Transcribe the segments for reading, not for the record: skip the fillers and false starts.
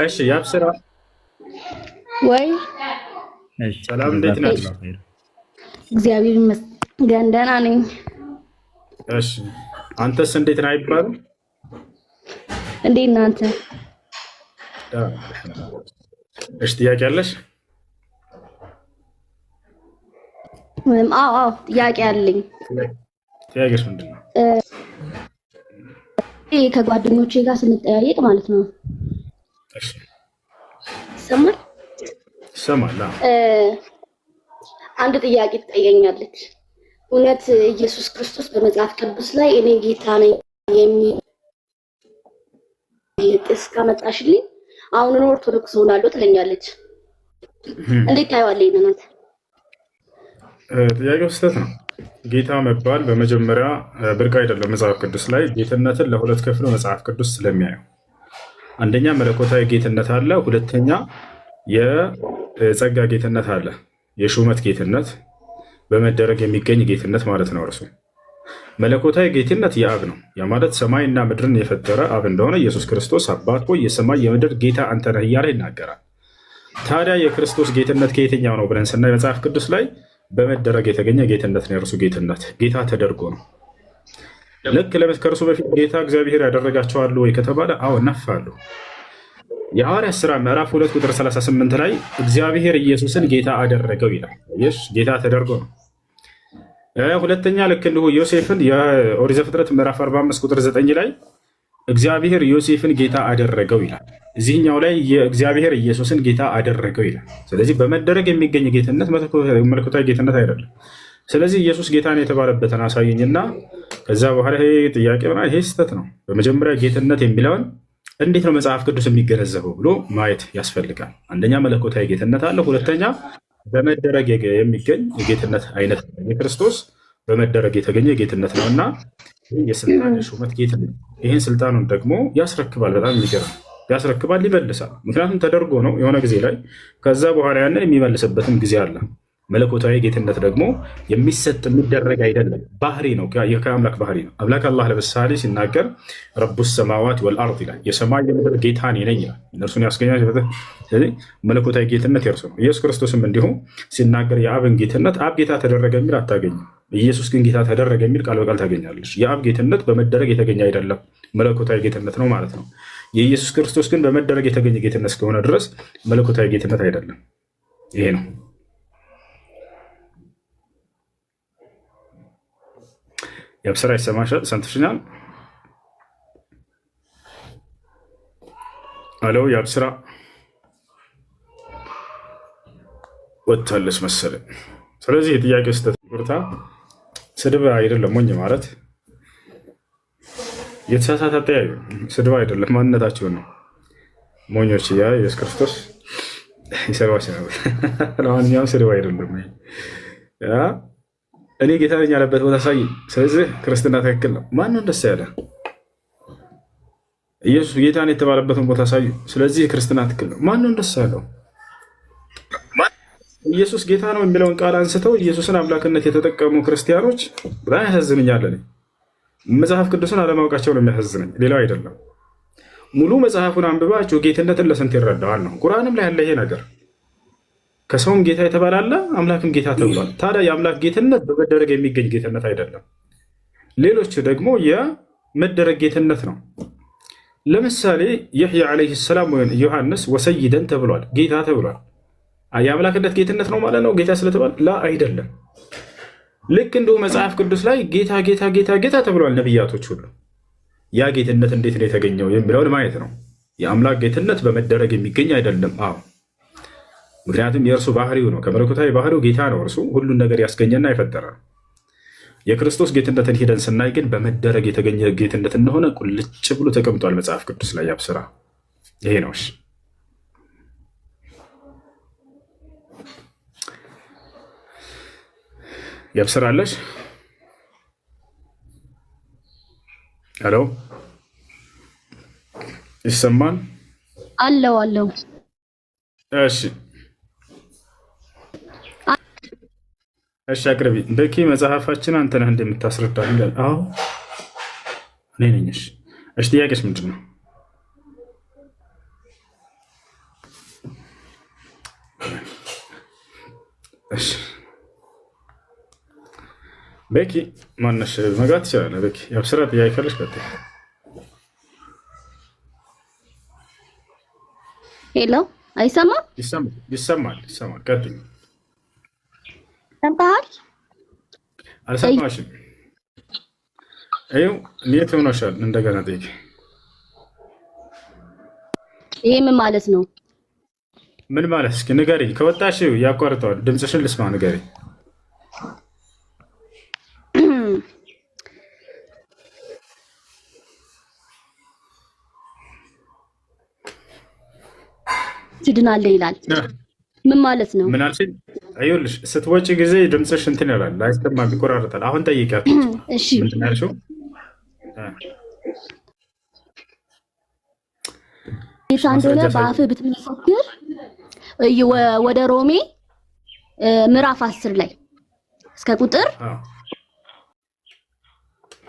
እሺ ያብስራ ወይ ሰላም፣ እንዴት ነሽ? እግዚአብሔር ይመስገን ደህና ነኝ። እሺ አንተስ እንዴት ነህ አይባልም? እንዴት ነህ አንተ? እሺ ጥያቄ አለሽ? አዎ ጥያቄ አለኝ። ጥያቄሽ ምንድን ነው? ከጓደኞቼ ጋር ስንጠያየቅ ማለት ነው። እሺ ይሰማል? ይሰማል። አንድ ጥያቄ ትጠየኛለች። እውነት ኢየሱስ ክርስቶስ በመጽሐፍ ቅዱስ ላይ እኔ ጌታ ነኝ የሚል ጥቅስ ካመጣሽልኝ አሁን ኦርቶዶክስ ሆናለሁ ትለኛለች። እንዴት ታየዋለህ ይሄንን? ጥያቄው ስህተት ነው። ጌታ መባል በመጀመሪያ ብርቅ አይደለም። መጽሐፍ ቅዱስ ላይ ጌትነትን ለሁለት ከፍሎ መጽሐፍ ቅዱስ ስለሚያየው አንደኛ መለኮታዊ ጌትነት አለ፣ ሁለተኛ የጸጋ ጌትነት አለ። የሹመት ጌትነት በመደረግ የሚገኝ ጌትነት ማለት ነው። እርሱ መለኮታዊ ጌትነት የአብ ነው። ያ ማለት ሰማይና ምድርን የፈጠረ አብ እንደሆነ ኢየሱስ ክርስቶስ አባት ሆይ የሰማይ የምድር ጌታ አንተ ነህ እያለ ይናገራል። ታዲያ የክርስቶስ ጌትነት ከየትኛው ነው ብለን ስናይ መጽሐፍ ቅዱስ ላይ በመደረግ የተገኘ ጌትነት ነው። የእርሱ ጌትነት ጌታ ተደርጎ ነው። ልክ ከእርሱ በፊት ጌታ እግዚአብሔር ያደረጋቸዋሉ ወይ ከተባለ አዎ ነፋሉ። የሐዋርያት ሥራ ምዕራፍ 2 ቁጥር 38 ላይ እግዚአብሔር ኢየሱስን ጌታ አደረገው ይላል። ጌታ ተደርጎ ነው። ሁለተኛ ልክ እንዲሁ ዮሴፍን የኦሪት ዘፍጥረት ምዕራፍ 45 ቁጥር 9 ላይ እግዚአብሔር ዮሴፍን ጌታ አደረገው ይላል። እዚህኛው ላይ የእግዚአብሔር ኢየሱስን ጌታ አደረገው ይላል። ስለዚህ በመደረግ የሚገኝ ጌትነት መለኮታዊ ጌትነት አይደለም። ስለዚህ ኢየሱስ ጌታን የተባለበትን አሳየኝና ከዛ በኋላ ይሄ ጥያቄ ይሄ ስህተት ነው። በመጀመሪያ ጌትነት የሚለውን እንዴት ነው መጽሐፍ ቅዱስ የሚገነዘበው ብሎ ማየት ያስፈልጋል። አንደኛ መለኮታዊ ጌትነት አለ፣ ሁለተኛ በመደረግ የሚገኝ የጌትነት አይነት የክርስቶስ በመደረግ የተገኘ ጌትነት ነው እና የስልጣን የሹመት ጌትነት ይህን ስልጣኑን ደግሞ ያስረክባል። በጣም የሚገርም ያስረክባል፣ ይመልሳል። ምክንያቱም ተደርጎ ነው የሆነ ጊዜ ላይ፣ ከዛ በኋላ ያንን የሚመልስበትም ጊዜ አለ። መለኮታዊ ጌትነት ደግሞ የሚሰጥ የሚደረግ አይደለም፣ ባህሪ ነው፣ ከአምላክ ባህሪ ነው። አምላክ አላህ ለምሳሌ ሲናገር ረቡ ሰማዋት ወልአርድ ይላል። የሰማይ የምድር ጌታ እኔ ነኝ ይላል። እነርሱን ያስገኛል። ስለዚህ መለኮታዊ ጌትነት የእርሱ ነው። ኢየሱስ ክርስቶስም እንዲሁ ሲናገር የአብን ጌትነት አብ ጌታ ተደረገ የሚል አታገኝም። ኢየሱስ ግን ጌታ ተደረገ የሚል ቃል በቃል ታገኛለች። የአብ ጌትነት በመደረግ የተገኘ አይደለም፣ መለኮታዊ ጌትነት ነው ማለት ነው። የኢየሱስ ክርስቶስ ግን በመደረግ የተገኘ ጌትነት እስከሆነ ድረስ መለኮታዊ ጌትነት አይደለም። ይሄ ነው። የአብስራ ይሰማሻል? ሰምተሽኛል? አሎ የአብስራ ወጥታለች መሰለኝ። ስለዚህ የጥያቄ ስህተት ቁርታ ስድብ አይደለም። ሞኝ ማለት የተሳሳተ አጠያዩ ስድብ አይደለም፣ ማንነታቸውን ነው። ሞኞች ያ ኢየሱስ ክርስቶስ ይሰሯቸው። ለማንኛውም ስድብ አይደለም። እኔ ጌታ ነኝ ያለበት ቦታ ሳይ፣ ስለዚህ ክርስትና ትክክል ነው። ማነው ደስ ያለ? ኢየሱስ ጌታን የተባለበትን ቦታ ሳዩ፣ ስለዚህ ክርስትና ትክክል ነው። ማነው ደስ ያለው? ኢየሱስ ጌታ ነው የሚለውን ቃል አንስተው ኢየሱስን አምላክነት የተጠቀሙ ክርስቲያኖች በጣም ያሳዝንኛል። መጽሐፍ ቅዱስን አለማወቃቸው ነው የሚያሳዝነኝ፣ ሌላው አይደለም። ሙሉ መጽሐፉን አንብባችሁ ጌትነትን ለስንት ይረዳዋል ነው። ቁርአንም ላይ ያለ ይሄ ነገር ከሰውም ጌታ የተባላለ አምላክም ጌታ ተብሏል። ታዲያ የአምላክ ጌትነት በመደረግ የሚገኝ ጌትነት አይደለም። ሌሎች ደግሞ የመደረግ ጌትነት ነው። ለምሳሌ ይሕያ ዓለይሂ ሰላም ወይም ዮሐንስ ወሰይደን ተብሏል፣ ጌታ ተብሏል። የአምላክነት ጌትነት ነው ማለት ነው ጌታ ስለተባለ? ላ አይደለም። ልክ እንዲሁ መጽሐፍ ቅዱስ ላይ ጌታ ጌታ ጌታ ጌታ ተብሏል ነቢያቶች ሁሉ። ያ ጌትነት እንዴት ነው የተገኘው የሚለውን ማየት ነው። የአምላክ ጌትነት በመደረግ የሚገኝ አይደለም። አዎ ምክንያቱም የእርሱ ባህሪው ነው። ከመለኮታዊ ባህሪው ጌታ ነው። እርሱ ሁሉን ነገር ያስገኘና የፈጠረ። የክርስቶስ ጌትነትን ሂደን ስናይ ግን በመደረግ የተገኘ ጌትነት እንደሆነ ቁልጭ ብሎ ተቀምጧል መጽሐፍ ቅዱስ ላይ። ያብስራ ይሄ ነው። ያብስራለሽ? ሄሎ ይሰማል? አለው አለው። እሺ እሺ አቅርቢ። በቂ መጽሐፋችን አንተ ነህ እንደምታስረዳ ይላል። አዎ እኔ ነኝ። እሺ ጥያቄሽ ምንድን ነው? እሺ ቤኪ ማነሽ መግባት ትችላለህ። ቤኪ የአብስራ ጥያቄ ካለሽ ቀጥይ። ሄሎ አይሰማም? ይሰማል። ቀጥይ። ሰምተሃል? አልሰማሽም? ይኸው ኔት ሆኖሻል። እንደገና ጠይቂ። ይሄ ምን ማለት ነው? ምን ማለት እስኪ ንገሪኝ። ከወጣሽ ያቋርጠዋል። ድምፅሽን ልስማ። ንገሪኝ። ትድናለህ ይላል። ምን ማለት ነው? ምን አልሽኝ? ይኸውልሽ ስትወጪ ጊዜ ድምፅሽ እንትን ይላል፣ አይሰማም፣ ይቆራረጣል። አሁን ጠይቂያት። እሺ ምንድን ነው ያልሽው? ጌታ እንደሆነ በአፍህ ብትመሰክር ወደ ሮሜ ምዕራፍ 10 ላይ እስከ ቁጥር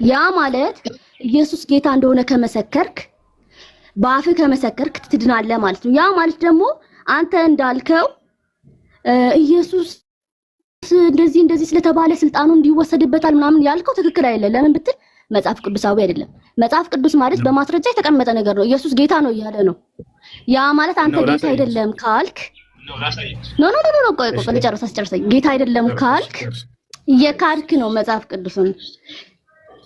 ያ ማለት ኢየሱስ ጌታ እንደሆነ ከመሰከርክ በአፍህ ከመሰከርክ ትድናለህ ማለት ነው። ያ ማለት ደግሞ አንተ እንዳልከው ኢየሱስ እንደዚህ ስለተባለ ስልጣኑ እንዲወሰድበታል ምናምን ያልከው ትክክል አይደለም። ለምን ብትል መጽሐፍ ቅዱሳዊ አይደለም። መጽሐፍ ቅዱስ ማለት በማስረጃ የተቀመጠ ነገር ነው። ኢየሱስ ጌታ ነው እያለ ነው። ያ ማለት አንተ ጌታ አይደለም ካልክ ኖ ቆይ ልጨርሰኝ። ጌታ አይደለም ካልክ እየካድክ ነው መጽሐፍ ቅዱስን።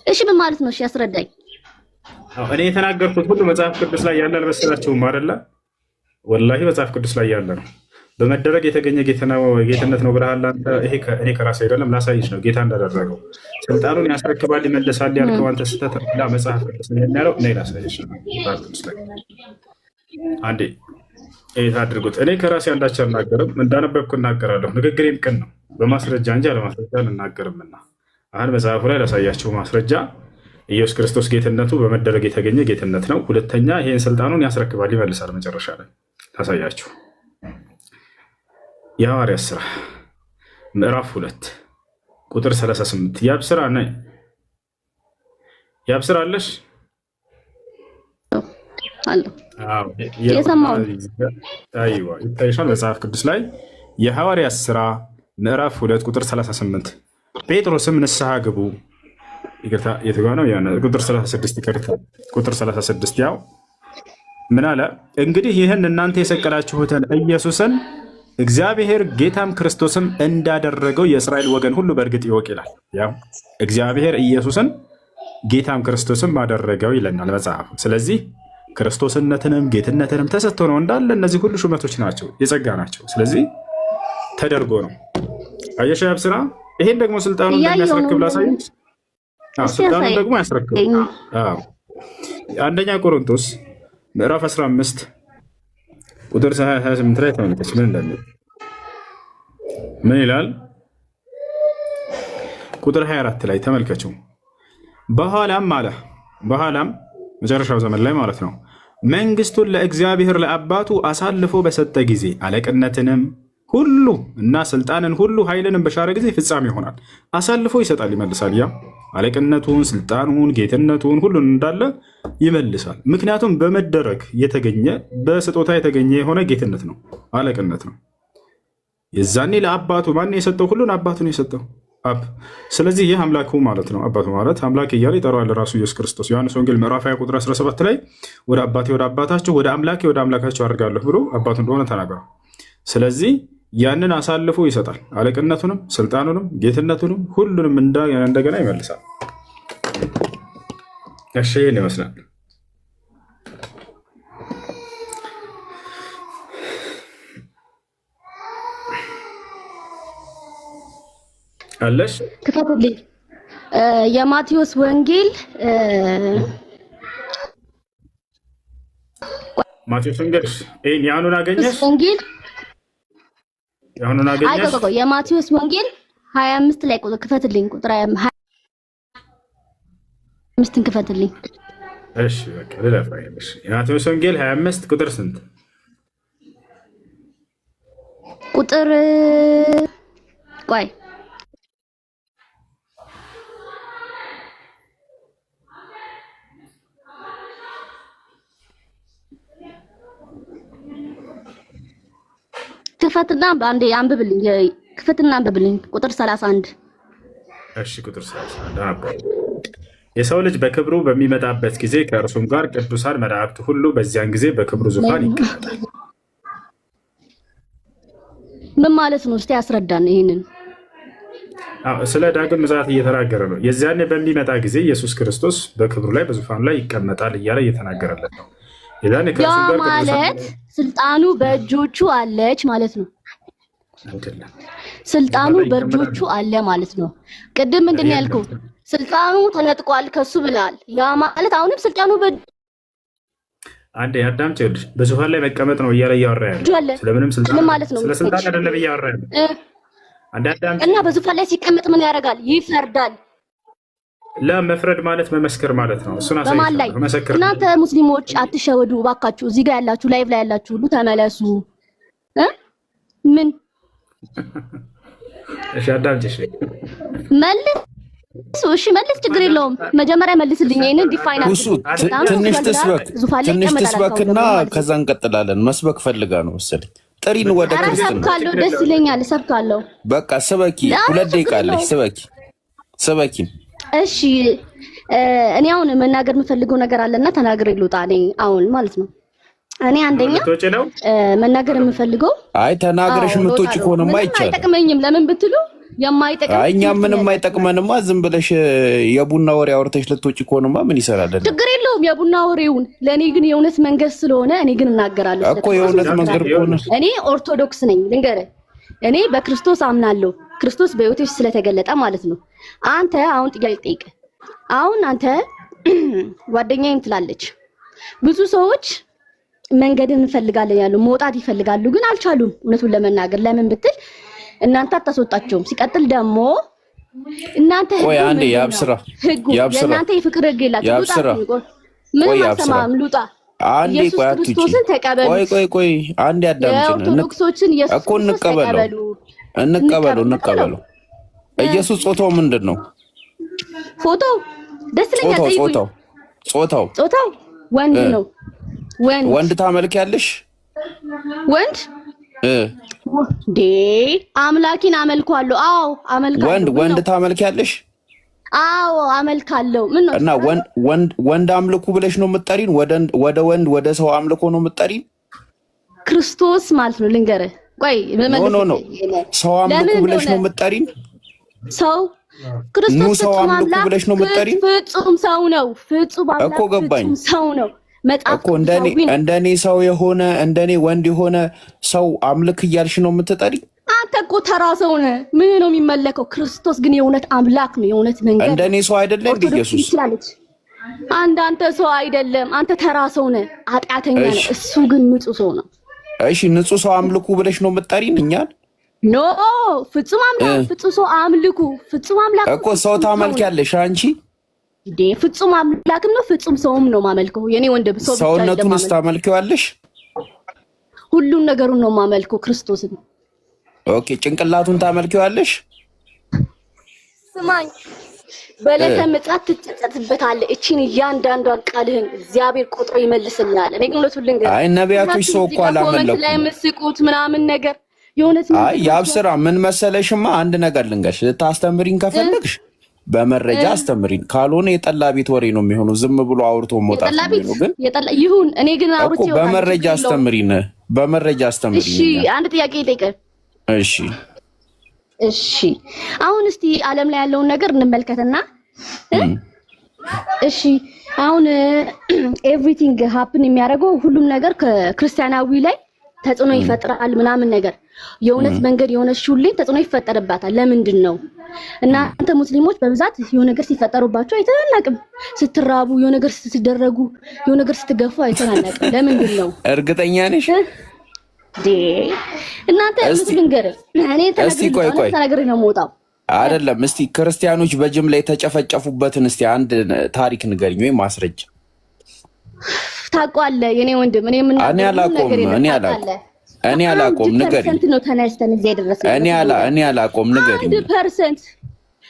እሺ ምን ማለት ነው? እሺ ያስረዳኝ። እኔ የተናገርኩት ሁሉ መጽሐፍ ቅዱስ ላይ ያለ አልመሰላችሁም አይደለ? ወላሂ መጽሐፍ ቅዱስ ላይ ያለ ነው። በመደረግ የተገኘ ጌትነት ነው ብለሃል አንተ። እኔ ከራሴ አይደለም ላሳይሽ ነው። ጌታ እንዳደረገው ስልጣኑን ያስረክባል ይመልሳል ያልከው አንተ ስህተት ነው። መጽሐፍ ቅዱስ ነው የሚያለው። እኔ ላሳይሽ ነው። አንዴ ይሄ አድርጉት። እኔ ከራሴ አንዳች አልናገርም፣ እንዳነበብኩ እናገራለሁ። ንግግሬም ቅን ነው፣ በማስረጃ እንጂ አለማስረጃ አልናገርምና አሁን መጽሐፉ ላይ ላሳያችሁ ማስረጃ። ኢየሱስ ክርስቶስ ጌትነቱ በመደረግ የተገኘ ጌትነት ነው። ሁለተኛ ይሄን ስልጣኑን ያስረክባል ይመልሳል። መጨረሻ ላይ ላሳያችሁ። የሐዋርያት ሥራ ምዕራፍ 2 ቁጥር 38 ያብስራ ነይ ያብስራ አለሽ አለ የሰማው ይታይሻል መጽሐፍ ቅዱስ ላይ የሐዋርያት ሥራ ምዕራፍ 2 ቁጥር 38 ጴጥሮስም ንስሐ ግቡ ይቅርታ የተጓነው ቁጥር 36 ይቅርታ ቁጥር 36 ያው ምን አለ? እንግዲህ ይህን እናንተ የሰቀላችሁትን ኢየሱስን እግዚአብሔር ጌታም ክርስቶስም እንዳደረገው የእስራኤል ወገን ሁሉ በእርግጥ ይወቅ ይላል። ያው እግዚአብሔር ኢየሱስን ጌታም ክርስቶስም አደረገው ይለናል መጽሐፉ። ስለዚህ ክርስቶስነትንም ጌትነትንም ተሰጥቶ ነው እንዳለ። እነዚህ ሁሉ ሹመቶች ናቸው፣ የጸጋ ናቸው። ስለዚህ ተደርጎ ነው። አየሽ ያብስራ። ይሄን ደግሞ ስልጣኑን እንደሚያስረክብ ላሳየች። ስልጣኑን ደግሞ ያስረክብ። አንደኛ ቆሮንቶስ ምዕራፍ 15 ቁጥር 28 ላይ ተመልከች ምን እንደሚል። ምን ይላል? ቁጥር 24 ላይ ተመልከችው። በኋላም መጨረሻው ዘመን ላይ ማለት ነው፣ መንግስቱን ለእግዚአብሔር ለአባቱ አሳልፎ በሰጠ ጊዜ አለቅነትንም ሁሉ እና ስልጣንን ሁሉ ኃይልንም በሻረ ጊዜ ፍጻሜ ይሆናል። አሳልፎ ይሰጣል፣ ይመልሳል። ያ አለቅነቱን፣ ስልጣኑን፣ ጌትነቱን ሁሉን እንዳለ ይመልሳል። ምክንያቱም በመደረግ የተገኘ በስጦታ የተገኘ የሆነ ጌትነት ነው፣ አለቅነት ነው። የዛኔ ለአባቱ ማን የሰጠው? ሁሉን አባቱ ነው የሰጠው አብ። ስለዚህ ይህ አምላኩ ማለት ነው። አባቱ ማለት አምላክ እያለ ይጠራዋል ራሱ ኢየሱስ ክርስቶስ። ዮሐንስ ወንጌል ምዕራፍ 20 ቁጥር 17 ላይ ወደ አባቴ ወደ አባታችሁ፣ ወደ አምላኬ ወደ አምላካችሁ አድርጋለሁ ብሎ አባቱ እንደሆነ ተናግሯል። ስለዚህ ያንን አሳልፎ ይሰጣል። አለቅነቱንም ስልጣኑንም ጌትነቱንም ሁሉንም እንደገና ይመልሳል። እሺ ይህን ይመስላል። አለሽ ክፈትልኝ። የማቴዎስ ወንጌል ያኑን አገኘሽ? ወንጌል ያኑን አገኘሽ? የማቴዎስ ወንጌል 25 ላይ ቁጥር ክፈትልኝ። ቁጥር 25ን ክፈትልኝ። እሺ በቃ ልለፋይልሽ። የማቴዎስ ወንጌል 25 ቁጥር ስንት? ቁጥር ቆይ ክፈትና አንዴ አንብብልኝ። ክፈትና አንብብልኝ ቁጥር 31። እሺ ቁጥር 31 የሰው ልጅ በክብሩ በሚመጣበት ጊዜ ከእርሱም ጋር ቅዱሳን መላእክት ሁሉ በዚያን ጊዜ በክብሩ ዙፋን ይቀመጣል። ምን ማለት ነው? እስቲ ያስረዳን ይሄንን። ስለ ዳግም ምጽአት እየተናገረ ነው። የዚያኔ በሚመጣ ጊዜ ኢየሱስ ክርስቶስ በክብሩ ላይ በዙፋኑ ላይ ይቀመጣል እያለ እየተናገረለት ነው። ያ ማለት ስልጣኑ በእጆቹ አለች ማለት ነው። ስልጣኑ በእጆቹ አለ ማለት ነው። ቅድም ምንድን ነው ያልከው? ስልጣኑ ተነጥቋል ከሱ ብለሃል። ያ ማለት አሁንም ስልጣኑ አንዴ አዳም ትይልሽ በዙፋን ላይ መቀመጥ ነው እያለ እያወራ ያለው ስለምንም ስልጣን ማለት ነው። ስለ ስልጣን አይደለም እያወራ ያለው። አንዴ አዳም እና በዙፋን ላይ ሲቀመጥ ምን ያደርጋል? ይፈርዳል። ለመፍረድ ማለት መመስከር ማለት ነው። እሱን አሳይቶ መመስከር። እናንተ ሙስሊሞች አትሸወዱ ባካችሁ። እዚህ ጋር ያላችሁ ላይቭ ላይ ያላችሁ ሁሉ ተመለሱ። ምን እሺ አዳምጪሽ መልስ እሺ መልስ፣ ችግር የለውም። መጀመሪያ መልስልኝ። ይሄንን ዲፋይን ትንሽ ትስበክና ከዛ እንቀጥላለን። መስበክ ፈልጋ ነው መሰለኝ። ጥሪን ወደ ክርስትና ሰብካለሁ። ደስ ይለኛል፣ ሰብካለሁ። በቃ ስበኪ። 2 ደቂቃ አለሽ። ስበኪ። እሺ እኔ አሁን መናገር የምፈልገው ነገር አለና ተናግሬ ልውጣ። እኔ አሁን ማለት ነው እኔ አንደኛ መናገር የምፈልገው አይ ተናግረሽ የምትወጪ ከሆነማ አይቻልም። አይጠቅመኝም። ለምን ብትሉ የማይጠቅም እኛ ምንም አይጠቅመንማ። ዝም ብለሽ የቡና ወሬ አውርተሽ ልትወጪ ከሆነማ ምን ይሰራል? ችግር የለውም የቡና ወሬውን። ለእኔ ግን የእውነት መንገድ ስለሆነ እኔ ግን እናገራለሁ እኮ። የእውነት መንገድ ከሆነ እኔ ኦርቶዶክስ ነኝ። ልንገርህ፣ እኔ በክርስቶስ አምናለሁ። ክርስቶስ በሕይወቴ ስለተገለጠ ማለት ነው። አንተ አሁን ጥያቄ ጠይቅ። አሁን አንተ ጓደኛዬም ትላለች። ብዙ ሰዎች መንገድን እንፈልጋለን ያሉ መውጣት ይፈልጋሉ፣ ግን አልቻሉም። እውነቱን ለመናገር ለምን ብትል እናንተ አታስወጣቸውም። ሲቀጥል ደግሞ እናንተ አንዴ ያብስራ እናንተ የፍቅር ህግ የላችሁ። ምን አሰማም ሉጣ አንዴ ቆይ ክርስቶስን ተቀበሉ። ቆይ አንዴ አዳምጪኝ። ኦርቶዶክሶችን ኢየሱስ እንቀበሉ። ኢየሱስ ጾታው ምንድን ነው? ፎቶ ደስ ይለኛል። ጾታው ወንድ ነው። ወንድ ታመልኪያለሽ? ወንድ አምላኪን አመልካለሁ። አዎ አመልካለሁ። ወንድ ታመልኪያለሽ? አዎ አመልካለሁ። ምን ነው እና ወንድ አምልኩ ብለሽ ነው የምትጠሪን? ወደ ሰው አምልኮ ነው የምትጠሪን? ክርስቶስ ማለት ነው። ልንገርህ ቆይ ኖ ሰው አምልኩ ብለሽ ነው የምትጠሪን? ሰው ክርስቶስ ሰው አምልኩ ብለሽ ነው የምትጠሪን? ፍጹም ሰው ነው። ፍጹም አምላክ እኮ ገባኝ ሰው ነው። እኮ እንደኔ ሰው የሆነ እንደኔ ወንድ የሆነ ሰው አምልክ እያልሽ ነው የምትጠሪ? አንተ እኮ ተራ ሰው ነህ። ምን ነው የሚመለከው? ክርስቶስ ግን የእውነት አምላክ ነው። የእውነት መንገድ እንደኔ ሰው አይደለም እንዴ ኢየሱስ? አንተ ሰው አይደለም። አንተ ተራ ሰው ነህ፣ ኃጢአተኛ ነህ። እሱ ግን ንጹህ ሰው ነው። እሺ ንጹህ ሰው አምልኩ ብለሽ ነው የምትጠሪን እኛን? ኖ ፍጹም አምላክ፣ ፍጹም ሰው አምልኩ። ፍጹም አምላክ እኮ ሰው ታመልኪያለሽ አንቺ። ፍጹም አምላክም ነው ፍጹም ሰውም ነው ማመልከው። የኔ ወንድም ሰው ብቻ አይደለም። ሰውነቱን ታመልኪዋለሽ? ሁሉም ነገሩን ነው ማመልከው ክርስቶስን። ኦኬ ጭንቅላቱን ታመልኪዋለሽ? ስማኝ፣ በዕለተ ምጽአት ትጸጸትበታለህ። እቺን እያንዳንዷን ቃልህን እግዚአብሔር ቆጥሮ ይመልስልሃል። እኔ ግን ሁሉን ነገር አይ ነቢያቶች ሰው እኮ አላመለኩም ላይ መስቁት ምናምን ነገር የሆነስ አይ ያብስራ ምን መሰለሽማ፣ አንድ ነገር ልንገርሽ። ልታስተምሪን ከፈለግሽ በመረጃ አስተምሪን፣ ካልሆነ የጠላ ቤት ወሬ ነው የሚሆነው። ዝም ብሎ አውርቶ መውጣት ነው። ግን ይሁን፣ እኔ ግን አውርቼ እኮ በመረጃ አስተምሪን፣ በመረጃ አስተምሪን። እሺ አንድ ጥያቄ ልጠይቅህ። እሺ አሁን እስቲ ዓለም ላይ ያለውን ነገር እንመልከትና እሺ አሁን ኤቭሪቲንግ ሃፕን የሚያደርገው ሁሉም ነገር ከክርስቲያናዊ ላይ ተጽዕኖ ይፈጥራል ምናምን ነገር። የእውነት መንገድ የሆነች ሁሌ ተጽዕኖ ይፈጠርባታል። ለምንድን ነው እናንተ ሙስሊሞች በብዛት የሆነ ነገር ሲፈጠሩባቸው አይተናናቅም? ስትራቡ የሆነ ነገር ስትደረጉ የሆነ ነገር ስትገፉ አይተናናቅም? ለምንድን ነው? እርግጠኛ ነሽ? እናንተ ልንገር፣ እኔ ተናግሬ ነው የምወጣው አይደለም። እስቲ ክርስቲያኖች በጅምላ የተጨፈጨፉበትን እስቲ አንድ ታሪክ ንገሪኝ ወይ ማስረጃ። ታውቃለህ የኔ ወንድም፣ እኔ አላውቅም። ንገሪኝ። ነው ተነስተን እዚህ የደረስነው። እኔ አላውቅም። ንገሪኝ። 1%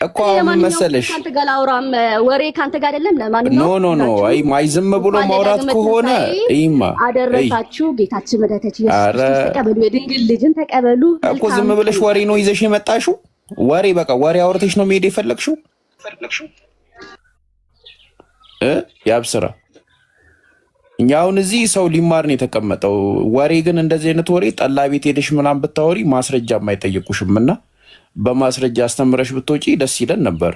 እኮ ምን መሰለሽ ካንተ ጋር ላውራም ወሬ ካንተ ጋር አይደለም። ለማንኛውም ኖ አይ ዝም ብሎ ማውራት ከሆነ ይማ አደረሳችሁ ጌታችን መድኃኒታችን ኢየሱስ ክርስቶስ ተቀበሉ፣ የድንግል ልጅን ተቀበሉ እኮ። ዝም ብለሽ ወሬ ነው ይዘሽ የመጣሽው ወሬ። በቃ ወሬ አውርተሽ ነው መሄድ የፈለግሽው ያብስራ። እኛ አሁን እዚህ ሰው ሊማር ነው የተቀመጠው። ወሬ ግን እንደዚህ አይነት ወሬ ጠላ ቤት ሄደሽ ምናምን ብታወሪ ማስረጃ የማይጠይቁሽም እና በማስረጃ አስተምረሽ ብትወጪ ደስ ይለን ነበር።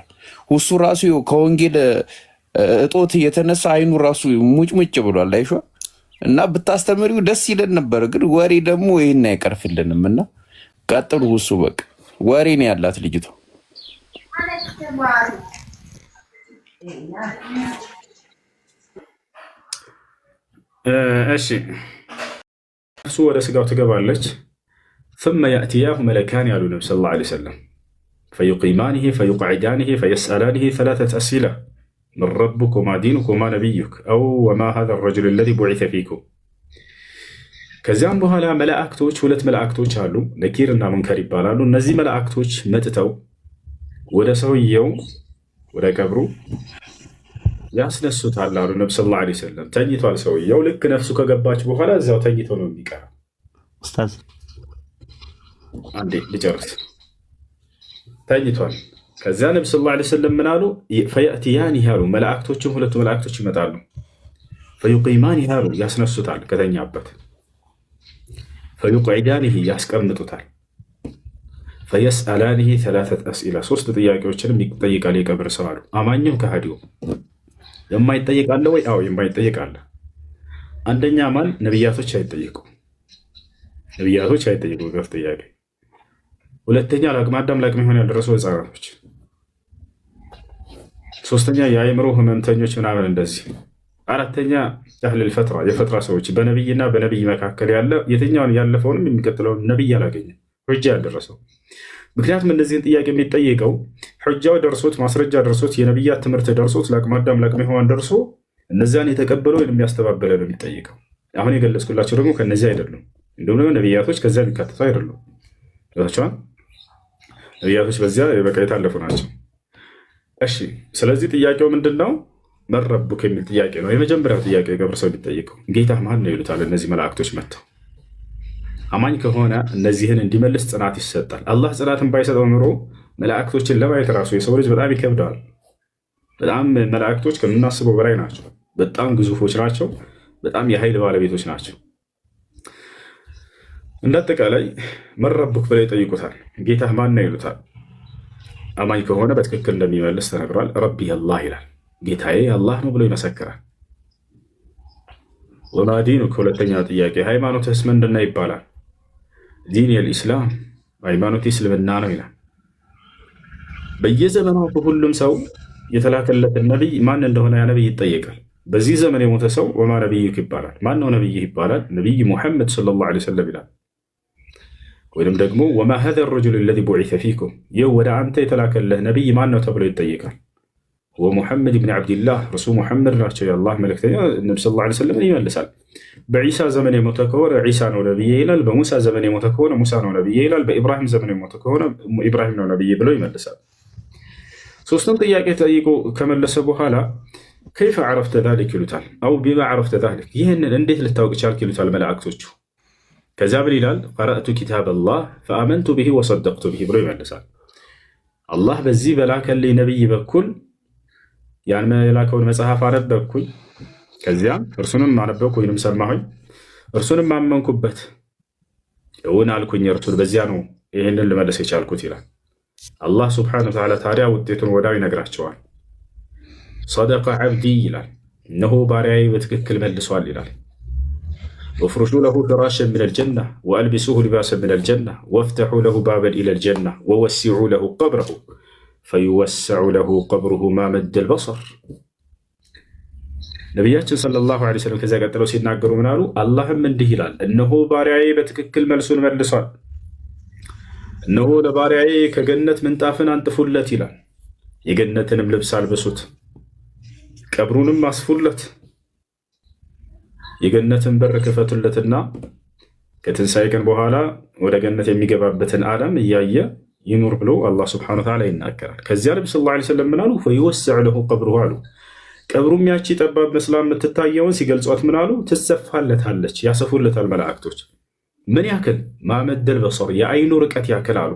ሁሱ ራሱ ከወንጌል እጦት የተነሳ አይኑ ራሱ ሙጭሙጭ ብሏል አይሿ እና ብታስተምሪው ደስ ይለን ነበር። ግን ወሬ ደግሞ ይሄን አይቀርፍልንም እና ቀጥሉ። ሁሱ በቃ ወሬ ነው ያላት ልጅቷ። እሺ እሱ ወደ ስጋው ትገባለች። ثم يأتياه ملكان ያሉ ነብዩ ሰለላሁ ዐለይሂ ወሰለም فيقيمانه فيقعدانه فيسألانه ثلاثة أسئلة من ربك وما دينك وما نبيك أو وما هذا الرجل الذي بعث فيكم። ከዚያም በኋላ መላእክቶች ሁለት መላእክቶች አሉ፣ ነኪር እና ሙንከር ይባላሉ። እነዚህ መላእክቶች መጥተው ወደ ሰውየው ወደ ቀብሩ ያስነሱታል አሉ ነብዩ ሰለላሁ ዐለይሂ ወሰለም። ተኝቷል ሰውየው። ልክ ነፍሱ ከገባች በኋላ እዛው ተኝቶ ነው የሚቀረው። ኡስታዝ አንዴ ልጨርስ። ተኝቷል። ከዚያ ነብዩ ሰለላሁ ዐለይሂ ወሰለም ምን አሉ? ፈያእቲያኒ ያሉ መላእክቶችም ሁለቱ መላእክቶች ይመጣሉ። ፈዩቂማኒ ያሉ ያስነሱታል ከተኛበት። ፈዩቅዒዳኒሂ ያስቀምጡታል። ፈየስአላኒሂ ሰላሰት አስኢላ ሶስት ጥያቄዎችንም ይጠይቃል የቀብር ሰው አሉ። አማኝም ከሃዲው የማይጠይቅ አለ ወይ? አዎ የማይጠይቅ አለ። አንደኛ ማን? ነቢያቶች አይጠይቁ። ነቢያቶች አይጠይቁ ገፍ ጥያቄ። ሁለተኛ ለአቅመ አዳም ለአቅመ ሔዋን ያልደረሱ ህፃናቶች። ሶስተኛ የአእምሮ ህመምተኞች ምናምን እንደዚህ። አራተኛ አህለል ፈትራ የፈትራ ሰዎች በነቢይና በነቢይ መካከል ያለ የትኛውን ያለፈውንም የሚቀጥለውን ነቢይ አላገኘም ሁጃ ያልደረሰው። ምክንያቱም እነዚህን ጥያቄ የሚጠይቀው ሁጃው ደርሶት ማስረጃ ደርሶት የነቢያት ትምህርት ደርሶት ለአቅመ አዳም ለአቅመ ሔዋን ደርሶ እነዚያን የተቀበለው ወይም የሚያስተባበለ ነው የሚጠይቀው። አሁን የገለጽኩላቸው ደግሞ ከነዚህ አይደሉም። እንዲሁም ደግሞ ነቢያቶች ከዚያ የሚካተቱ አይደሉም። ነቢያቶች በዚያ በቃ የታለፉ ናቸው። እሺ ስለዚህ ጥያቄው ምንድን ነው? መረቡክ የሚል ጥያቄ ነው። የመጀመሪያው ጥያቄ የቀብር ሰው የሚጠይቀው ጌታ ማን ነው ይሉታል። እነዚህ መላእክቶች መጥተው አማኝ ከሆነ እነዚህን እንዲመልስ ጽናት ይሰጣል። አላህ ጽናትን ባይሰጠው ኑሮ መላእክቶችን ለማየት ራሱ የሰው ልጅ በጣም ይከብደዋል። በጣም መላእክቶች ከምናስበው በላይ ናቸው። በጣም ግዙፎች ናቸው። በጣም የኃይል ባለቤቶች ናቸው። እንዳጠቃላይ መረቡክ ብለው ይጠይቁታል። ጌታ ማን ነው ይሉታል። አማኝ ከሆነ በትክክል እንደሚመልስ ተነግሯል። ረቢ አላህ ይላል። ጌታዬ አላህ ነው ብሎ ይመሰክራል። ወማ ዲኑክ ሁለተኛው ጥያቄ ሃይማኖትስ ምንድን ነው ይባላል። ዲን የልኢስላም ሃይማኖት እስልምና ነው ይላል። በየዘመናቱ ሁሉም ሰው የተላከለትን ነቢይ ማን እንደሆነ ያ ነቢይ ይጠየቃል። በዚህ ዘመን የሞተ ሰው ወማ ነቢይክ ይባላል። ማን ነው ነቢይህ ይባላል። ነቢይ ሙሐመድ ሰለላሁ ዐለይሂ ወሰለም ይላል። ወይም ደግሞ ወማ ሀዛ ረጁል ለዚ ቡዒሰ ፊኩም ይህ ወደ አንተ የተላከለህ ነቢይ ማን ነው ተብሎ ይጠየቃል። ወሙሐመድ ብን ዓብድላህ ረሱል ሙሐመድ ናቸው የአላህ መልእክተኛ ነቢ ሰለላሁ ዐለይሂ ወሰለም ይመልሳል። በዒሳ ዘመን የሞተ ከሆነ ዒሳ ነው ነቢይ ይላል። በሙሳ ዘመን የሞተ ከሆነ ሙሳ ነው ነቢይ ይላል። በኢብራሂም ዘመን የሞተ ከሆነ ኢብራሂም ነው ነቢይ ብሎ ይመልሳል። ሶስቱም ጥያቄ ጠይቆ ከመለሰ በኋላ ከይፈ ዓረፍተ ዛሊክ ይሉታል። አው ቢማ ዓረፍተ ዛሊክ ይህንን እንዴት ልታውቅ ቻልክ ይሉታል መላእክቶቹ። ከዚያ ምን ይላል? ቀረእቱ ኪታብ አላህ ፈአመንቱ ብሂ ወሰደቅቱ ብሂ ብሎ ይመልሳል። አላህ በዚህ በላከልኝ ነቢይ በኩል ያን የላከውን መጽሐፍ አነበብኩኝ፣ ከዚያም እርሱንም አነበብኩ ወይንም ሰማሁኝ፣ እርሱንም አመንኩበት፣ እውን አልኩኝ እርሱን። በዚያ ነው ይህንን ልመለስ የቻልኩት ይላል። አላህ ስብሓነሁ ወተዓላ ታዲያ ውጤቱን ወዳው ይነግራቸዋል። ሰደቀ ዓብዲ ይላል፣ እነሆ ባሪያዬ በትክክል መልሷል ይላል። ወፍሩሹ ለሁ ፍራሸን ሚነል ጀና ወአልቢሱሁ ሊባሰን ሚነል ጀና ወፍተሑ ለሁ ባበን ኢለል ጀና ወወሲዑ ለሁ ቀብረሁ ፈዩወሰዑ ለሁ ቀብሩሁ ማ መደል በሰር። ነቢያችን ሰለላሁ ዐለይሂ ወሰለም ከዚያ ቀጥለው ሲናገሩ ምን አሉ? አላህም እንዲህ ይላል፣ እነሆ ባሪያዬ በትክክል መልሱን መልሷል። እነሆ ለባሪያዬ ከገነት ምንጣፍን አንጥፉለት ይላል። የገነትንም ልብስ አልብሱት፣ ቀብሩንም አስፉለት፣ የገነትን በር ክፈቱለትና ከትንሣኤ ቀን በኋላ ወደ ገነት የሚገባበትን ዓለም እያየ ይኑር ብሎ አላህ ሱብሓነሁ ወተዓላ ይናገራል። ከዚያ ነብዩ ሰለላሁ ዐለይሂ ወሰለም ምን አሉ? ፈይወስዕ ለሁ ቀብሩሁ አሉ። ቀብሩም ያቺ ጠባብ መስላ የምትታየውን ሲገልጿት ምን አሉ? ትሰፋለታለች፣ ያሰፉለታል መላእክቶች። ምን ያክል? ማመደል በሰር የአይኑ ርቀት ያክል አሉ።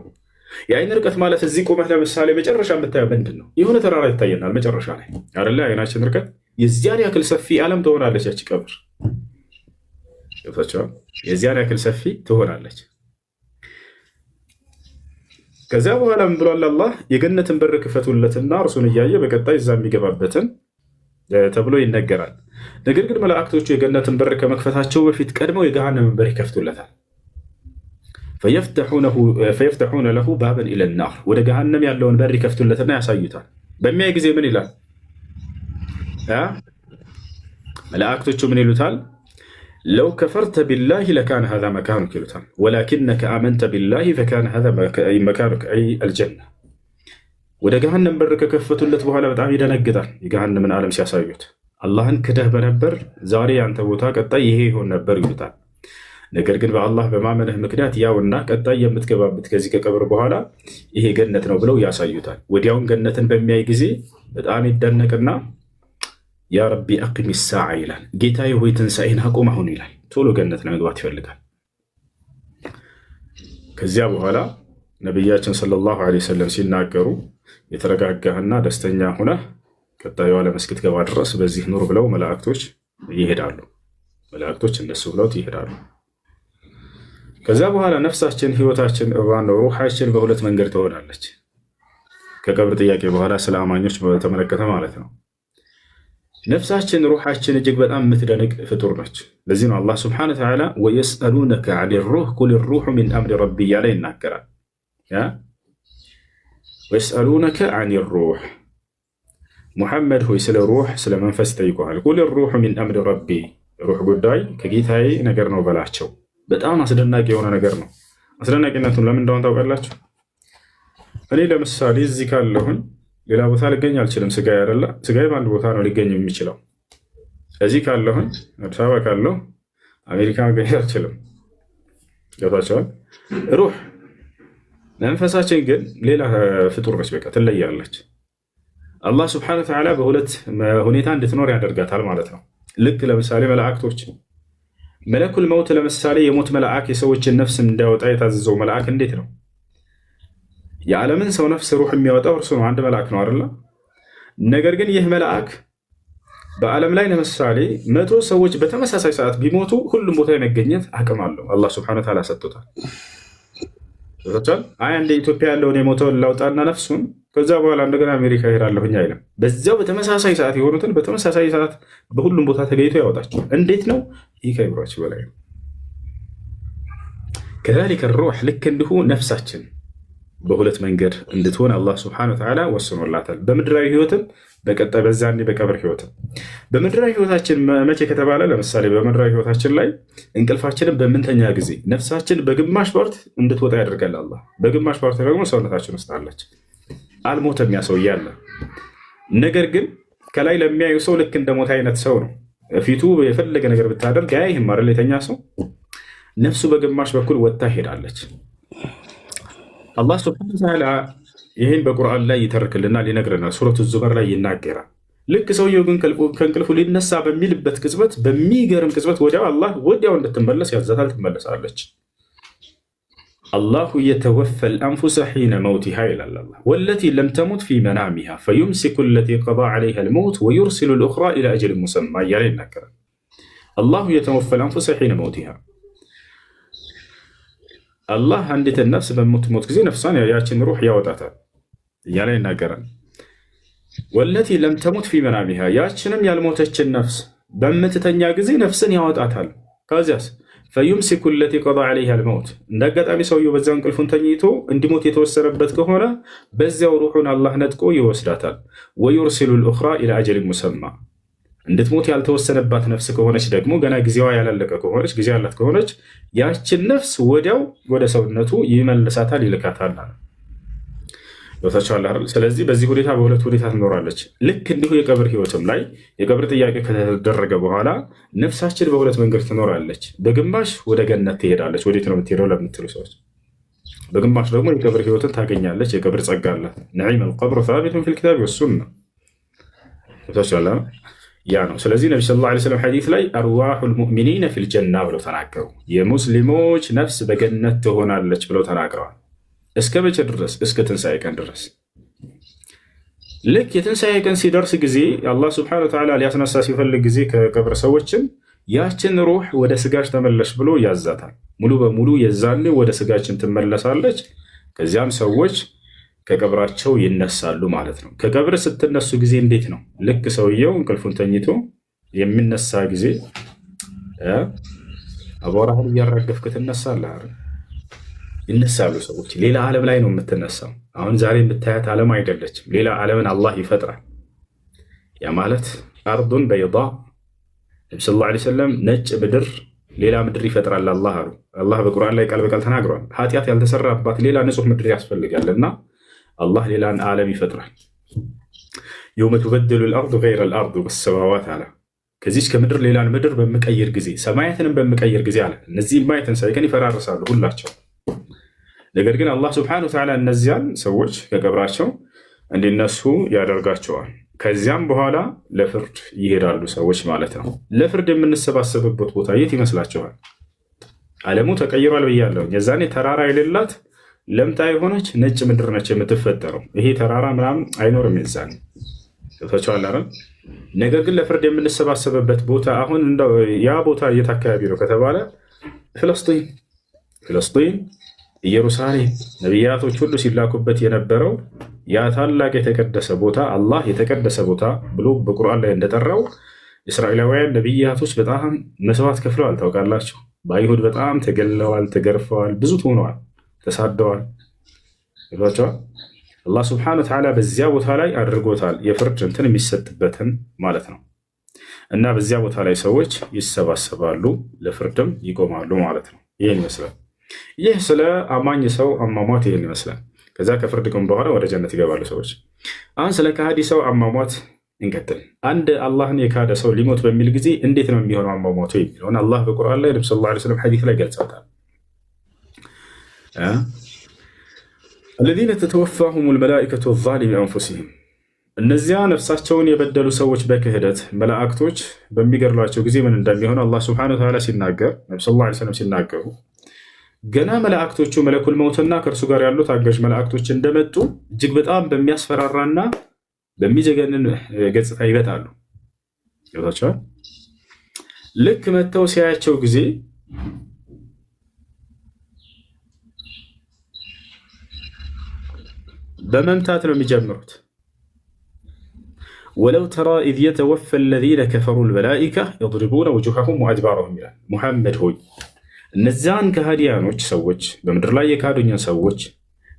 የአይን ርቀት ማለት እዚህ ቆመህ ለምሳሌ መጨረሻ የምታየው ምንድን ነው? የሆነ ተራራ ይታየናል መጨረሻ ላይ አይደለ? አይናችን ርቀት የዚያን ያክል ሰፊ ዓለም ትሆናለች ያቺ ቀብር። የዚያን ያክል ሰፊ ትሆናለች። ከዚያ በኋላ ምን ብሏል አላህ? የገነትን በር ክፈቱለትና እርሱን እያየ በቀጣይ እዛ የሚገባበትን ተብሎ ይነገራል። ነገር ግን መላእክቶቹ የገነትን በር ከመክፈታቸው በፊት ቀድመው የገሃነምን በር ይከፍቱለታል። ፈየፍተሑነ ለሁ ባበን ኢለናር፣ ወደ ገሃነም ያለውን በር ይከፍቱለትና ያሳዩታል። በሚያይ ጊዜ ምን ይላል? መላእክቶቹ ምን ይሉታል? ለው ከፈርተ ቢላሂ ለካነ ሀዛ መካኑክ ይሉታል። ወላኪነከ አመንተ ቢላሂ ፈካነ ሀዛ መካኑክ አይ አልጀና። ወደ ገሃነም በር ከከፈቱለት በኋላ በጣም ይደነግጣል። የገሃነምን ዓለም ሲያሳዩት አላህን ክደህ በነበር ዛሬ ያንተ ቦታ ቀጣይ ይሄ ይሆን ነበር ይሉታል። ነገር ግን በአላህ በማመንህ ምክንያት ያውና ቀጣይ የምትገባበት ከዚህ ከቀብር በኋላ ይሄ ገነት ነው ብለው ያሳዩታል። ወዲያውን ገነትን በሚያይ ጊዜ በጣም ይደነቅና ያ ረቢ አቂም ሰዓ ይላል። ጌታዬ ሆይ ትንሣኤን አቁም አሁን ይላል። ቶሎ ገነት ለመግባት ይፈልጋል። ከዚያ በኋላ ነቢያችን ሰለላሁ ዐለይሂ ወሰለም ሲናገሩ የተረጋጋህና ደስተኛ ሁነህ ቀጣዩ ዓለም እስክትገባ ድረስ በዚህ ኑር ብለው መላእክቶች ይሄዳሉ። መላእክቶች እነሱ ብለውት ይሄዳሉ። ከዚያ በኋላ ነፍሳችን ህይወታችን ሩሓችን በሁለት መንገድ ትሆናለች። ከቀብር ጥያቄ በኋላ ስለ አማኞች በተመለከተ ማለት ነው። ነፍሳችን ሩሓችን እጅግ በጣም የምትደንቅ ፍጡር ነች። ለዚህ ነው አላህ ስብሓነሁ ወተዓላ ወየስአሉነከ ዐኒ ሩህ ቁል ሩሑ ሚን አምሪ ረቢ እያለ ይናገራል። ወየስአሉነከ ዐኒ ሩህ፣ ሙሐመድ ሆይ ስለ ሩህ ስለ መንፈስ ጠይቀዋል። ቁል ሩሑ ሚን አምሪ ረቢ፣ ሩህ ጉዳይ ከጌታዬ ነገር ነው በላቸው። በጣም አስደናቂ የሆነ ነገር ነው። አስደናቂነቱን ለምን እንደሆነ ታውቃላችሁ? እኔ ለምሳሌ እዚህ ካለሁኝ ሌላ ቦታ ልገኝ አልችልም። ስጋዬ አይደለ? ስጋዬ በአንድ ቦታ ነው ሊገኝ የሚችለው። እዚህ ካለሁኝ አዲስ አበባ ካለሁ አሜሪካ መገኘት አልችልም። ገብታችኋል? ሩህ መንፈሳችን ግን ሌላ ፍጡር ነች። በቃ ትለያለች። አላህ ስብሐነሁ ወተዓላ በሁለት ሁኔታ እንድትኖር ያደርጋታል ማለት ነው። ልክ ለምሳሌ መላእክቶች መለኩል መውት ለምሳሌ የሞት መልአክ የሰዎችን ነፍስ እንዳያወጣ የታዘዘው መልአክ እንዴት ነው? የዓለምን ሰው ነፍስ ሩህ የሚያወጣው እርሱ ነው። አንድ መልአክ ነው አይደለ? ነገር ግን ይህ መልአክ በዓለም ላይ ለምሳሌ 100 ሰዎች በተመሳሳይ ሰዓት ቢሞቱ ሁሉም ቦታ የመገኘት አቅም አለው። አላህ ሱብሓነሁ ወተዓላ ሰጥቶታል። አይ እንደ ኢትዮጵያ ያለውን የሞተውን ላውጣና ነፍሱን ከዛ በኋላ እንደገና አሜሪካ ሄዳለሁኝ አይልም። በዛው በተመሳሳይ ሰዓት የሆኑትን በተመሳሳይ ሰዓት በሁሉም ቦታ ተገኝቶ ያወጣቸው። እንዴት ነው? ይህ ከይብራችሁ በላይ ነው። ከዛሊከ ሩህ ልክ እንዲሁ ነፍሳችን በሁለት መንገድ እንድትሆን አላህ ስብሐነሁ ወተዓላ ወስኖላታል። በምድራዊ ህይወትም በቀጣይ በዛኔ በቀብር ህይወትም። በምድራዊ ህይወታችን መቼ ከተባለ ለምሳሌ በምድራዊ ህይወታችን ላይ እንቅልፋችንን በምንተኛ ጊዜ ነፍሳችን በግማሽ ፓርት እንድትወጣ ያደርጋል አላህ። በግማሽ ፓርት ደግሞ ሰውነታችን ውስጥ አለች። አልሞተም ያ ሰው እያለ፣ ነገር ግን ከላይ ለሚያዩ ሰው ልክ እንደ ሞት አይነት ሰው ነው። ፊቱ የፈለገ ነገር ብታደርግ አያይህም አይደል? የተኛ ሰው ነፍሱ በግማሽ በኩል ወጥታ ሄዳለች። አላህ ሱብሓነሁ ወተዓላ ይህን በቁርአን ላይ ይተርክልናል፣ ይነግረናል። ሱረቱ ዙመር ላይ ይናገራል። ልክ ሰውየው ግን ከእንቅልፉ ሊነሳ በሚልበት ቅጽበት፣ በሚገርም ቅጽበት ወዲያው እንድትመለስ ያዛታል። ትመለሳለች። አላሁ የተወፈል አንፉሰ ሒነ መውቲሃ ይላል አላህ። ወለቲ ለም ተሙት ፊ መናሚሃ ፈዩምሲኩ ለቲ ቀዳ ዐለይሃ ልመውት ወዩርሲሉ ልኡኽራ ኢላ አጀሊን ሙሰማ እያለ ይናገራል። አላሁ የተወፈል አንፉሰ ሒነ መውቲሃ፣ አላህ አንዲትን ነፍስ በምትሞት ጊዜ ነፍሷን ያችን ሩህ ያወጣታል እያለ ይናገራል። ወለቲ ለም ተሙት ፊ መናሚሃ፣ ያችንም ያልሞተችን ነፍስ በምትተኛ ጊዜ ነፍስን ያወጣታል። ከዚያስ ፈዩምሲኩ ለቲ ቀዳ ዐለይሃ ልመውት፣ እንደ አጋጣሚ ሰውየው በዚያው እንቅልፉን ተኝቶ እንዲሞት የተወሰነበት ከሆነ በዚያው ሩሑን አላህ ነጥቆ ይወስዳታል። ወዩርሲሉ ልኡኽራ ኢላ አጀሊን ሙሰማ፣ እንድትሞት ያልተወሰነባት ነፍስ ከሆነች ደግሞ ገና ጊዜዋ ያላለቀ ከሆነች ጊዜ ያላት ከሆነች ያችን ነፍስ ወዲያው ወደ ሰውነቱ ይመልሳታል፣ ይልካታል። ስለዚህ በዚህ ሁኔታ በሁለት ሁኔታ ትኖራለች። ልክ እንዲሁ የቀብር ህይወትም ላይ የቀብር ጥያቄ ከተደረገ በኋላ ነፍሳችን በሁለት መንገድ ትኖራለች። በግማሽ ወደ ገነት ትሄዳለች። ወዴት ነው የምትሄደው ለምትሉ ሰዎች በግማሽ ደግሞ የቀብር ህይወትን ታገኛለች። የቀብር ጸጋ አላት። ነዒም አልቀብሩ ሳቢቱን ፊል ኪታብ ወሱና ያ ነው። ስለዚህ ነቢ ሰለላሁ ዐለይሂ ወሰለም ሐዲስ ላይ አርዋሑል ሙእሚኒነ ፊል ጀና ብለው ተናገሩ። የሙስሊሞች ነፍስ በገነት ትሆናለች ብለው ተናግረዋል። እስከ መቼ ድረስ? እስከ ትንሣኤ ቀን ድረስ። ልክ የትንሣኤ ቀን ሲደርስ ጊዜ አላህ ስብሐነሁ ወተዓላ ሊያስነሳ ሲፈልግ ጊዜ ከቀብር ሰዎችን ያችን ሩህ ወደ ስጋሽ ተመለሽ ብሎ ያዛታል። ሙሉ በሙሉ የዛኔ ወደ ስጋችን ትመለሳለች። ከዚያም ሰዎች ከቀብራቸው ይነሳሉ ማለት ነው። ከቀብር ስትነሱ ጊዜ እንዴት ነው? ልክ ሰውየው እንቅልፉን ተኝቶ የሚነሳ ጊዜ አቧራህን እያራገፍክ ትነሳለህ አይደል? ይነሳሉ ሰዎች። ሌላ ዓለም ላይ ነው የምትነሳው። አሁን ዛሬ የምታያት ዓለም አይደለችም። ሌላ ዓለምን አላህ ይፈጥራል። ያ ማለት አርዱን በይዳ ነቢ ሰለላሁ ዐለይሂ ወሰለም ነጭ ምድር፣ ሌላ ምድር ይፈጥራል አላህ አሉ። አላህ በቁርአን ላይ ቃል በቃል ተናግሯል። ኃጢአት ያልተሰራባት ሌላ ንጹህ ምድር ያስፈልጋልና አላህ ሌላን ዓለም ይፈጥራል። የውመ ቱበደሉ ልአርዱ ገይረ ልአርዱ ወሰማዋት አለ። ከዚች ከምድር ሌላን ምድር በምቀይር ጊዜ ሰማያትንም በምቀይር ጊዜ አለ። እነዚህ ማየትን ሳይቀን ይፈራርሳሉ ሁላቸው። ነገር ግን አላህ ስብሐነሁ ወተዓላ እነዚያን ሰዎች ከቀብራቸው እንዲነሱ ያደርጋቸዋል። ከዚያም በኋላ ለፍርድ ይሄዳሉ ሰዎች ማለት ነው። ለፍርድ የምንሰባሰብበት ቦታ የት ይመስላችኋል? ዓለሙ ተቀይሯል ብያለሁ። የዛኔ ተራራ የሌላት ለምታ የሆነች ነጭ ምድር ነች የምትፈጠረው። ይሄ ተራራ ምናምን አይኖርም የዛኔ ገብታችኋል አይደል? ነገር ግን ለፍርድ የምንሰባሰብበት ቦታ አሁን ያ ቦታ የት አካባቢ ነው ከተባለ ፍልስጤን፣ ኢየሩሳሌም ነቢያቶች ሁሉ ሲላኩበት የነበረው ያ ታላቅ የተቀደሰ ቦታ አላህ የተቀደሰ ቦታ ብሎ በቁርአን ላይ እንደጠራው እስራኤላውያን ነቢያቶች በጣም መስዋዕት ከፍለዋል። ታውቃላችሁ፣ በአይሁድ በጣም ተገለዋል፣ ተገርፈዋል፣ ብዙ ሆነዋል፣ ተሳደዋል። ይሏቸዋል። አላህ ስብሐነሁ ወተዓላ በዚያ ቦታ ላይ አድርጎታል፣ የፍርድ እንትን የሚሰጥበትን ማለት ነው። እና በዚያ ቦታ ላይ ሰዎች ይሰባሰባሉ፣ ለፍርድም ይቆማሉ ማለት ነው። ይህን ይመስላል። ይህ ስለ አማኝ ሰው አሟሟት ይህን ይመስላል። ከዛ ከፍርድ ቀን በኋላ ወደ ጀነት ይገባሉ ሰዎች። አሁን ስለ ከሃዲ ሰው አሟሟት እንቀጥል። አንድ አላህን የካደ ሰው ሊሞት በሚል ጊዜ እንዴት ነው የሚሆነው አሟሟቱ የሚለውን አላህ በቁርአን ላይ ነብዩ ሰለላሁ ዐለይሂ ወሰለም ሐዲስ ላይ ገልጸውታል። الذين تتوفاهم الملائكة الظالم أنفسهم እነዚያ ነፍሳቸውን የበደሉ ሰዎች በክህደት መላእክቶች በሚገድሏቸው ጊዜ ምን እንደሚሆን አላህ ሱብሓነሁ ወተዓላ ሲናገር ነብዩ ሰለላሁ ዐለይሂ ወሰለም ሲናገሩ ገና መላእክቶቹ መለኩል መውትና ከእርሱ ጋር ያሉት አጋዥ መላእክቶች እንደመጡ እጅግ በጣም በሚያስፈራራና በሚዘገንን ገጽታ ይመጣሉ። ይወጣቸዋል። ልክ መተው ሲያያቸው ጊዜ በመምታት ነው የሚጀምሩት። ወለው ተራ ኢዝ የተወፈ አለዚነ ከፈሩ አልመላኢካ የድሪቡነ ውጁሀሁም ወአድባረሁም ይላል። ሙሐመድ ሆይ እነዚያን ከሃዲያኖች ሰዎች በምድር ላይ የካዱኝን ሰዎች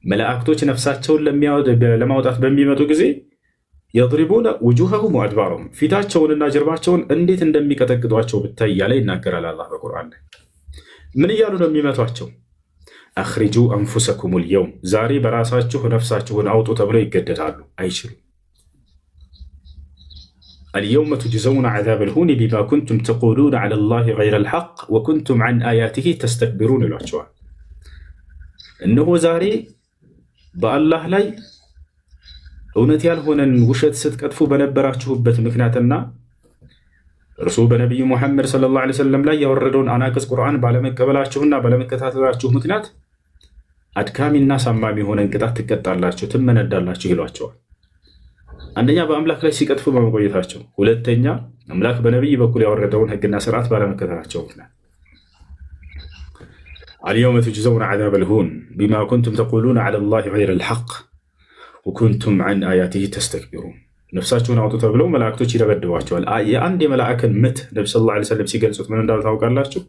መላእክቶች ነፍሳቸውን ለማውጣት በሚመጡ ጊዜ የድሪቡነ ውጁሀሁም ወአድባረሁም ፊታቸውንና ጀርባቸውን እንዴት እንደሚቀጠቅጧቸው ብታይ እያለ ይናገራል አላህ በቁርአን ላይ። ምን እያሉ ነው የሚመቷቸው? አኽሪጁ አንፉሰኩም ልየውም ዛሬ በራሳችሁ ነፍሳችሁን አውጡ ተብለው ይገደዳሉ። አይችሉም። አልየውመ ቱጅዘውነ ዐዛበ ልሁኒ ቢማ ኩንቱም ተቁሉነ ዐላ ላሂ ገይረ ልሐቅ ወኩንቱም ዐን አያቲሂ ተስተክቢሩን ይሏቸዋል። እነሆ ዛሬ በአላህ ላይ እውነት ያልሆነን ውሸት ስትቀጥፉ በነበራችሁበት ምክንያትና እርሱ በነቢዩ ሙሐመድ ሰለላሁ ዐለይሂ ወሰለም ላይ ያወረደውን አናቅጽ ቁርአን ባለመቀበላችሁና ባለመከታተላችሁ ምክንያት አድካሚና ሳማሚ የሆነን ቅጣት ትቀጣላችሁ፣ ትመነዳላችሁ ይሏቸዋል። አንደኛ በአምላክ ላይ ሲቀጥፉ በመቆየታቸው፣ ሁለተኛ አምላክ በነቢይ በኩል ያወረደውን ሕግና ስርዓት ባለመከተላቸው ምክንያት። አልየውመ ቱጅዘውነ ዐዛበ ልሁን ቢማ ኩንቱም ተቁሉነ ዐላ ላሂ ገይረ ልሐቅ ወኩንቱም ዐን አያቲሂ ተስተክቢሩን ነፍሳችሁን አውጡ ተብለው መላእክቶች ይደበድቧቸዋል። የአንድ የመላእክን ምት ነቢ ሰለላሁ ዐለይሂ ወሰለም ሲገልጹት ምን እንዳሉ ታውቃላችሁ?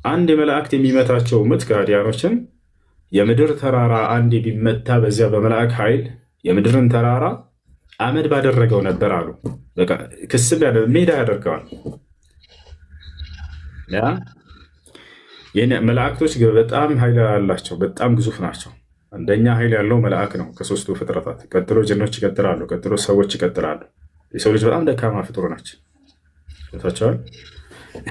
አንድ የመላእክት የሚመታቸው ምት ከሃዲያኖችን የምድር ተራራ አንድ ቢመታ በዚያ በመላእክ ኃይል የምድርን ተራራ አመድ ባደረገው ነበር አሉ። ክስም ሜዳ ያደርገዋል። መላእክቶች በጣም ኃይል ያላቸው በጣም ግዙፍ ናቸው። አንደኛ ኃይል ያለው መልአክ ነው ከሶስቱ ፍጥረታት። ቀጥሎ ጅኖች ይቀጥላሉ፣ ቀጥሎ ሰዎች ይቀጥላሉ። የሰው ልጅ በጣም ደካማ ፍጡር ናቸው። ታቸዋል።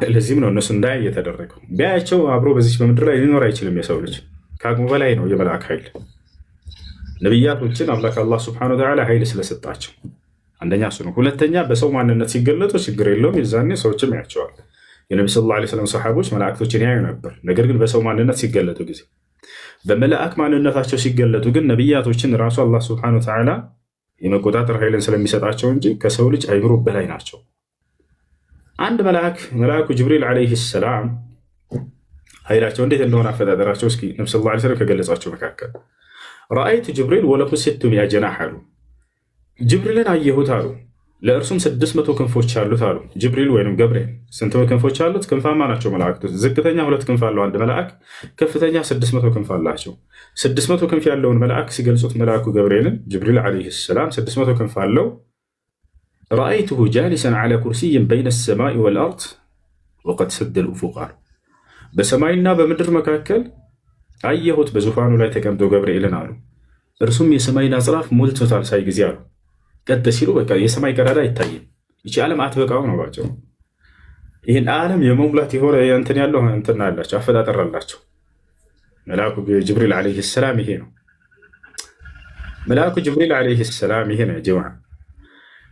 ለዚህም ነው እነሱ እንዳያይ የተደረገው። ቢያያቸው አብሮ በዚች በምድር ላይ ሊኖር አይችልም። የሰው ልጅ ከአቅሙ በላይ ነው የመልአክ ኃይል። ነቢያቶችን አምላክ አላህ ሱብሓነሁ ወተዓላ ኃይል ስለሰጣቸው አንደኛ እሱ ነው። ሁለተኛ በሰው ማንነት ሲገለጡ ችግር የለውም፣ የዛኔ ሰዎችም ያቸዋል። የነቢ ሰለላሁ ዐለይሂ ወሰለም ሰሓቦች መላእክቶችን ያዩ ነበር። ነገር ግን በሰው ማንነት ሲገለጡ ጊዜ፣ በመላእክ ማንነታቸው ሲገለጡ ግን ነቢያቶችን ራሱ አላህ ሱብሓነሁ ወተዓላ የመቆጣጠር ኃይልን ስለሚሰጣቸው እንጂ ከሰው ልጅ አይምሮ በላይ ናቸው። አንድ መልአኩ ጅብሪል ዐለይሂ ሰላም ኃይላቸው እንዴት እንደሆነ አፈጣጠራቸው እስኪ ነቢ ሰለላሁ ዐለይሂ ወሰለም ከገለጻቸው መካከል ረአይቱ ጅብሪል ወለሁ 600 ጀናሕ አሉ። ጅብሪልን አየሁት አሉ። ለእርሱም 600 ክንፎች አሉት አሉ። ጅብሪል ወይም ገብርኤል ስንት ክንፎች አሉት? ክንፋማ ናቸው መላእክቶች። ዝቅተኛ 2 ክንፍ አለው አንድ መልአክ፣ ከፍተኛ 600 ክንፍ አላቸው። 600 ክንፍ ያለውን መልአክ ሲገልጹት መልአኩ ገብርኤልን ጅብሪል ዐለይሂ ሰላም 600 ክንፍ አለው። ረአይቱሁ ጃሊሰን ዐላ ኩርሲይን በይነ ሰማኢ ወልአርድ ወቀድ ሰደል ኡፉቅ አሉ። በሰማይና በምድር መካከል አየሁት በዙፋኑ ላይ ተቀምጦ ገብርኤልን አሉ። እርሱም የሰማይን አጽራፍ ሞልቶታል ሳይ ጊዜ አሉ። ቀጥ ሲሉ በቃ የሰማይ ቀዳዳ አይታይም። ይቺ ዓለም አትበቃው ነው ባቸው። ይህን ዓለም የመሙላት የሆነ እንትን ያለው እንትን አላቸው፣ አፈጣጠር አላቸው። መልአኩ ጅብሪል ዐለይሂ ሰላም ይሄ ነው። መልአኩ ጅብሪል ዐለይሂ ሰላም ይሄ ነው። ጀማዓ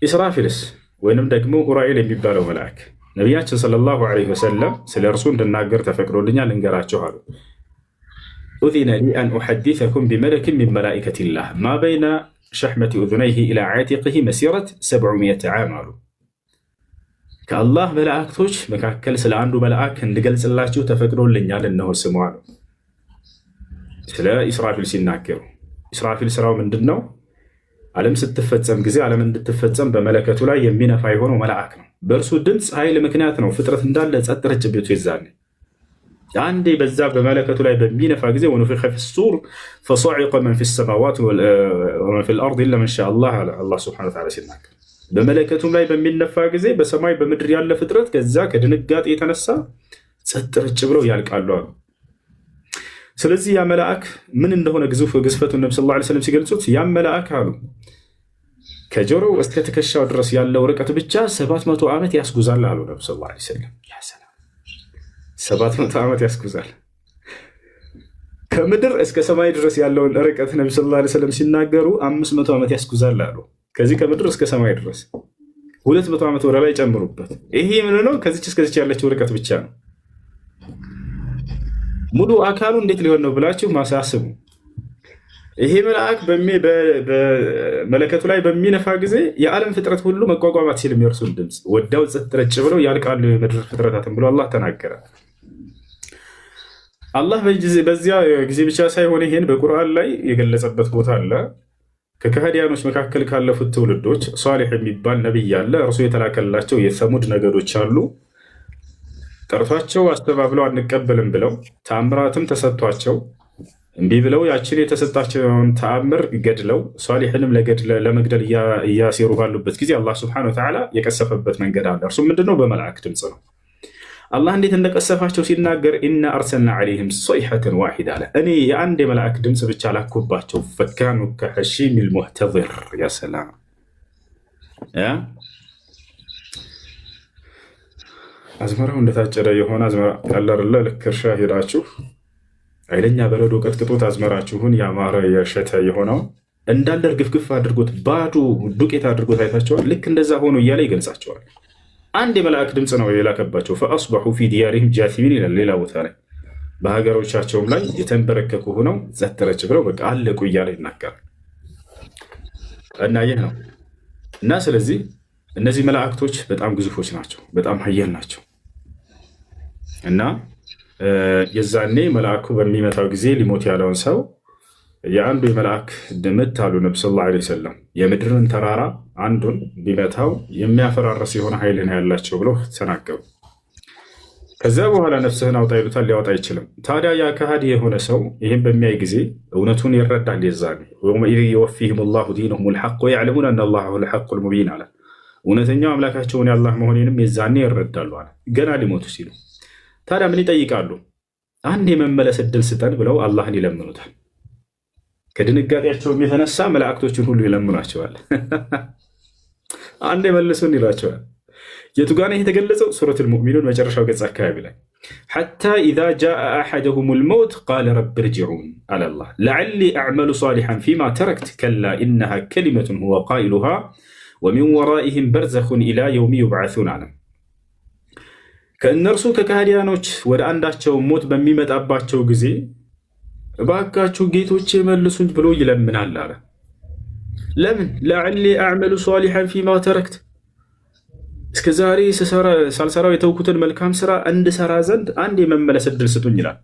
ኢስራፊልስ ወይንም ደግሞ ኡራኤል የሚባለው መልአክ ነቢያችን ሰለላሁ ዐለይሂ ወሰለም ስለ እርሱ እንድናገር ተፈቅዶልኛል እንገራቸው አሉ። ኡዚነ ሊ አን ኡሐዲሰኩም ቢመለክን ሚን መላኢከቲላህ ማ በይነ ሸሕመቲ ኡዙነይሂ ኢላ ዓቲቂሂ መሲረት 700 ዓም አሉ። ከአላህ መላእክቶች መካከል ስለ አንዱ መልአክ እንድገልጽላችሁ ተፈቅዶልኛል እነሆ ስሙ አሉ። ስለ ኢስራፊል ሲናገሩ ኢስራፊል ስራው ምንድን ነው? ዓለም ስትፈጸም ጊዜ ዓለም እንድትፈጸም በመለከቱ ላይ የሚነፋ የሆነው መልአክ ነው። በእርሱ ድምፅ ኃይል ምክንያት ነው ፍጥረት እንዳለ ጸጥ ረጭ ቤቱ ይዛል። አንዴ በዛ በመለከቱ ላይ በሚነፋ ጊዜ ወኑፊኸ ፊሱር ፈሰዒቀ መን ፊሰማዋት ወመን ፊልአርድ ኢላ መን ሻአ አላህ አለ አላህ ሱብሓነሁ ወተዓላ ሲናገር። በመለከቱም ላይ በሚነፋ ጊዜ በሰማይ በምድር ያለ ፍጥረት ከዛ ከድንጋጤ የተነሳ ጸጥ ረጭ ብለው ያልቃሉ አሉ። ስለዚህ ያ መልአክ ምን እንደሆነ ግዝፈቱን ነብዩ ሰለላሁ ዐለይሂ ወሰለም ሲገልጹት ያ መልአክ አሉ ከጆሮው እስከ ትከሻው ድረስ ያለው ርቀት ብቻ 700 ዓመት ያስጉዛል አሉ ነብዩ ሰለላሁ ዐለይሂ ወሰለም። 700 ዓመት ያስጉዛል። ከምድር እስከ ሰማይ ድረስ ያለውን ርቀት ነብዩ ሰለላሁ ዐለይሂ ወሰለም ሲናገሩ 500 ዓመት ያስጉዛል አሉ። ከዚህ ከምድር እስከ ሰማይ ድረስ 200 ዓመት ወደ ላይ ጨምሩበት። ይሄ ምን ነው? ከዚች እስከዚች ያለችው ርቀት ብቻ ነው። ሙሉ አካሉ እንዴት ሊሆን ነው ብላችሁ ማሳስቡ። ይሄ መልአክ በመለከቱ ላይ በሚነፋ ጊዜ የዓለም ፍጥረት ሁሉ መቋቋማት ሲል የሚወርሱን ድምፅ ወዳው ጸጥ ረጭ ብለው ያልቃሉ የምድር ፍጥረታትን ብሎ አላህ ተናገረ። አላህ በዚያ ጊዜ ብቻ ሳይሆን ይሄን በቁርአን ላይ የገለጸበት ቦታ አለ። ከከሃዲያኖች መካከል ካለፉት ትውልዶች ሷሊህ የሚባል ነቢይ አለ። እርሱ የተላከላቸው የሰሙድ ነገዶች አሉ። ጠርቷቸው አስተባብለው አንቀበልም ብለው ተአምራትም ተሰጥቷቸው እምቢ ብለው ያችን የተሰጣቸውን ተአምር ገድለው ሷሊሕንም ለመግደል እያሴሩ ባሉበት ጊዜ አላህ ሱብሓነሁ ወተዓላ የቀሰፈበት መንገድ አለ። እርሱም ምንድነው? በመልአክ ድምፅ ነው። አላህ እንዴት እንደቀሰፋቸው ሲናገር ኢና አርሰልና ዐለይሂም ሶይሐተን ዋሂዳ አለ። እኔ የአንድ የመልአክ ድምፅ ብቻ ላኩባቸው። ፈካኑ ከሐሺሚል ሙህተዚር። ያ ሰላም። አዝመራው እንደታጨደ የሆነ አዝመራ ያለርለ ልክ እርሻ ሄዳችሁ ኃይለኛ በረዶ ቀጥቅጦት አዝመራችሁን ያማረ የሸተ የሆነው እንዳለ እርግፍግፍ አድርጎት ባዶ ዱቄት አድርጎት አይታቸዋል። ልክ እንደዛ ሆኖ እያለ ይገልጻቸዋል። አንድ የመልአክ ድምፅ ነው የላከባቸው። ፈአስበሑ ፊ ዲያሪሂም ጃሲሚን ይላል። ሌላ ቦታ ላይ በሀገሮቻቸውም ላይ የተንበረከኩ ሆነው ጸጥ ረጭ ብለው በቃ አለቁ እያለ ይናገራል። እና ይህ ነው እና ስለዚህ እነዚህ መላእክቶች በጣም ግዙፎች ናቸው፣ በጣም ሀያል ናቸው። እና የዛኔ መልአኩ በሚመታው ጊዜ ሊሞት ያለውን ሰው የአንዱ የመልአክ ድምት አሉ ነብዩ ሰለላሁ ዐለይሂ ወሰለም የምድርን ተራራ አንዱን ቢመታው የሚያፈራረስ የሆነ ኃይል ነው ያላቸው ብለው ተናገሩ። ከዚያ በኋላ ነፍስህን አውጣ ይሉታል፣ ሊያወጣ አይችልም። ታዲያ ያ ከሃዲ የሆነ ሰው ይህም በሚያይ ጊዜ እውነቱን ይረዳል። የዛኔ ወኢዝ ዩወፊሂም ላሁ ዲነሁም ልሐቅ ወያዕለሙን አነ ላሁ ሁወል ሐቁል ሙቢን አለ። እውነተኛው አምላካቸውን የአላህ መሆኔንም የዛኔ ይረዳሉ አለ። ገና ሊሞቱ ሲሉ ታዲያ ምን ይጠይቃሉ? አንድ የመመለስ እድል ስጠን ብለው አላህን ይለምኑታል። ከድንጋጤያቸውም የተነሳ መላእክቶችን ሁሉ ይለምኗቸዋል። አንድ የመልሱን ይሏቸዋል። የቱ ጋር ነው የተገለጸው? ሱረቱል ሙእሚኑን መጨረሻው ገጽ አካባቢ ላይ حتى إذا جاء أحدهم الموت قال رب ارجعون على الله لعلي أعمل صالحا فيما تركت كلا إنها كلمة هو قائلها ومن ورائهم برزخ إلى يوم يبعثون على ከእነርሱ ከካህዲያኖች ወደ አንዳቸው ሞት በሚመጣባቸው ጊዜ እባካችሁ ጌቶቼ መልሱኝ ብሎ ይለምናል አለ። ለምን? ለዐሊ አዕመሉ ሷሊሐን ፊማ ተረክት፣ እስከ ዛሬ ሳልሰራው የተውኩትን መልካም ስራ እንድሰራ ዘንድ አንድ የመመለስ እድል ስጡኝ ይላል።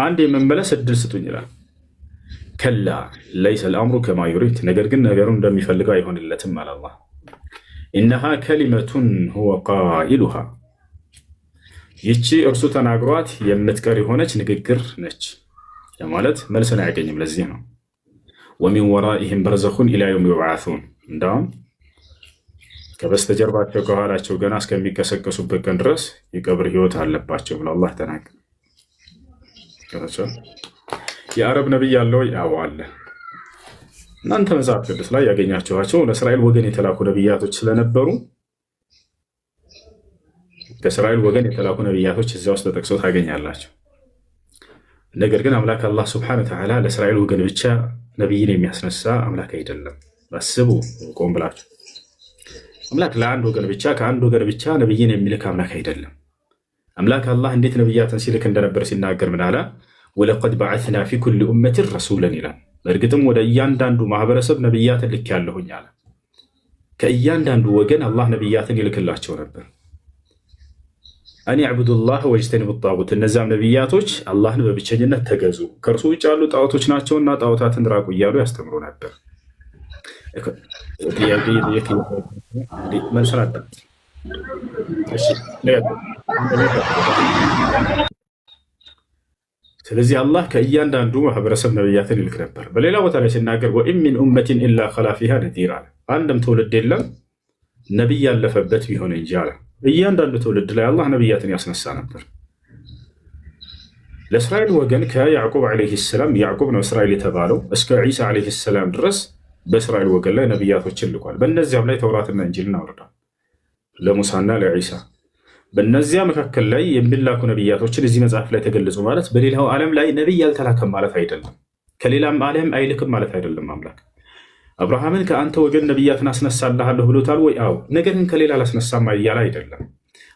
አንድ የመመለስ እድል ስጡኝ ይላል። ከላ ለይሰ ልአምሩ ከማ ዩሪድ፣ ነገር ግን ነገሩ እንደሚፈልገው አይሆንለትም አለ አላህ። ኢነሃ ከሊመቱን ሁወ ቃኢሉሃ፣ ይቺ እርሱ ተናግሯት የምትቀር የሆነች ንግግር ነች ማለት መልስን አያገኝም። ለዚህ ነው ወሚን ወራኢህም በርዘኹን ኢላ የውም ዩብዓሱን፣ እንዳውም ከበስተጀርባቸው ከኋላቸው ገና እስከሚቀሰቀሱበት ቀን ድረስ የቀብር ህይወት አለባቸው ብሎ አላህ ተናገረ። የአረብ ነቢይ ያለው ያው አለ። እናንተ መጽሐፍ ቅዱስ ላይ ያገኛችኋቸው ለእስራኤል ወገን የተላኩ ነቢያቶች ስለነበሩ ከእስራኤል ወገን የተላኩ ነቢያቶች እዚያ ውስጥ ተጠቅሰው ታገኛላቸው። ነገር ግን አምላክ አላህ ስብሐነ ወተዓላ ለእስራኤል ወገን ብቻ ነቢይን የሚያስነሳ አምላክ አይደለም። አስቡ ቆም ብላችሁ። አምላክ ለአንድ ወገን ብቻ ከአንድ ወገን ብቻ ነቢይን የሚልክ አምላክ አይደለም። አምላክ አላህ እንዴት ነቢያትን ሲልክ እንደነበር ሲናገር ምን አለ? ወለቀድ በዐስና ፊ ኩሊ ኡመትን ረሱለን ይላል። በእርግጥም ወደ እያንዳንዱ ማህበረሰብ ነቢያትን ልክ ያለሁኝ አለ። ከእያንዳንዱ ወገን አላህ ነቢያትን ይልክላቸው ነበር። አን ያዕቡዱላህ ወጅተኒቡ ጣጉት፣ እነዚያም ነቢያቶች አላህን በብቸኝነት ተገዙ፣ ከእርሱ ውጭ ያሉ ጣዖቶች ናቸውና ጣዖታትን ራቁ እያሉ ያስተምሩ ነበር። ስለዚህ አላህ ከእያንዳንዱ ማህበረሰብ ነቢያትን ይልክ ነበር። በሌላ ቦታ ላይ ሲናገር ወኢን ሚን ኡመቲን ኢላ ኸላ ፊሃ ነዚር አለ። አንድም ትውልድ የለም ነቢይ ያለፈበት ቢሆን እንጂ አለ። እያንዳንዱ ትውልድ ላይ አላህ ነቢያትን ያስነሳ ነበር። ለእስራኤል ወገን ከያዕቁብ ዓለይሂ ሰላም፣ ያዕቁብ ነው እስራኤል የተባለው፣ እስከ ዒሳ ዓለይሂ ሰላም ድረስ በእስራኤል ወገን ላይ ነቢያቶችን ልኳል። በእነዚያም ላይ ተውራትና እንጂልን አውርዷል ለሙሳና ለዒሳ። በእነዚያ መካከል ላይ የሚላኩ ነቢያቶችን እዚህ መጽሐፍ ላይ ተገለጹ ማለት በሌላው ዓለም ላይ ነቢይ ያልተላከም ማለት አይደለም። ከሌላም ዓለም አይልክም ማለት አይደለም። አምላክ አብርሃምን ከአንተ ወገን ነቢያትን አስነሳልሃለሁ ብሎታል ወይ? አዎ። ነገር ግን ከሌላ አላስነሳም እያለ አይደለም።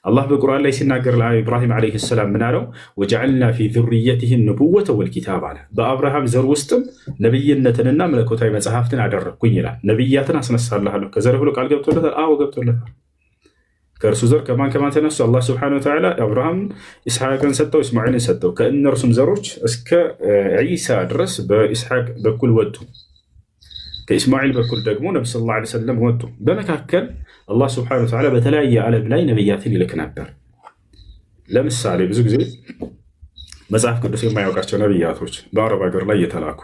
አላህ በቁርአን ላይ ሲናገር ለኢብራሂም ዓለይሂ ሰላም ምን አለው? ወጀዐልና ፊ ዙርየቲሂ ኑቡወተ ወልኪታብ አለ። በአብርሃም ዘር ውስጥም ነቢይነትንና መለኮታዊ መጽሐፍትን አደረግኩኝ ይላል። ነቢያትን አስነሳልሃለሁ ከዘርህ ብሎ ቃል ገብቶለታል። አዎ ገብቶለታል። ከእርሱ ዘር ከማን ተነሱ? አላህ ስብሐነሁ ወተዓላ አብርሃም ኢስሐቅን ሰጠው፣ እስማዒልን ሰጠው። ከእነርሱም ዘሮች እስከ ዒሳ ድረስ በኢስሐቅ በኩል ወጡ። ከኢስማዒል በኩል ደግሞ ነቢ ሰለላሁ ዐለይሂ ወሰለም ወጡ። በመካከል አላህ ስብሐነሁ ወተዓላ በተለያየ ዓለም ላይ ነቢያትን ይልክ ነበር። ለምሳሌ ብዙ ጊዜ መጽሐፍ ቅዱስ የማያውቃቸው ነቢያቶች በአረብ ሀገር ላይ የተላኩ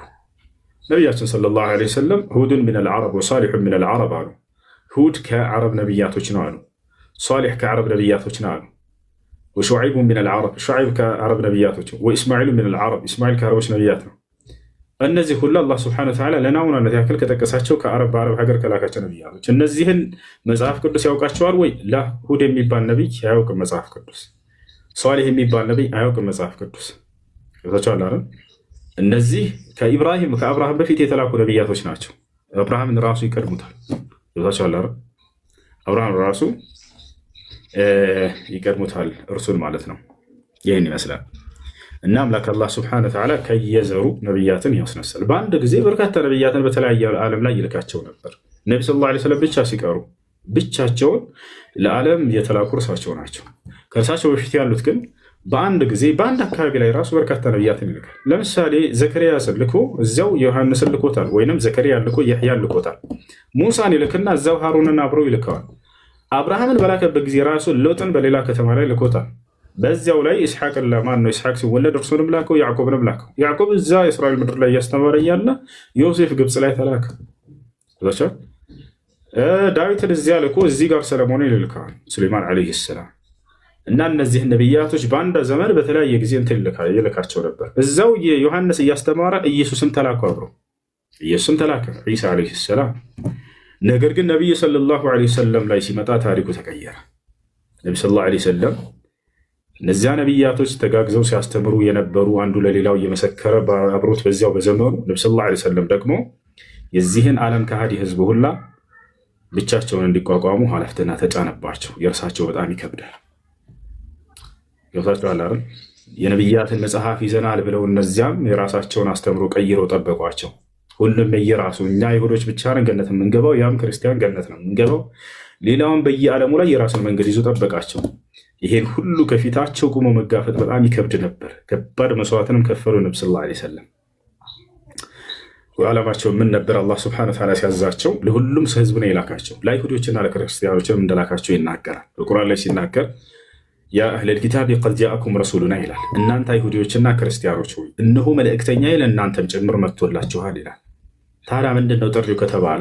ነቢያችን ሰለላሁ ዐለይሂ ወሰለም ሁድን ሚነል ዐረብ ወሳሊሑን ሚነል ዐረብ አሉ። ሁድ ከዓረብ ነቢያቶች ነው አሉ። ሷሊሕ ከዓረብ ነቢያቶች ነው አሉ። ወሹዐይቡ ሚነል ዐረብ፣ ሹዐይብ ከዓረብ ነቢያቶች፣ ወኢስማዒሉ ሚነል ዐረብ፣ ኢስማዒል ከዓረቦች ነቢያት ነው። እነዚህ ሁሉ አላህ ስብሐነሁ ወተዓላ ለናሙናነት ያክል ከጠቀሳቸው በአረብ ሀገር ከላካቸው ነቢያቶች። እነዚህን መጽሐፍ ቅዱስ ያውቃቸዋል ወይ? ላ። ሁድ የሚባል ነቢይ አያውቅም መጽሐፍ ቅዱስ። ሷሊሕ የሚባል ነቢይ አያውቅም መጽሐፍ ቅዱስ። ገብታችኋል አይደል? እነዚህ ከአብርሃም በፊት የተላኩ ነቢያቶች ናቸው። አብርሃምን ራሱ ይቀድሙታል። ገብታችኋል አይደል? አብርሃም ራሱ ይቀድሙታል እርሱን ማለት ነው። ይህን ይመስላል። እና አምላክ አላህ ስብሐነሁ ወተዓላ ከየዘሩ ነቢያትን ያስነሳል። በአንድ ጊዜ በርካታ ነቢያትን በተለያየ ዓለም ላይ ይልካቸው ነበር። ነቢ ሰለላሁ ዐለይሂ ወሰለም ብቻ ሲቀሩ ብቻቸውን ለዓለም የተላኩ እርሳቸው ናቸው። ከእርሳቸው በፊት ያሉት ግን በአንድ ጊዜ በአንድ አካባቢ ላይ ራሱ በርካታ ነቢያትን ይልካል። ለምሳሌ ዘከርያስን ልኮ እዚያው ዮሐንስን ልኮታል፣ ወይንም ዘከርያ ልኮ ያሕያን ልኮታል። ሙሳን ይልክና እዚያው ሃሩንን አብሮ ይልከዋል። አብርሃምን በላከበት ጊዜ ራሱ ሎጥን በሌላ ከተማ ላይ ልኮታል። በዚያው ላይ ኢስሐቅን ለማን ነው ኢስሐቅ ሲወለድ እርሱንም ላከው፣ ያዕቆብንም ላከው። ያዕቆብ እዛ የእስራኤል ምድር ላይ እያስተማረ እያለ ዮሴፍ ግብፅ ላይ ተላከ። ዳዊትን እዚያ ልኮ እዚህ ጋር ሰለሞንን ይልከዋል፣ ሱሌይማን ዓለይሂ ሰላም። እና እነዚህ ነቢያቶች በአንድ ዘመን በተለያየ ጊዜ እንትን ይልካቸው ነበር። እዛው ዮሐንስ እያስተማረ ኢየሱስም ተላከ፣ አብሮ ኢየሱስም ተላከ፣ ዒሳ ዓለይሂ ሰላም። ነገር ግን ነቢዩ ሰለላሁ ዓለይሂ ወሰለም ላይ ሲመጣ ታሪኩ ተቀየረ። ነቢ ሰለላሁ ዓለይሂ ወሰለም እነዚያ ነቢያቶች ተጋግዘው ሲያስተምሩ የነበሩ አንዱ ለሌላው እየመሰከረ አብሮት በዚያው በዘመኑ ነብዩ ሰለላሁ ዐለይሂ ወሰለም ደግሞ የዚህን ዓለም ከሃዲ ህዝብ ሁላ ብቻቸውን እንዲቋቋሙ ኃላፊነትና ተጫነባቸው። የእርሳቸው በጣም ይከብዳል። ገብታችኋል አይደል? የነቢያትን መጽሐፍ ይዘናል ብለው እነዚያም የራሳቸውን አስተምሮ ቀይረው ጠበቋቸው። ሁሉም የየራሱ እኛ አይሁዶች ብቻ ነን ገነት የምንገባው፣ ያም ክርስቲያን ገነት ነው የምንገባው፣ ሌላውን በየዓለሙ ላይ የራሱን መንገድ ይዞ ጠበቃቸው። ይሄን ሁሉ ከፊታቸው ቁሞ መጋፈጥ በጣም ይከብድ ነበር። ከባድ መስዋዕትንም ከፈሉ ነብዩ ሰለላሁ ዐለይሂ ወሰለም። ዓላማቸው ምን ነበር? አላህ ሱብሓነሁ ወተዓላ ሲያዛቸው ለሁሉም ህዝብ ነው የላካቸው። ለአይሁዶችና ለክርስቲያኖችም እንደላካቸው ይናገራል። በቁርአን ላይ ሲናገር ያ አህለል ኪታብ ቀድ ጃአኩም ረሱሉና ይላል። እናንተ አይሁዶችና ክርስቲያኖች ሆይ እነሆ መልእክተኛዬ ለእናንተም ጭምር መጥቶላችኋል ይላል። ታዲያ ምንድን ነው ጥሪው ከተባለ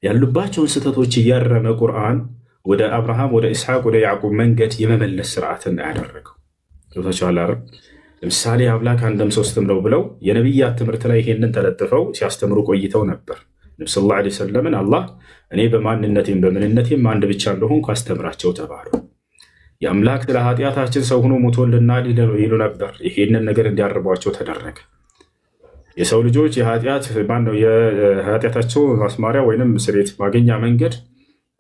ያሉባቸውን ስህተቶች እያረመ ቁርአን ወደ አብርሃም፣ ወደ ኢስሐቅ፣ ወደ ያዕቁብ መንገድ የመመለስ ስርዓትን ያደረገው። ገብታችኋል አይደል? ለምሳሌ አምላክ አንድም ሶስትም ነው ብለው የነቢያት ትምህርት ላይ ይሄንን ተለጥፈው ሲያስተምሩ ቆይተው ነበር። ነብዩ ሰለላሁ ዐለይሂ ወሰለምን አላህ እኔ በማንነቴም በምንነቴም አንድ ብቻ እንደሆንኩ አስተምራቸው ተባሉ። የአምላክ ስለ ኃጢአታችን ሰው ሆኖ ሞቶልናል ይሉ ነበር። ይሄንን ነገር እንዲያርቧቸው ተደረገ። የሰው ልጆች የኃጢአታቸው ማስማሪያ ወይንም ስርየት ማገኛ መንገድ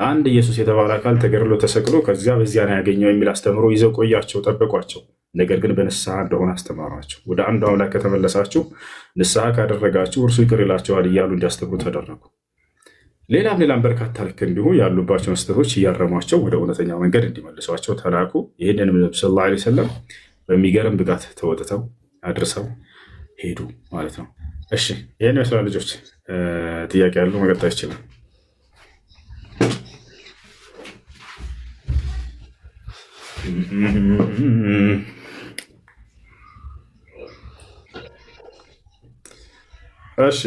አንድ ኢየሱስ የተባለ አካል ተገድሎ ተሰቅሎ ከዚያ በዚያ ነው ያገኘው የሚል አስተምሮ ይዘው ቆያቸው፣ ጠበቋቸው። ነገር ግን በንስሐ እንደሆነ አስተማሯቸው። ወደ አንዱ አምላክ ከተመለሳችሁ ንስሐ ካደረጋችሁ እርሱ ይቅር ይላቸዋል እያሉ እንዲያስተምሩ ተደረጉ። ሌላም በርካታ ልክ እንዲሁ ያሉባቸውን ስህተቶች እያረሟቸው ወደ እውነተኛው መንገድ እንዲመልሷቸው ተላኩ። ይህንን ነብዩ ሰለላሁ ዐለይሂ ወሰለም በሚገርም ብቃት ተወጥተው አድርሰው ሄዱ ማለት ነው። እሺ ይህን ይመስላል ልጆች። ጥያቄ ያለው መቀጠል ይችላል። እሺ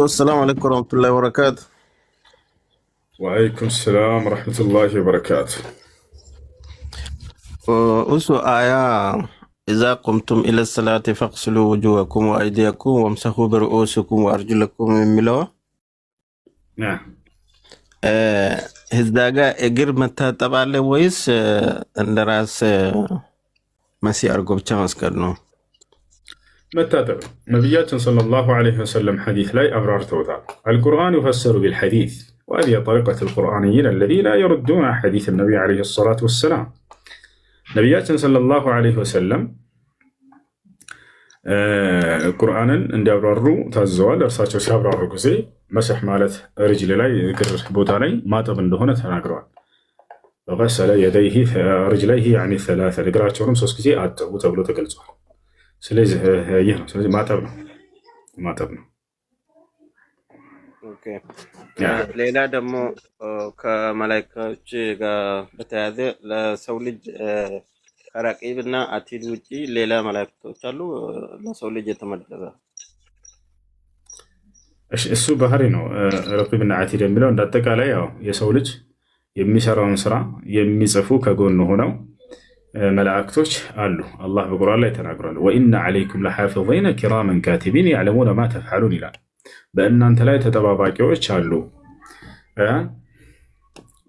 السلام عليكم ورحمة الله وبركاته. وعليكم السلام ورحمة الله وبركاته. آية إذا قمتم إلى الصلاة فاغسلوا وجوهكم وأيديكم وامسحوا برؤوسكم وأرجلكم من ملوى. نعم. هزداغا إجر متى تبع ويس اندراس مسي أرجو بتشامسكرنو. متاتب نبياتنا صلى الله عليه وسلم حديث لا أبرار توتال. القرآن يفسر بالحديث، وهذه طريقة القرآنيين الذين يردون حديث النبي عليه الصلاة والسلام. نبياتنا صلى الله عليه وسلم قرآن عند أبرارو تزوال أرساتشو سيابرارو كزي مسح مالت رجل لاي ذكر بوتالي ما تبن دهونة تناقران وغسل يديه رجليه يعني الثلاثة لقراتشورم سوسكزي آتو تبلو تقلزوال. ስለዚህ ይህ ነው። ስለዚህ ማጠብ ነው። ኦኬ ሌላ ደግሞ ከመላእክቶች ጋር በተያያዘ ለሰው ልጅ ከረቂብና አቲድ ውጪ ሌላ መላእክቶች አሉ ለሰው ልጅ የተመደበ? እሱ ባህሪ ነው። ረቂብና አቲድ የሚለው እንዳጠቃላይ ያው የሰው ልጅ የሚሰራውን ስራ የሚጽፉ ከጎን ሆነው መላእክቶች አሉ። አላህ በቁርአን ላይ ተናግሯል። ወኢነ ዐለይኩም ለሓፊዚነ ኪራመን ካቲቢን ያዕለሙነ ማ ተፍዐሉን ይላል። በእናንተ ላይ ተጠባባቂዎች አሉ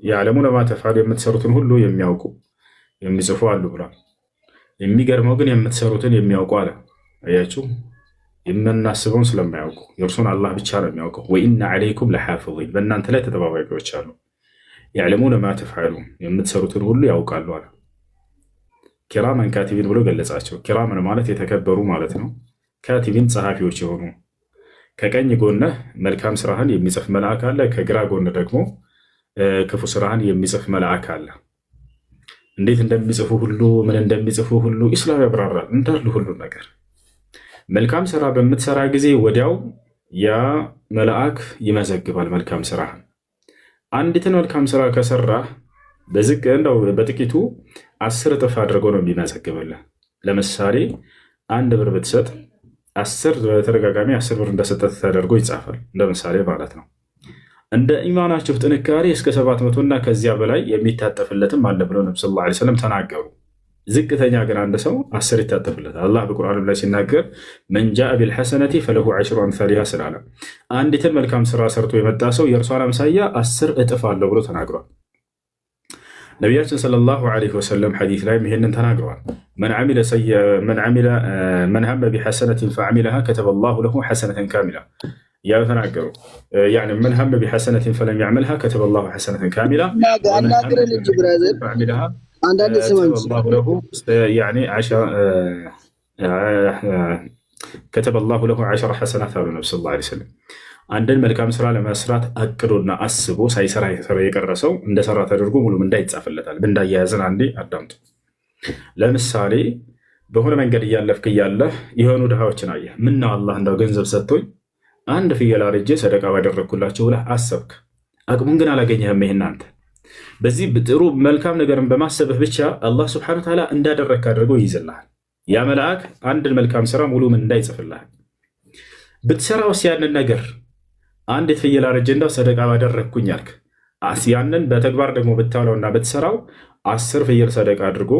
ያዕለሙነ ማ ተፍዐሉ የምትሰሩትን ሁሉ የሚያውቁ የሚጽፉ አሉ ብሏል። የሚገርመው ግን የምትሰሩትን የሚያውቁ አለ። አያችሁ፣ የምናስበውን ስለማያውቁ የእርሱን አላህ ብቻ ነው የሚያውቀው። ወኢነ ዐለይኩም ለሓፊዚን በእናንተ ላይ ተጠባባቂዎች አሉ ያዕለሙነ ማ ተፍዐሉን የምትሰሩትን ሁሉ ያውቃሉ አለ። ኪራመን ካቲቢን ብሎ ገለጻቸው። ኪራመን ማለት የተከበሩ ማለት ነው። ካቲቢን ጸሐፊዎች የሆኑ ከቀኝ ጎንህ መልካም ስራህን የሚጽፍ መልአክ አለ፣ ከግራ ጎን ደግሞ ክፉ ስራህን የሚጽፍ መልአክ አለ። እንዴት እንደሚጽፉ ሁሉ ምን እንደሚጽፉ ሁሉ ኢስላም ያብራራል እንዳሉ ሁሉ ነገር። መልካም ስራ በምትሰራ ጊዜ ወዲያው ያ መልአክ ይመዘግባል መልካም ስራህን። አንዲትን መልካም ስራ ከሰራህ በዝቅ እንደው በጥቂቱ 10 እጥፍ አድርጎ ነው የሚመዘግብልህ። ለምሳሌ 1 ብር ብትሰጥ 10 በተደጋጋሚ 10 ብር እንደሰጠት ተደርጎ ይጻፋል። እንደምሳሌ ማለት ነው። እንደ ኢማናችሁ ጥንካሬ እስከ 700 እና ከዚያ በላይ የሚታጠፍለትም አለ ብለው ነብዩ ሰለላሁ ዐለይሂ ወሰለም ተናገሩ። ዝቅተኛ ግን አንድ ሰው 10 ይታጠፍለታል። አላህ በቁርአን ላይ ሲናገር መን ጃአ ቢልሐሰነቲ ፈለሁ 10 አምሳሊሃ ስላለ አንዲትን መልካም ስራ ሰርቶ የመጣ ሰው የእርሷን አምሳያ 10 እጥፍ አለው ብሎ ተናግሯል። ነቢያችን ሰለላሁ ዐለይሂ ወሰለም ሐዲስ ላይ ይሄንን ተናግረዋል። መን ሀመ ቢሐሰነትን ፈዐሚለሃ ከተበላሁ ለሁ ሐሰነተን ካሚላ እያሉ ተናገሩ። መን ሀመ ቢሐሰነትን ፈለም ያዕመልሃ ከተበላሁ ሐሰነተን ካሚላ ፈዐሚለሃ ከተበላሁ ለሁ 10 ሐሰናት አሉ ነቢ ሰለላሁ ዐለይሂ ወሰለም። አንድን መልካም ስራ ለመስራት አቅዶና አስቦ ሳይሰራ የቀረሰው እንደሰራ ተደርጎ ሙሉ ምንዳ ይጻፍለታል። እንዳያያዝን አንዴ አዳምጡ። ለምሳሌ በሆነ መንገድ እያለፍክ እያለህ የሆኑ ድሃዎችን አየህ። ምነው አላህ እንዳው ገንዘብ ሰጥቶኝ አንድ ፍየል አርጄ ሰደቃ ባደረግኩላቸው ብለህ አሰብክ። አቅሙን ግን አላገኘህም። ይሄን አንተ በዚህ ጥሩ መልካም ነገርን በማሰብህ ብቻ አላህ ሱብሓነሁ ወተዓላ እንዳደረግክ አድርጎ ይይዝልሃል። ያ መልአክ አንድን መልካም ስራ ሙሉ ምንዳ ይጽፍልሃል። ብትሰራውስ ያንን ነገር አንድ ፍየል አርጄ እንዳው ሰደቃ ባደረግኩኝ አልክ። ያንን በተግባር ደግሞ ብታውለውና ብትሰራው 10 ፍየል ሰደቃ አድርጎ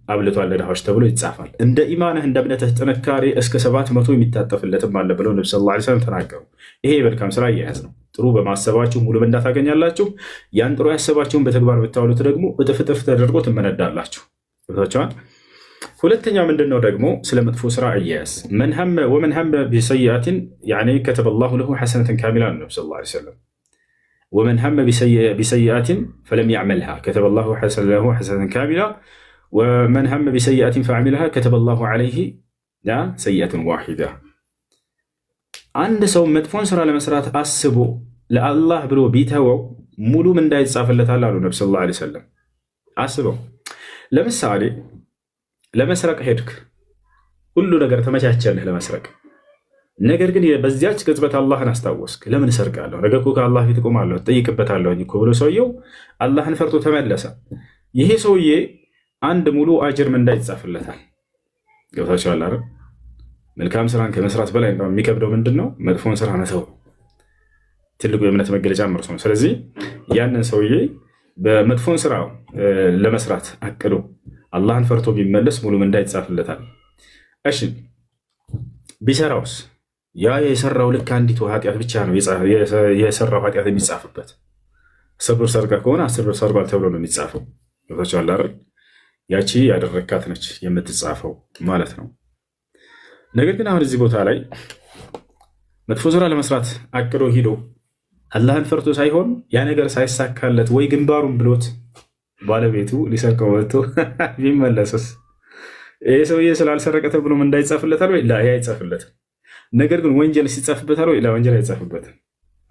አብልቷል ለድሃዎች ተብሎ ይጻፋል። እንደ ኢማንህ እንደ እምነትህ ጥንካሬ እስከ 700 የሚታጠፍለትም አለ ብለው ነብዩ ሰለላሁ ዐለይሂ ወሰለም ተናገሩ። ይሄ የመልካም ስራ አያያዝ ነው። ጥሩ በማሰባችሁ ሙሉ ምንዳ ታገኛላችሁ። ያን ጥሩ ያሰባችሁን በተግባር ብታውሉት ደግሞ እጥፍ እጥፍ ተደርጎ ትመነዳላችሁ። ገብታችኋል? ሁለተኛው ምንድነው ደግሞ ስለ መጥፎ ስራ አያያዝ ወመን ሀመ ቢሰይአትን ከተበላሁ ለሁ ሐሰነተን ካሚላ ነው ነብዩ ሰለላሁ ዐለይሂ ወሰለም። ወመን ሀመ ቢሰይአትን ፈለም ያዕመልሃ ከተበላሁ ለሁ ሐሰነተን ካሚላ ወመን ሀመ ቢሰይአትን ፈዐሚለሃ ከተበላሁ ዐለይሂ ሰይአትን ዋሂዳ። አንድ ሰው መጥፎን ስራ ለመስራት አስቦ ለአላህ ብሎ ቢተወው ሙሉ ምንዳ ይጻፍለታል አሉ ነብዩ ሰለላሁ ዐለይሂ ወሰለም። አስበው። ለምሳሌ ለመስረቅ ሄድክ፣ ሁሉ ነገር ተመቻቸልህ ለመስረቅ። ነገር ግን በዚያች ቅጽበት አላህን አስታወስክ። ለምን እሰርቃለሁ? ነገ እኮ ከአላህ ፊት እቆማለሁ እጠይቅበታለሁ እኮ ብሎ ሰውየው አላህን ፈርቶ ተመለሰ። ይሄ ሰውዬ አንድ ሙሉ አጅር ምንዳ ይጻፍለታል። ገብታችኋል አይደል? መልካም ስራን ከመስራት በላይ የሚከብደው ምንድን ነው? መጥፎን ስራ መተው። ትልቁ የእምነት መገለጫ መርሶ ነው። ስለዚህ ያንን ሰውዬ በመጥፎን ስራ ለመስራት አቅዶ አላህን ፈርቶ ቢመለስ ሙሉ ምንዳ ይጻፍለታል። እሺ ቢሰራውስ? ያ የሰራው ልክ አንዲቱ ኃጢአት ብቻ ነው የሰራው ኃጢአት የሚጻፍበት። 10 ብር ሰርቀህ ከሆነ 10 ብር ሰርቋል ተብሎ ነው የሚጻፈው። ገብታችኋል አይደል? ያቺ ያደረካት ነች የምትጻፈው ማለት ነው። ነገር ግን አሁን እዚህ ቦታ ላይ መጥፎ ስራ ለመስራት አቅዶ ሂዶ አላህን ፈርቶ ሳይሆን ያ ነገር ሳይሳካለት ወይ ግንባሩን ብሎት ባለቤቱ ሊሰርቀው መጥቶ ቢመለስስ? ይህ ሰውዬ ስላልሰረቀ ተብሎ ምንዳ ይጻፍለታል ወይ? ያ አይጻፍለትም። ነገር ግን ወንጀል ሲጻፍበታል ወይ? ወንጀል አይጻፍበትም።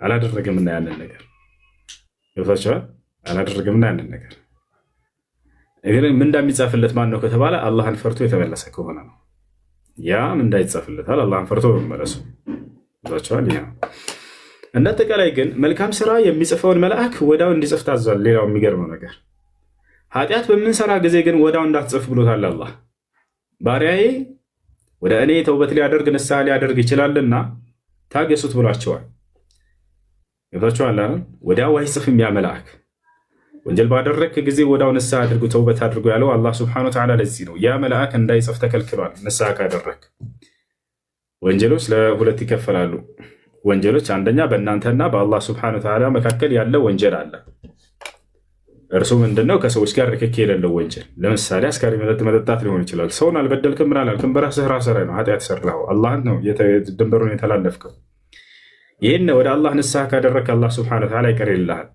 አላደረገምና ያንን ነገር ገብታችኋል? አላደረገምና ያንን ነገር ምንዳ የሚጻፍለት ማን ነው ከተባለ አላህን ፈርቶ የተመለሰ ከሆነ ነው። ያ ምንዳ ይጻፍለታል አላህን ፈርቶ በመመለሱ። ገብታችኋል? ያ እንደ አጠቃላይ ግን መልካም ስራ የሚጽፈውን መልአክ ወዳው እንዲጽፍ ታዟል። ሌላው የሚገርመው ነገር ኃጢአት በምንሰራ ጊዜ ግን ወዳው እንዳትጽፍ ብሎታል አላህ። ባሪያዬ ወደ እኔ ተውበት ሊያደርግ ንስሐ ሊያደርግ ይችላልና ታገሱት ብሏቸዋል። ገብታችኋል? ወዲያው አይጽፍም ያ መልአክ። ወንጀል ባደረግክ ጊዜ ወዲያው ንስሐ አድርጉ ተውበት አድርጉ ያለው አላህ ሱብሓነሁ ወተዓላ ለዚህ ነው። ያ መልአክ እንዳይጽፍ ተከልክሏል። ንስሐ ካደረግክ ወንጀሎች ለሁለት ይከፈላሉ። ወንጀሎች አንደኛ በእናንተና በአላህ ሱብሓነሁ ወተዓላ መካከል ያለ ወንጀል አለ። እርሱ ምንድነው? ከሰዎች ጋር ርክክ የሌለው ወንጀል። ለምሳሌ አስካሪ መጠጥ መጠጣት ሊሆን ይችላል። ሰውን አልበደልክም፣ ምን አላልክም፣ በራስህ ራስህ ላይ ነው ኃጢአት ሰራኸው። አላህን ነው ድንበሩን የተላለፍከው። ይህን ወደ አላህ ንስሐ ካደረግክ አላህ ሱብሓነሁ ወተዓላ ይቅር ይልሃል።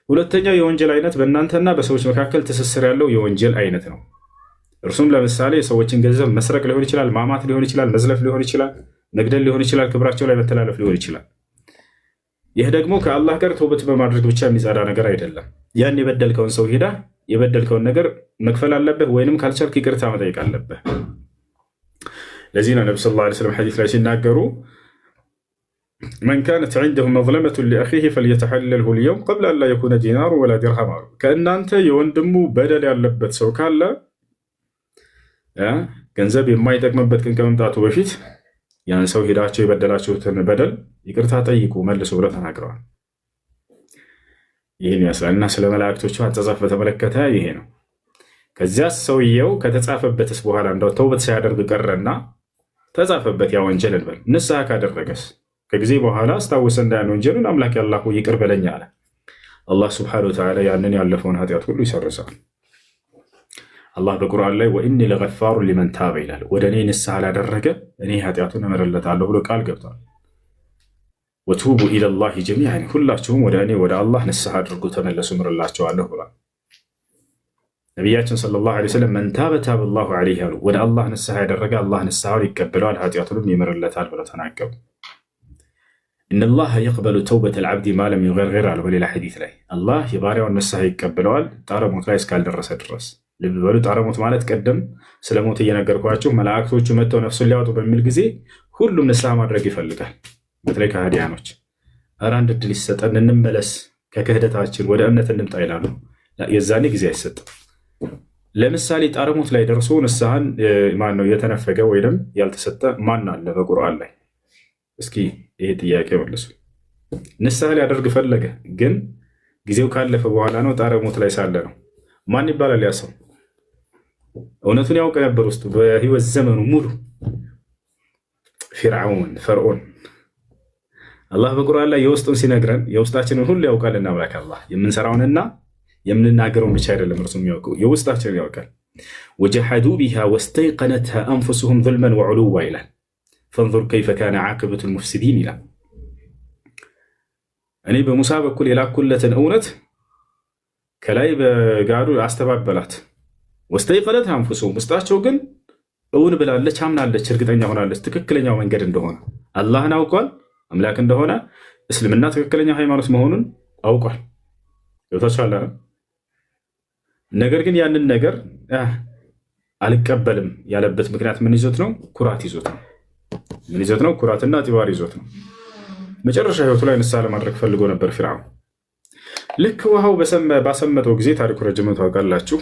ሁለተኛው የወንጀል አይነት በእናንተና በሰዎች መካከል ትስስር ያለው የወንጀል አይነት ነው። እርሱም ለምሳሌ የሰዎችን ገንዘብ መስረቅ ሊሆን ይችላል፣ ማማት ሊሆን ይችላል፣ መዝለፍ ሊሆን ይችላል፣ መግደል ሊሆን ይችላል፣ ክብራቸው ላይ መተላለፍ ሊሆን ይችላል። ይህ ደግሞ ከአላህ ጋር ተውበት በማድረግ ብቻ የሚጸዳ ነገር አይደለም። ያን የበደልከውን ሰው ሄዳ የበደልከውን ነገር መክፈል አለብህ፣ ወይንም ካልቻልክ ይቅርታ መጠየቅ አለብህ። ለዚህ ነው ነብዩ ሰለላሁ ዐለይሂ ወሰለም ሐዲስ ላይ ሲናገሩ መን ካነት ዐንደሁ መዝለመቱን ሊአኺሂ ፈልየተሐለልሁ ልየውም ቀብለ አን ላ የኩነ ዲናሩ ወላ ዲርሃም አሉ። ከእናንተ የወንድሙ በደል ያለበት ሰው ካለ ገንዘብ የማይጠቅምበት ቀን ከመምጣቱ በፊት ያን ሰው ሄዳቸው የበደላችሁትን በደል ይቅርታ ጠይቁ መልሱ ብለው ተናግረዋል። ይህን ይመስላል እና ስለ መላእክቶቹ አጻጻፍ በተመለከተ ይሄ ነው። ከዚያ ሰውየው ከተጻፈበትስ በኋላ እንደው ተውበት ሳያደርግ ቀረና ተጻፈበት ያ ወንጀል እንበል፣ ንስሐ ካደረገስ ከጊዜ በኋላ አስታወሰ እንዳያን ወንጀሉን አምላክ ያላሁ ይቅር በለኝ አለ። አላህ ስብሐነሁ ወተዓላ ያንን ያለፈውን ኃጢአት ሁሉ ይሰርዛል። አላህ በቁርአን ላይ ወኢኒ ለገፋሩ ሊመን ታበ ይላል። ወደ እኔ ንስሐ ላደረገ እኔ ኃጢአቱን እምርለታለሁ ብሎ ቃል ገብቷል። ወቱቡ ኢለላሂ ጀሚዓን፣ ሁላችሁም ወደ እኔ ወደ አላህ ንስሐ አድርጉ ተመለሱ እምርላቸዋለሁ ብሏል። ነቢያችን ሰለላሁ ዐለይሂ ወሰለም መን ታበ ታበ ላሁ ዐለይሂ አሉ። ወደ አላህ ንስሐ ያደረገ አላህ ንስሐውን ይቀበለዋል ኃጢአቱንም ይምርለታል ብለው ተናገሩ። ኢነላሃ የቅበሉ ተውበተል ዐብዲ ማ ለም ዩገርግር አሉ። በሌላ ሐዲስ ላይ አላህ የባሪያውን ንስሐ ይቀበለዋል ጣረሞት ላይ እስካልደረሰ ድረስ። ልብ በሉ፣ ጣረሞት ማለት ቀደም ስለ ሞት እየነገርኳችሁ መላእክቶቹ መጥተው ነፍሱን ሊያወጡ በሚል ጊዜ ሁሉም ንስሐ ማድረግ ይፈልጋል። በተለይ ከሃዲያኖች ኧረ አንድ ዕድል ይሰጠን እንመለስ፣ ከክህደታችን ወደ እምነት እንምጣ ይላሉ። የዛኔ ጊዜ አይሰጥም። ለምሳሌ ጣረሞት ላይ ደርሶ ንስሐን ማን ነው የተነፈገ ወይም ያልተሰጠ ማን አለ በቁርአን ላይ? እስኪ ይሄ ጥያቄ መልሱ። ንስሐ ሊያደርግ ፈለገ፣ ግን ጊዜው ካለፈ በኋላ ነው፣ ጣረሞት ላይ ሳለ ነው። ማን ይባላል ያ ሰው? እውነቱን ያውቅ ነበር ውስጡ በህይወት ዘመኑ ሙሉ ፊርዓውን፣ ፈርዖን። አላህ በቁርአን ላይ የውስጡን ሲነግረን የውስጣችንን ሁሉ ያውቃልና አምላክ አላህ የምንሰራውንና የምንናገረውን ብቻ አይደለም እርሱ የሚያውቀው የውስጣችንን ያውቃል። ወጀሐዱ ቢሃ ወስተይቀነትሃ አንፉሱሁም ዙልመን ወዑሉዋ ይላል። ፈንዙር ከይፈ ካነ ዓቂበቱል ሙፍሲዲን ይላል። እኔ በሙሳ በኩል የላኩለትን እውነት ከላይ በጋዱ አስተባበላት። ወስተይቀነትሃ አንፉሱሁም፣ ውስጣቸው ግን እውን ብላለች፣ አምናለች፣ እርግጠኛ ሆናለች ትክክለኛው መንገድ እንደሆነ። አላህን አውቋል አምላክ እንደሆነ፣ እስልምና ትክክለኛ ሃይማኖት መሆኑን አውቋል። ገብታችኋል? ነገር ግን ያንን ነገር አልቀበልም ያለበት ምክንያት ምን ይዞት ነው? ኩራት ይዞት ነው። ምን ይዞት ነው? ኩራትና ጢባር ይዞት ነው። መጨረሻ ህይወቱ ላይ ንስሐ ለማድረግ ፈልጎ ነበር ፊርዓውን። ልክ ውሃው ባሰመጠው ጊዜ ታሪኩ ረጅም ታውቃላችሁ።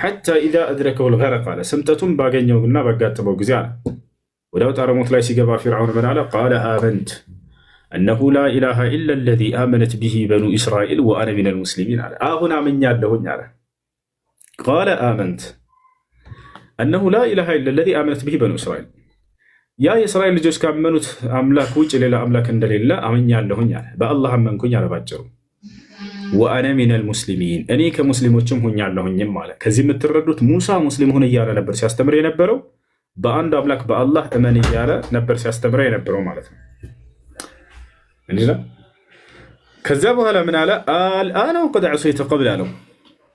ሐታ ኢዛ አድረከው ልገረቅ አለ፣ ስምጠቱን ባገኘውና ባጋጠመው ጊዜ አለ ወዲያው ጣረሞት ላይ ሲገባ ፊርዓውን ምን አለ? ቃለ አመንት እነሁ ላ ኢላሃ ኢላ ለዚ አመነት ብሂ በኑ እስራኤል ወአነ ሚነል ሙስሊሚን አለ። አሁን አምኛለሁኝ አለ። ቃለ አመንት እነሁ ላ ኢላሃ ኢላ ለዚ አመነት ብሂ በኑ እስራኤል፣ ያ የእስራኤል ልጆች ካመኑት አምላክ ውጭ ሌላ አምላክ እንደሌለ አምኛለሁኝ አለ። በአላህ አመንኩኝ አለ ባጭሩ። ወአነ ሚነል ሙስሊሚን፣ እኔ ከሙስሊሞችም ሁኛለሁኝም አለ። ከዚህ የምትረዱት ሙሳ ሙስሊም ሁን እያለ ነበር ሲያስተምር የነበረው። በአንድ አምላክ በአላህ እመን እያለ ነበር ሲያስተምረ የነበረው ማለት ነው። እንዴ ከዚያ በኋላ ምን አለ? አልአን ወቀድ ዐሰይተ ቀብል አለው።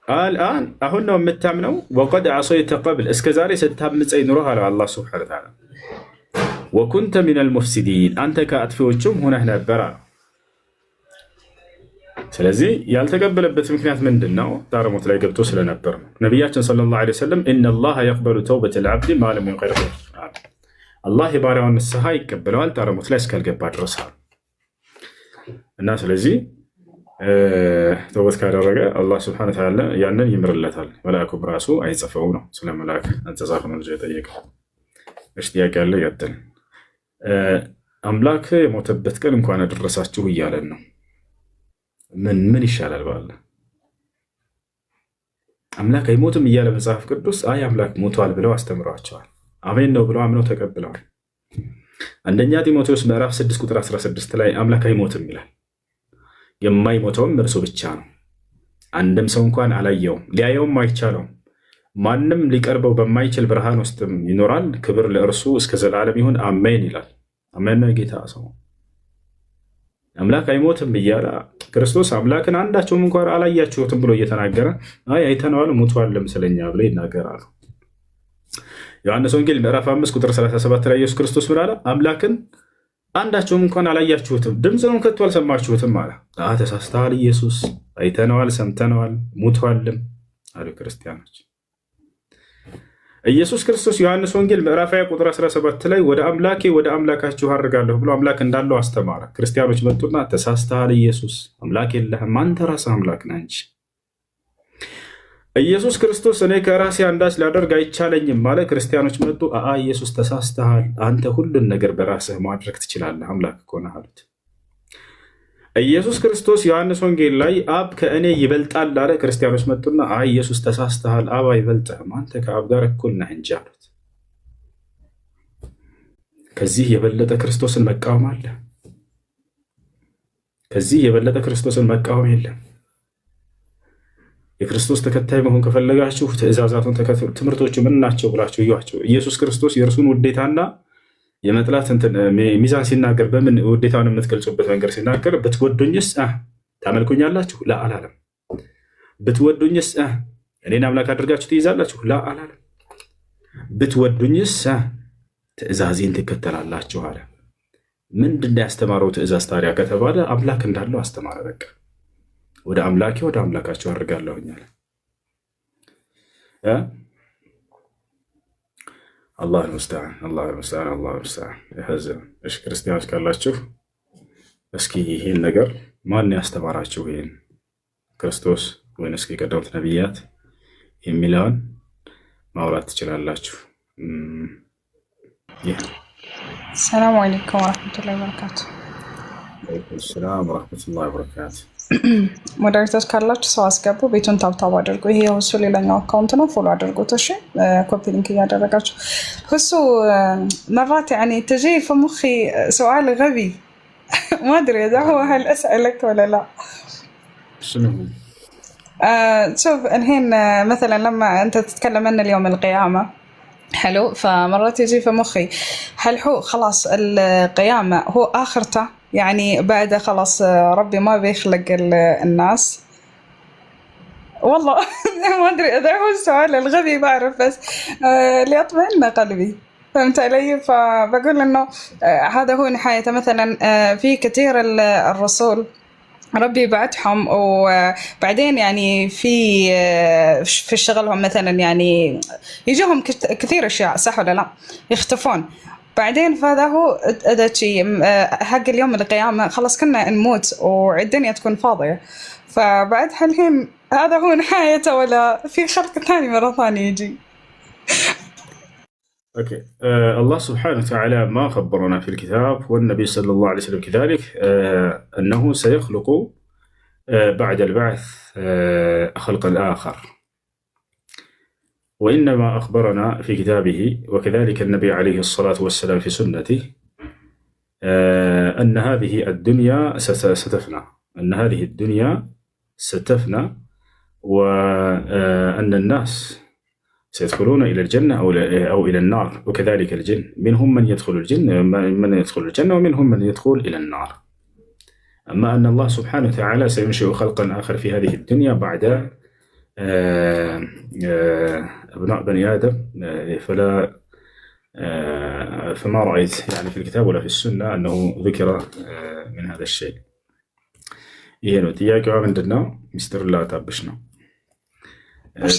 አልአን አሁን ነው የምታምነው። ወቀድ ዐሰይተ ቀብል፣ እስከ ዛሬ ስታምፀኝ ኑሮህ አለው አላህ ሱብሓነሁ ወተዓላ። ወኩንተ ሚነል ሙፍሲዲን፣ አንተ ከአጥፊዎቹም ሆነህ ነበር አለው። ስለዚህ ያልተቀበለበት ምክንያት ምንድን ነው? ጣረሞት ላይ ገብቶ ስለነበር ነው። ነቢያችን ሰለላሁ ዐለይሂ ወሰለም ኢነላሃ የቅበሉ ተውበተል ዐብዲ ማ ለም ዩገርግር፣ አላህ የባሪያውን ንስሐ ይቀበለዋል ጣረሞት ላይ እስካልገባ ድረስ እና ስለዚህ ተውበት ካደረገ አላህ ስብሐነሁ ወተዓላ ያንን ይምርለታል። መልአኩም ራሱ አይጽፈው ነው። ስለ መልአክ አጻጻፍ ነው የጠየቀው። እሺ ጥያቄ ያለ ያተን አምላክ የሞተበት ቀን እንኳን አደረሳችሁ እያለን ነው። ምን ይሻላል? ባለ አምላክ አይሞትም እያለ መጽሐፍ ቅዱስ አይ አምላክ ሞቷል ብለው አስተምረዋቸዋል። አሜን ነው ብለው አምነው ተቀብለዋል። አንደኛ ጢሞቴዎስ ምዕራፍ 6 ቁጥር 16 ላይ አምላክ አይሞትም ይላል። የማይሞተውም እርሱ ብቻ ነው። አንድም ሰው እንኳን አላየውም፣ ሊያየውም አይቻለውም። ማንም ሊቀርበው በማይችል ብርሃን ውስጥም ይኖራል። ክብር ለእርሱ እስከ ዘላለም ይሁን አሜን ይላል። አሜን ነው የጌታ ሰው። አምላክ አይሞትም እያለ ክርስቶስ አምላክን አንዳቸውም እንኳን አላያችሁትም ብሎ እየተናገረ አይ አይተነዋል ሞቷልም ስለኛ ብሎ ይናገራሉ። ዮሐንስ ወንጌል ምዕራፍ 5 ቁጥር 37 ላይ ኢየሱስ ክርስቶስ ምን አለ? አምላክን አንዳቸውም እንኳን አላያችሁትም፣ ድምፅንም ከቶ አልሰማችሁትም አለ። ተሳስተዋል። ኢየሱስ አይተነዋል፣ ሰምተነዋል፣ ሞቷልም አሉ ክርስቲያኖች። ኢየሱስ ክርስቶስ ዮሐንስ ወንጌል ምዕራፍ 20 ቁጥር 17 ላይ ወደ አምላኬ ወደ አምላካችሁ አድርጋለሁ ብሎ አምላክ እንዳለው አስተማረ። ክርስቲያኖች መጡና ተሳስተሃል፣ ኢየሱስ አምላክ የለህም፣ አንተ ራስህ አምላክ ነህ እንጂ። ኢየሱስ ክርስቶስ እኔ ከራሴ አንዳች ላደርግ አይቻለኝም ማለት ክርስቲያኖች መጡ። ኢየሱስ ተሳስተሃል፣ አንተ ሁሉን ነገር በራስህ ማድረግ ትችላለህ፣ አምላክ እኮ ነህ አሉት። ኢየሱስ ክርስቶስ ዮሐንስ ወንጌል ላይ አብ ከእኔ ይበልጣል አለ። ክርስቲያኖች መጡና አይ ኢየሱስ ተሳስተሃል፣ አብ አይበልጥህም፣ አንተ ከአብ ጋር እኩል ነህ እንጂ አሉት። ከዚህ የበለጠ ክርስቶስን መቃወም አለ? ከዚህ የበለጠ ክርስቶስን መቃወም የለም። የክርስቶስ ተከታይ መሆን ከፈለጋችሁ ትእዛዛቱን ተከተሉ። ትምህርቶቹ ምን ናቸው ብላችሁ እዩዋቸው። ኢየሱስ ክርስቶስ የእርሱን ውዴታና የመጥላት ሚዛን ሲናገር በምን ውዴታውን የምትገልጹበት መንገድ ሲናገር ብትወዱኝስ ታመልኩኛላችሁ ላ አላለም። ብትወዱኝስ እኔን አምላክ አድርጋችሁ ትይዛላችሁ ላ አላለም። ብትወዱኝስ ትእዛዜን ትከተላላችሁ አለ። ምንድን ነው ያስተማረው ትእዛዝ ታዲያ ከተባለ አምላክ እንዳለው አስተማረ። በቃ ወደ አምላኬ ወደ አምላካቸው አድርጋለሁኛል። አላህ ሙስተዓን አላህ ሙስተዓን አላህ ሙስተዓን። ያዘን እሺ፣ ክርስቲያኖች ካላችሁ እስኪ ይሄን ነገር ማን ያስተማራችሁ? ይሄን ክርስቶስ ወይስ እስኪ ቀደምት ነቢያት የሚለውን ማውራት ትችላላችሁ። ሰላም አለይኩም ወራህመቱላሂ ወበረካቱ። ሰላም ወራህመቱላሂ ወበረካቱ። ሞዴሬተርስ ካላችሁ ሰው አስገቡ፣ ቤቱን ታብታብ አድርጉ። ይሄ ሁሱ ሌላኛው አካውንት ነው፣ ፎሎ አድርጉት። እሺ ኮፒ ሊንክ እያደረጋችሁ ሁሱ مرات يعني تجي في مخي سؤال غبي ما ادري اذا هو هل اسالك ولا لا. شنو؟ شوف الحين مثلا لما انت تتكلم عن اليوم القيامه حلو، فمرات يجي في مخي هل هو خلاص القيامه هو اخرته، يعني بعد خلاص ربي ما بيخلق الناس؟ والله ما ادري اذا هو السؤال الغبي بعرف، بس ليطمئن قلبي، فهمت علي؟ فبقول انه هذا هو نهايته. مثلا في كثير الرسول ربي بعتهم، وبعدين يعني في شغلهم مثلا يعني يجيهم كثير اشياء، صح ولا لا؟ يختفون بعدين. فهذا هو اذا شيء حق اليوم القيامه خلاص كنا نموت والدنيا تكون فاضيه، فبعد الحين هذا هو نهايته ولا في خلق ثاني مره ثانيه يجي؟ اوكي. الله سبحانه وتعالى ما خبرنا في الكتاب والنبي صلى الله عليه وسلم كذلك انه سيخلق بعد البعث خلقا آخر، وإنما أخبرنا في كتابه وكذلك النبي عليه الصلاة والسلام في سنته أن هذه الدنيا ستفنى، أن هذه الدنيا ستفنى، وأن الناس سيدخلون إلى الجنة أو إلى النار، وكذلك الجن، منهم من يدخل الجنة ومنهم من يدخل إلى النار. أما أن الله سبحانه وتعالى سينشئ خلقا آخر في هذه الدنيا بعد أبناء بني آدم، فما رأيت يعني في الكتاب ولا في السنة أنه ذكر من هذا الشيء. ይሄ ነው ጥያቄዋ። ምንድነው? ሚስጥር ላታብሽ ነው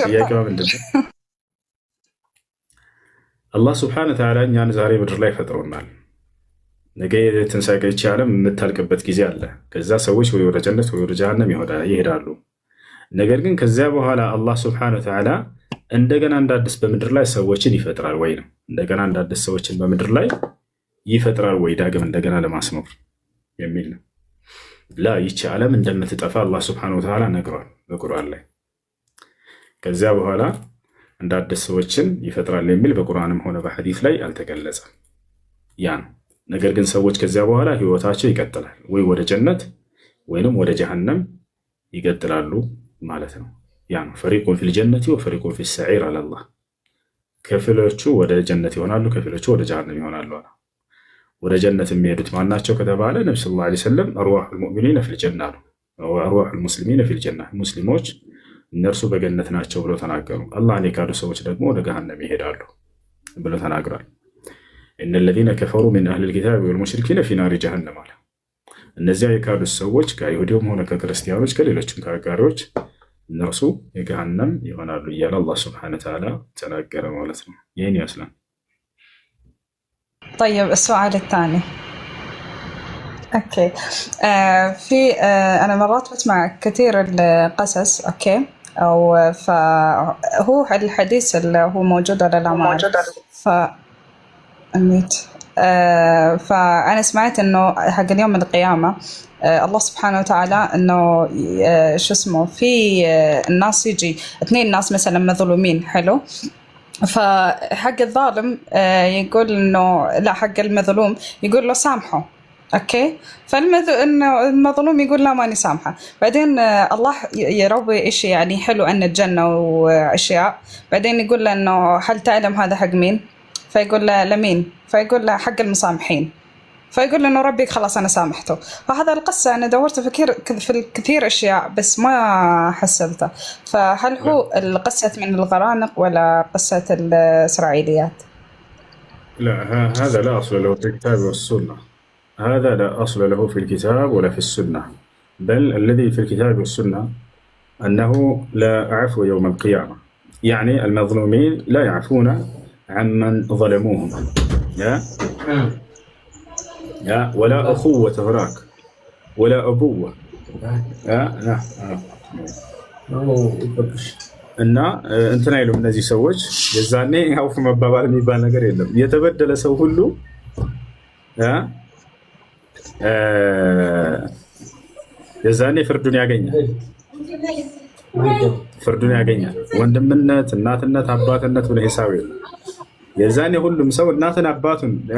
ጥያቄዋ ምንድነው? አላህ ስብሐነሁ ወተዓላ እኛን ዛሬ ምድር ላይ ፈጥሮናል። ነገ ትንሣኤ ዓለም የምታልቅበት ጊዜ አለ። ከዛ ሰዎች ወይ ወደ ጀነት ወይ ወደ ጀሃነም ይሄዳሉ። ነገር ግን ከዚያ በኋላ አላህ ስብሐነሁ ወተዓላ እንደገና እንዳዲስ በምድር ላይ ሰዎችን ይፈጥራል ወይ ነው። እንደገና እንዳዲስ ሰዎችን በምድር ላይ ይፈጥራል ወይ ዳግም እንደገና ለማስኖር የሚል ነው። ላ ይቺ ዓለም እንደምትጠፋ አላህ ስብሐነሁ ወተዓላ ነግሯል በቁርአን ላይ። ከዚያ በኋላ እንዳዲስ ሰዎችን ይፈጥራል የሚል በቁርአንም ሆነ በሐዲስ ላይ አልተገለጸም። ያ ነው። ነገር ግን ሰዎች ከዚያ በኋላ ህይወታቸው ይቀጥላል፣ ወይ ወደ ጀነት ወይንም ወደ ጀሃነም ይቀጥላሉ ማለት ነው። ያ ነው ፈሪቁን ፊል ጀነቲ ወፈሪቁን ፊስ ሰዒር አለ አላህ። ከፊሎቹ ወደ ጀነት ይሆናሉ፣ ከፊሎቹ ወደ ጀሃነም ይሆናሉ። ወደ ጀነት የሚሄዱት ማናቸው ከተባለ ነብዩ ሰለላሁ ዐለይሂ ወሰለም አርዋሑል ሙእሚኒነ ፊል ጀና ነው፣ ወአርዋሑል ሙስሊሚነ ፊል ጀና፣ ሙስሊሞች እነርሱ በገነት ናቸው ብለው ተናገሩ። አላህን የካዱ ሰዎች ደግሞ ወደ ገሃነም ይሄዳሉ ብለው ተናግሯል። ኢነ ለዚነ ከፈሩ ሚን አህሊል ኪታቢ ወልሙሽሪኪነ ፊ ናሪ ጀሃነም አለ። እነዚያ የካዱት ሰዎች ከአይሁዲውም ሆነ ከክርስቲያኖች ከሌሎችም ከአጋሪዎች እነርሱ የገሃነም ይሆናሉ እያለ አላህ ሱብሓነሁ ወተዓላ ተናገረ ማለት ነው። ይህን ይመስላል። طيب السؤال الثاني اوكي في انا مرات بسمع كثير القصص اوكي او فهو الحديث اللي هو موجود ولا لا ما موجود ف الميت فأنا سمعت إنه حق يوم القيامة الله سبحانه وتعالى إنه شو اسمه في الناس يجي 2 ناس مثلا مظلومين، حلو، فحق الظالم يقول إنه لا، حق المظلوم يقول له سامحه، اوكي، إنه المظلوم يقول لا ماني سامحه. بعدين الله يروي شيء يعني حلو عن الجنه واشياء، بعدين يقول له انه هل تعلم هذا حق مين؟ فيقول له لمين؟ فيقول له حق المسامحين. فيقول له انه ربي خلاص انا سامحته. فهذا القصه انا دورت في الكثير اشياء بس ما حصلته. فهل هو القصه من الغرانق ولا قصه الاسرائيليات؟ لا، هذا لا أصل له في الكتاب والسنة. هذا لا أصل له في الكتاب ولا في السنة، بل الذي في الكتاب والسنة أنه لا عفو يوم القيامة، يعني المظلومين لا يعفون عمن ظلموهم، ولا أخوة هناك ولا أبوة እና እንትን አይሉም እነዚህ ሰዎች። የዛኔ አውፍ መባባል የሚባል ነገር የለም። የተበደለ ሰው ሁሉ የዛኔ ፍርዱን ያገኛል። ወንድምነት፣ እናትነት፣ አባትነት ብለ ሂሳብ የለም። የዛኔ ሁሉም ሰው እናትን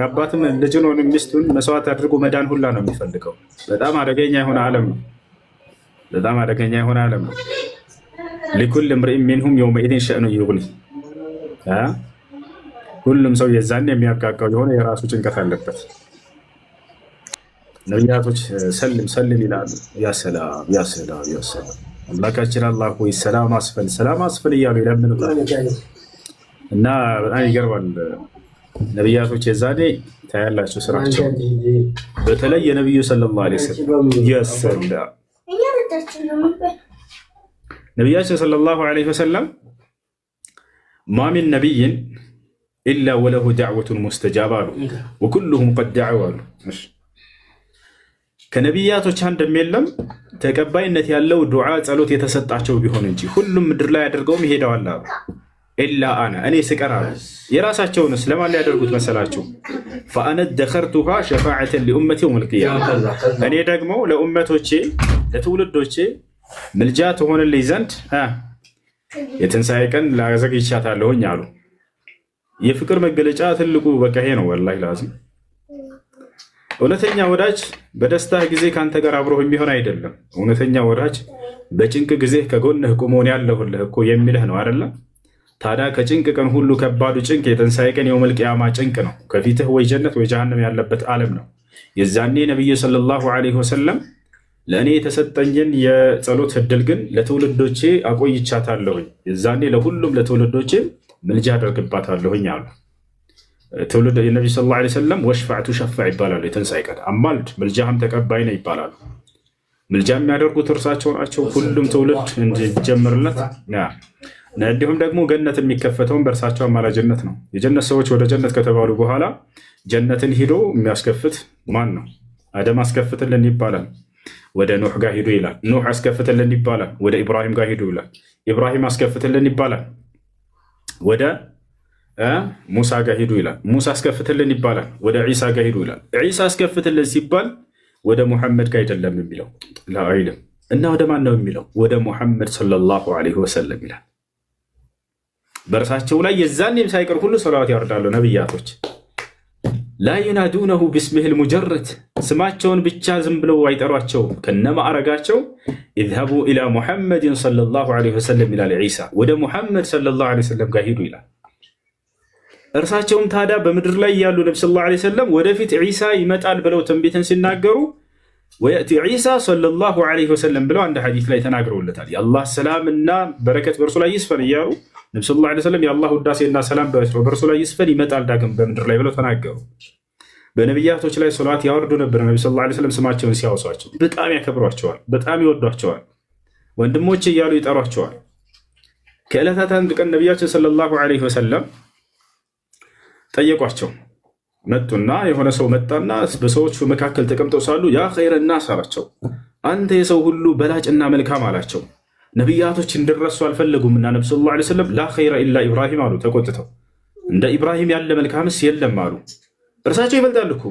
አባትን ልጅን ሆነ ሚስቱን መስዋዕት አድርጎ መዳን ሁላ ነው የሚፈልገው። በጣም አደገኛ የሆነ ዓለም ነው። ሊኩል እምሪእ ሚንሁም የውመኢዚን ሸእኑ ዩግኒ። ሁሉም ሰው የዛኔ የሚያብቃቃው የሆነ የራሱ ጭንቀት አለበት። ነቢያቶች ሰልም ይላሉ። ያሰላም አምላካችን አላህ ሆይ ሰላም አስፈን እያሉ ይለምኑታል። እና በጣም ይገርማል። ነቢያቶች የዛኔ ታያላቸው ስራቸው፣ በተለይ የነቢዩ ሰለላሁ ዐለይሂ ወሰለም ነቢያችን ሰለላሁ ዐለይሂ ወሰለም ማ ሚን ነቢይን ኢላ ወለሁ ዳዕወቱን ሙስተጃባ አሉ። ወኩሉሁም ቀድ ደዐው አሉ። ከነቢያቶች አንድም የለም ተቀባይነት ያለው ዱዓ ጸሎት የተሰጣቸው ቢሆን እንጂ ሁሉም ምድር ላይ አድርገውም ይሄደዋል አሉ። ኢላ አና እኔ ስቀር አሉ። የራሳቸውንስ ለማን ሊያደርጉት መሰላችሁ? ፈአነ ደኸርቱሃ ሸፋዓተን ሊኡመቲ የውመል ቂያማ፣ እኔ ደግሞ ለኡመቶቼ ለትውልዶቼ ምልጃ ትሆንልኝ ዘንድ የትንሣኤ ቀን ላዘግይቻታለሁኝ አሉ። የፍቅር መገለጫ ትልቁ በቃ ይሄ ነው። ወላሂ ላዚም እውነተኛ ወዳጅ በደስታህ ጊዜ ከአንተ ጋር አብሮህ የሚሆን አይደለም። እውነተኛ ወዳጅ በጭንቅ ጊዜ ከጎንህ ቁሞን ያለሁልህ እኮ የሚልህ ነው አይደለም? ታዲያ ከጭንቅ ቀን ሁሉ ከባዱ ጭንቅ የትንሣኤ ቀን የውመል ቂያማ ጭንቅ ነው። ከፊትህ ወይ ጀነት ወይ ጀሃነም ያለበት ዓለም ነው። የዛኔ ነቢዩ ሰለላሁ ዐለይሂ ወሰለም ለእኔ የተሰጠኝን የጸሎት እድል ግን ለትውልዶቼ አቆይቻታለሁኝ። የዛኔ ለሁሉም ለትውልዶቼ ምልጃ አደርግባታለሁኝ አሉ። ትውልድ የነቢ ሰለላሁ ዐለይሂ ወሰለም ወሽፋዕ ቱሸፋዕ ይባላሉ። የትንሣኤ ቀን አማልድ ምልጃህም ተቀባይ ነው ይባላሉ። ምልጃ የሚያደርጉት እርሳቸው ናቸው። ሁሉም ትውልድ እንዲጀምርለት። እንዲሁም ደግሞ ገነት የሚከፈተውን በእርሳቸው አማላጅነት ነው። የጀነት ሰዎች ወደ ጀነት ከተባሉ በኋላ ጀነትን ሂዶ የሚያስከፍት ማን ነው? አደም አስከፍትልን ይባላል። ወደ ኑሕ ጋር ሂዱ ይላል። ኑሕ አስከፍትልን ይባላል። ወደ ኢብራሂም ጋር ሂዱ ይላል። ኢብራሂም አስከፍትልን ይባላል። ወደ ሙሳ ጋር ሂዱ ይላል። ሙሳ አስከፍትልን ይባላል። ወደ ዒሳ ጋር ሂዱ ይላል። ዒሳ አስከፍትልን ሲባል ወደ ሙሐመድ ጋር አይደለም የሚለው አይልም። እና ወደ ማን ነው የሚለው? ወደ ሙሐመድ ሰለላሁ ዐለይሂ ወሰለም ይላል። በእርሳቸው ላይ የዛኔም ሳይቀር ሁሉ ሰላዋት ያወርዳሉ ነቢያቶች። ላ ዩናዱነሁ ቢስሚሂል ሙጀረድ፣ ስማቸውን ብቻ ዝም ብለው አይጠሯቸውም ከነማዕረጋቸው። ኢዝሀቡ ኢላ ሙሐመድን ሰለላሁ ዐለይሂ ወሰለም ይላል ዒሳ። ወደ ሙሐመድ ሰለላሁ ዐለይሂ ወሰለም ጋር ሂዱ ይላል። እርሳቸውም ታዲያ በምድር ላይ ያሉ ነቢ ሰለላሁ ዐለይሂ ወሰለም ወደፊት ዒሳ ይመጣል ብለው ትንቢትን ሲናገሩ ወየእቲ ዒሳ ሰለላሁ ዐለይሂ ወሰለም ብለው አንድ ሐዲስ ላይ ተናግረውለታል። የአላህ ሰላምና በረከት በእርሱ ላይ ይስፈን እያሉ ነቢ ሰለላሁ ዐለይሂ ወሰለም የአላህ ውዳሴና ሰላም በእርሱ ላይ ይስፈን ይመጣል ዳግም በምድር ላይ ብለው ተናገሩ። በነቢያቶች ላይ ሰላዋት ያወርዱ ነበር። ነቢ ሰለላሁ ዐለይሂ ወሰለም ስማቸውን ሲያወሷቸው በጣም ያከብሯቸዋል፣ በጣም ይወዷቸዋል፣ ወንድሞቼ እያሉ ይጠሯቸዋል። ከዕለታት አንድ ቀን ነቢያችን ሰለላሁ ዐለይሂ ወሰለም ጠየቋቸው። መጡና የሆነ ሰው መጣና በሰዎቹ መካከል ተቀምጠው ሳሉ ያ ኸይረ ናስ አላቸው። አንተ የሰው ሁሉ በላጭና መልካም አላቸው። ነቢያቶች እንዲረሱ አልፈለጉምና ነቢ ሰለላሁ ዐለይሂ ወሰለም ላ ኸይረ ኢላ ኢብራሂም አሉ ተቆጥተው። እንደ ኢብራሂም ያለ መልካምስ የለም አሉ። እርሳቸው ይበልጣሉ እኮ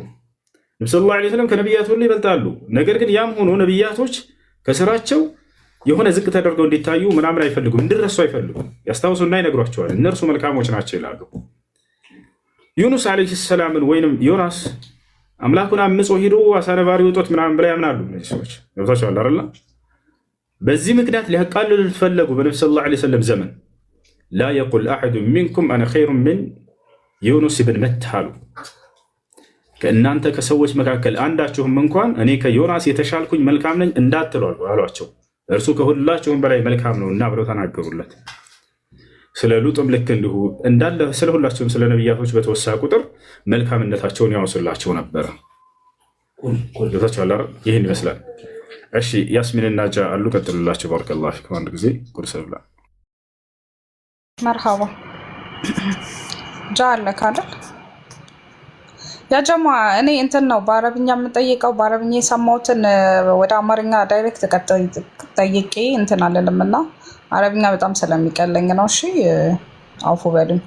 ነብዩ ሰለላሁ ዐለይሂ ወሰለም ከነቢያት ሁሉ ይበልጣሉ። ነገር ግን ያም ሆኖ ነቢያቶች ከስራቸው የሆነ ዝቅ ተደርገው እንዲታዩ ምናምን አይፈልጉም፣ እንዲረሱ አይፈልጉም። ያስታውሱና ይነግሯቸዋል። እነርሱ መልካሞች ናቸው ይላሉ። ዩኑስ ዐለይሂ ሰላምን ወይንም ዮናስ አምላኩን አምጾ ሂዶ አሳ ነባሪ ውጦት ምናምን ብላ ያምናሉ እነዚህ ሰዎች። ገብታችኋል አይደል? በዚህ ምክንያት ሊያቃልሉ ፈለጉ። በነብዩ ሰለላሁ ዐለይሂ ወሰለም ዘመን ላ የቁል አሐዱ ሚንኩም አነ ኸይሩን ሚን ዩኑስ ብን መታ አሉ። ከእናንተ ከሰዎች መካከል አንዳችሁም እንኳን እኔ ከዮናስ የተሻልኩኝ መልካም ነኝ እንዳትሉ አሏቸው። እርሱ ከሁላችሁም በላይ መልካም ነው እና ብለው ተናገሩለት። ስለ ሉጥም ልክ እንዲሁ እንዳለ ስለ ሁላቸውም ስለ ነቢያቶች በተወሳ ቁጥር መልካምነታቸውን ያወሱላቸው ነበረ። ይህን ይመስላል። እሺ ያስሚንና ጃ አሉ፣ ቀጥሉላቸው። ባረከላሁ ፊኩም። አንድ ጊዜ ቁርስ ብላ መርሃባ ጃ አለ ካለን ያ ጀማ እኔ እንትን ነው በአረብኛ የምጠይቀው። በአረብኛ የሰማሁትን ወደ አማርኛ ዳይሬክት ጠይቄ እንትን አለልም እና አረብኛ በጣም ስለሚቀለኝ ነው። እሺ አውፉ በሉኝ።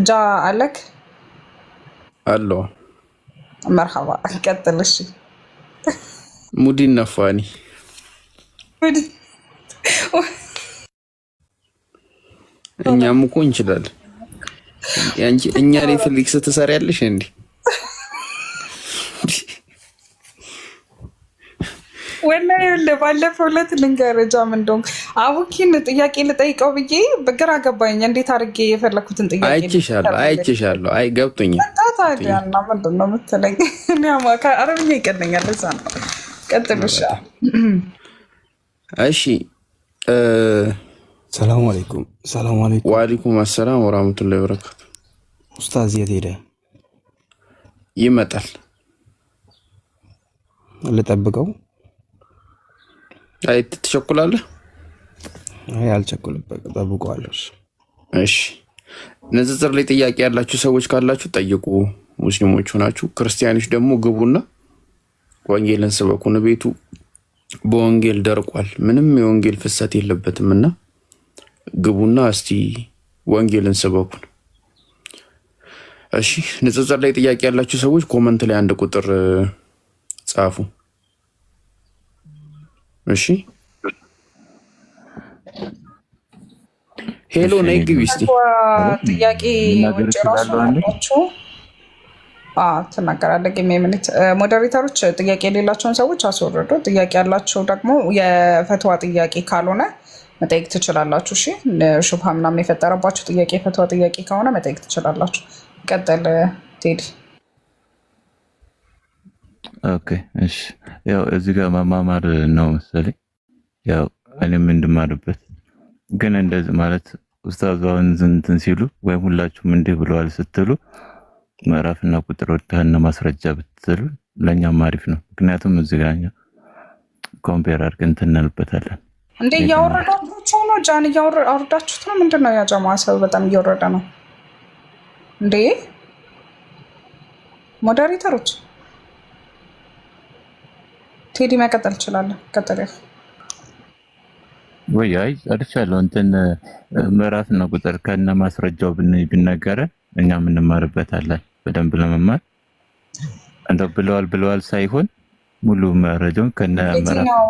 ጃ አለክ አሎ መርሃባ ቀጥል። እሺ ሙዲን ነፋኒ እኛም እኮ እንችላለን። እኛ ኔትፍሊክስ ትሰሪያለሽ እንዴ? ወላሂ ባለፈው ዕለት ልንገርጃም እንደውም አቡኪን ጥያቄ ልጠይቀው ብዬ በግራ ገባኝ። እንዴት አድርጌ የፈለኩትን ጥያቄ አይችሻለሁ። አይ ገብቶኛል። ታዲያና ምንድን ነው የምትለኝ? አረብኛ ይቀለኛል። እዛ ነው። ቀጥሉሻ። እሺ ሰላም አለይኩም። ሰላም አለይኩም። ወአለይኩም አሰላም ወራህመቱላሂ ወበረካቱ። ኡስታዝ የት ሄደ? ይመጣል። ልጠብቀው? አይ ትቸኩላለህ? አይ አልቸኩልም፣ ጠብቀዋለሁ። እሺ ንጽጽር ላይ ጥያቄ ያላችሁ ሰዎች ካላችሁ ጠይቁ። ሙስሊሞች ሆናችሁ ክርስቲያኖች ደግሞ ግቡና ወንጌልን ስበኩ። ቤቱ በወንጌል ደርቋል፣ ምንም የወንጌል ፍሰት የለበትም እና ግቡና እስቲ ወንጌልን ስበኩን። እሺ ንጽጽር ላይ ጥያቄ ያላችሁ ሰዎች ኮመንት ላይ አንድ ቁጥር ጻፉ። እሺ ሄሎ ነይ ግቢ እስቲ። ጥያቄ ውጭ ራሱ አላችሁ ትናገራለህ። ሚኒት ሞዴሬተሮች ጥያቄ የሌላቸውን ሰዎች አስወርዱ። ጥያቄ ያላቸው ደግሞ የፈትዋ ጥያቄ ካልሆነ መጠየቅ ትችላላችሁ። እሺ ሹብሃ ምናምን የፈጠረባችሁ ጥያቄ የፈትዋ ጥያቄ ከሆነ መጠየቅ ትችላላችሁ። ቀጥል ቴዲ። ኦኬ እሺ፣ ያው እዚህ ጋር ማማማር ነው መሰለኝ፣ ያው እኔም እንድማርበት ግን እንደዚህ ማለት ኡስታዝ አሁን እንትን ሲሉ ወይም ሁላችሁም እንዲህ ብለዋል ስትሉ ምዕራፍና ቁጥር ወጥተህና ማስረጃ ብትሉ ለኛም አሪፍ ነው። ምክንያቱም እዚህ ጋር ኮምፔር አድርገን እንትን እንልበታለን። እንዴ እያወረዳችሁ ነው? ጃን እያወረዳችሁት ነው? ምንድነው? ያ ጀማ ሰው በጣም እየወረደ ነው እንዴ! ሞዴሬተሮች ቴዲ መቀጠል ይችላል። ቀጥል ወይ? አይ አድቻለሁ። እንትን ምዕራፍና ቁጥር ከነ ማስረጃው ብንነገረ እኛም እንማርበታለን በደንብ ለመማር እንደው ብለዋል ሳይሆን ሙሉ መረጃውን ከነ የትኛው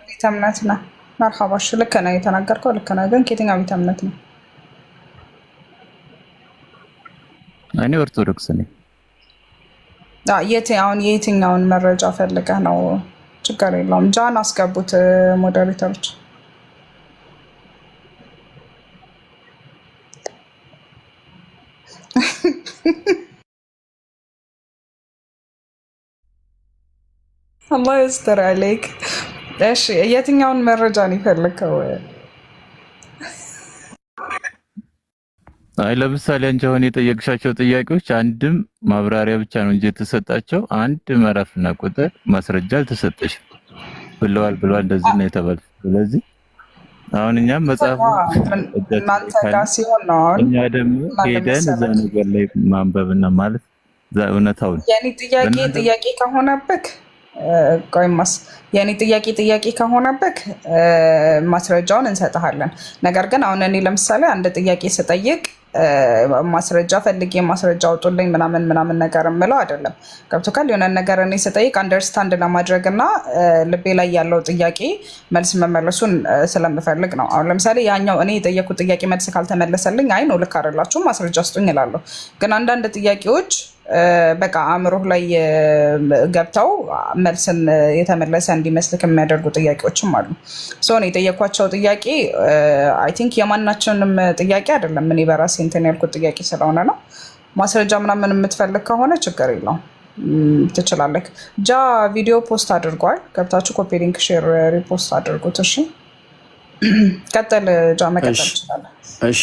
ቤተ እምነት ነው? መርሐባሽ ልክ ነው የተናገርከው፣ ልክ ነው። ግን ከየትኛው ቤተ እምነት ነው? እኔ ኦርቶዶክስ ነኝ። አሁን የየትኛውን መረጃ ፈልገህ ነው? ችግር የለውም። ጃን አስገቡት ሞዴሬተሮች። አላህ ይስተር አለይክ። እሺ የትኛውን መረጃ ነው የፈለከው? አይ ለምሳሌ አንቺ አሁን የጠየቅሻቸው ጥያቄዎች አንድም ማብራሪያ ብቻ ነው እንጂ የተሰጣቸው አንድ ምዕራፍና ቁጥር ማስረጃ አልተሰጠሽም። ብለዋል እንደዚህ ነው የተባለው። ስለዚህ አሁን እኛም መጽሐፉ እናንተ ጋር ሲሆን ነው እኛ ደግሞ ሄደን እዛ ነገር ላይ ማንበብና ማለት እውነታውን የኔ ጥያቄ ከሆነብክ ቆይማስ የኔ ጥያቄ ከሆነብክ ማስረጃውን እንሰጥሃለን። ነገር ግን አሁን እኔ ለምሳሌ አንድ ጥያቄ ስጠይቅ ማስረጃ ፈልጌ ማስረጃ አውጡልኝ ምናምን ነገር የምለው አይደለም። ገብቶካል? የሆነ ነገር እኔ ስጠይቅ አንደርስታንድ ለማድረግ እና ልቤ ላይ ያለው ጥያቄ መልስ መመለሱን ስለምፈልግ ነው። አሁን ለምሳሌ ያኛው እኔ የጠየኩት ጥያቄ መልስ ካልተመለሰልኝ አይ ነው ልክ አይደላችሁ ማስረጃ ስጡኝ እላለሁ። ግን አንዳንድ ጥያቄዎች በቃ አእምሮህ ላይ ገብተው መልስን የተመለሰ እንዲመስልክ የሚያደርጉ ጥያቄዎችም አሉ። እኔ የጠየኳቸው ጥያቄ አይ ቲንክ የማናችንም ጥያቄ አይደለም። እኔ በራሴ እንትን ያልኩት ጥያቄ ስለሆነ ነው። ማስረጃ ምናምን የምትፈልግ ከሆነ ችግር የለውም ትችላለህ። ጃ ቪዲዮ ፖስት አድርጓል። ገብታችሁ ኮፒ ሊንክ፣ ሼር፣ ሪፖስት አድርጉት። እሺ ቀጥል ጃ፣ መቀጠል ትችላለህ። እሺ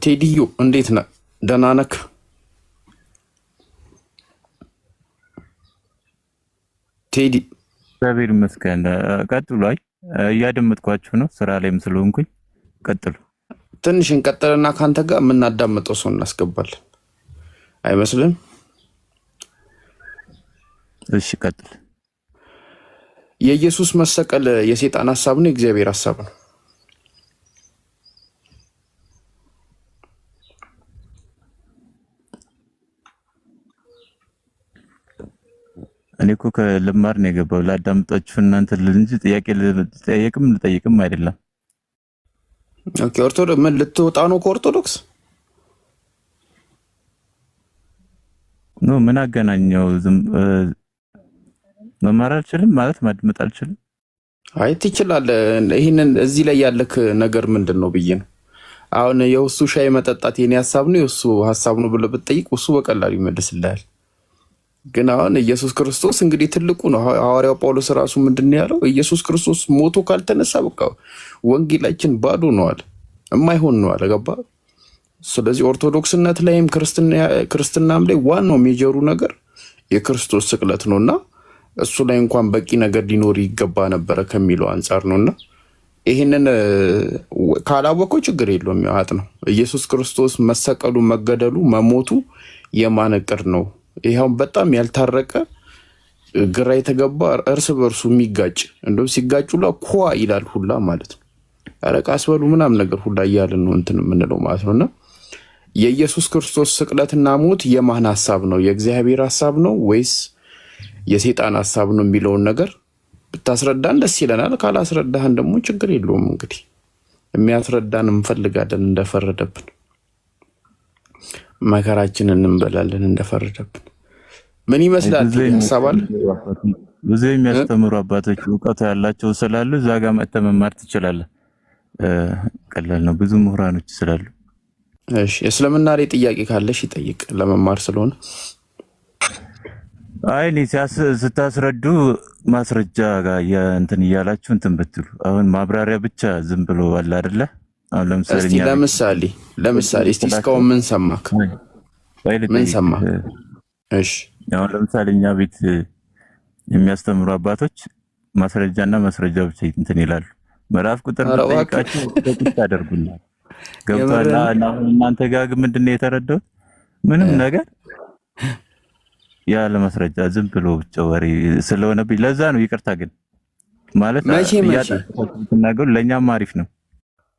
ቴዲዮ እንዴት ነህ? ደህና ነህ? ቴዲ እግዚአብሔር ይመስገን። ቀጥሉ። አይ እያደመጥኳችሁ ነው፣ ስራ ላይም ስለሆንኩኝ ቀጥሉ። ትንሽ እንቀጥልና ካንተ ጋር የምናዳምጠው ሰው እናስገባለን አይመስልም? እሺ ቀጥል። የኢየሱስ መሰቀል የሰይጣን ሐሳብ ነው የእግዚአብሔር ሐሳብ ነው? እኔ እኮ ከልማር ነው የገባው ላዳምጣችሁ እናንተ እንጂ ጥያቄ ልጠይቅም አይደለም። ኦኬ ኦርቶዶክስ ምን ልትወጣ ነው ከኦርቶዶክስ? ኖ ምን አገናኘው? መማር አልችልም ማለት ማድመጥ አልችልም? አይ ትችላለህ። ይሄንን እዚህ ላይ ያለክ ነገር ምንድን ነው ብዬ ነው። አሁን የውሱ ሻይ መጠጣት የኔ ሐሳብ ነው የውሱ ሐሳብ ነው ብለህ ብትጠይቅ እሱ በቀላሉ ይመልስልሃል። ግን አሁን ኢየሱስ ክርስቶስ እንግዲህ ትልቁ ነው። ሐዋርያው ጳውሎስ ራሱ ምንድን ያለው? ኢየሱስ ክርስቶስ ሞቶ ካልተነሳ በቃ ወንጌላችን ባዶ ነው አለ፣ የማይሆን ነው አለ። ገባ? ስለዚህ ኦርቶዶክስነት ላይም ክርስትናም ላይ ዋናው ሜጀሩ ነገር የክርስቶስ ስቅለት ነውና እሱ ላይ እንኳን በቂ ነገር ሊኖር ይገባ ነበረ ከሚለው አንጻር ነውና ይሄንን ካላወቀው ችግር የለውም ያት ነው። ኢየሱስ ክርስቶስ መሰቀሉ፣ መገደሉ፣ መሞቱ የማነቅር ነው። ይሄው በጣም ያልታረቀ ግራ የተገባ እርስ በርሱ የሚጋጭ እንደው ሲጋጩላ ኳ ይላል ሁላ ማለት ነው። አረቃስ በሉ ምናምን ነገር ሁላ እያልን ነው እንትን የምንለው ማለት ነውና የኢየሱስ ክርስቶስ ስቅለትና ሞት የማን ሐሳብ ነው? የእግዚአብሔር ሐሳብ ነው ወይስ የሰይጣን ሐሳብ ነው የሚለውን ነገር ብታስረዳን ደስ ይለናል። ካላስረዳህን ደግሞ ችግር የለውም። እንግዲህ የሚያስረዳን እንፈልጋለን። እንደፈረደብን መከራችንን እንበላለን እንደፈረደብን። ምን ይመስላል? ሐሳባል ብዙ የሚያስተምሩ አባቶች እውቀቱ ያላቸው ስላሉ እዛ ጋር መጥተህ መማር ትችላለህ። ቀላል ነው። ብዙ ምሁራኖች ስላሉ። እሺ እስልምና ላይ ጥያቄ ካለሽ ይጠይቅ ለመማር ስለሆነ። አይ ስታስረዱ ማስረጃ ጋር እንትን እያላችሁ እንትን ብትሉ አሁን ማብራሪያ ብቻ ዝም ብሎ አለ አይደለ? አሁን ለምሳሌ እስቲ እስካሁን ምን ሰማክ? ምን ሰማክ? እሺ አሁን ለምሳሌ እኛ ቤት የሚያስተምሩ አባቶች ማስረጃና ማስረጃ ብቻ እንትን ይላሉ። ምዕራፍ ቁጥር ጠይቃችሁ ጥቂት ያደርጉናል። ገብቷል? እናንተ ጋር ምንድነው የተረዳሁት? ምንም ነገር ያለ ማስረጃ ዝም ብሎ ብቻ ወሬ ስለሆነብኝ ለዛ ነው። ይቅርታ ግን ማለት ያጣጣችሁ ለኛም አሪፍ ነው።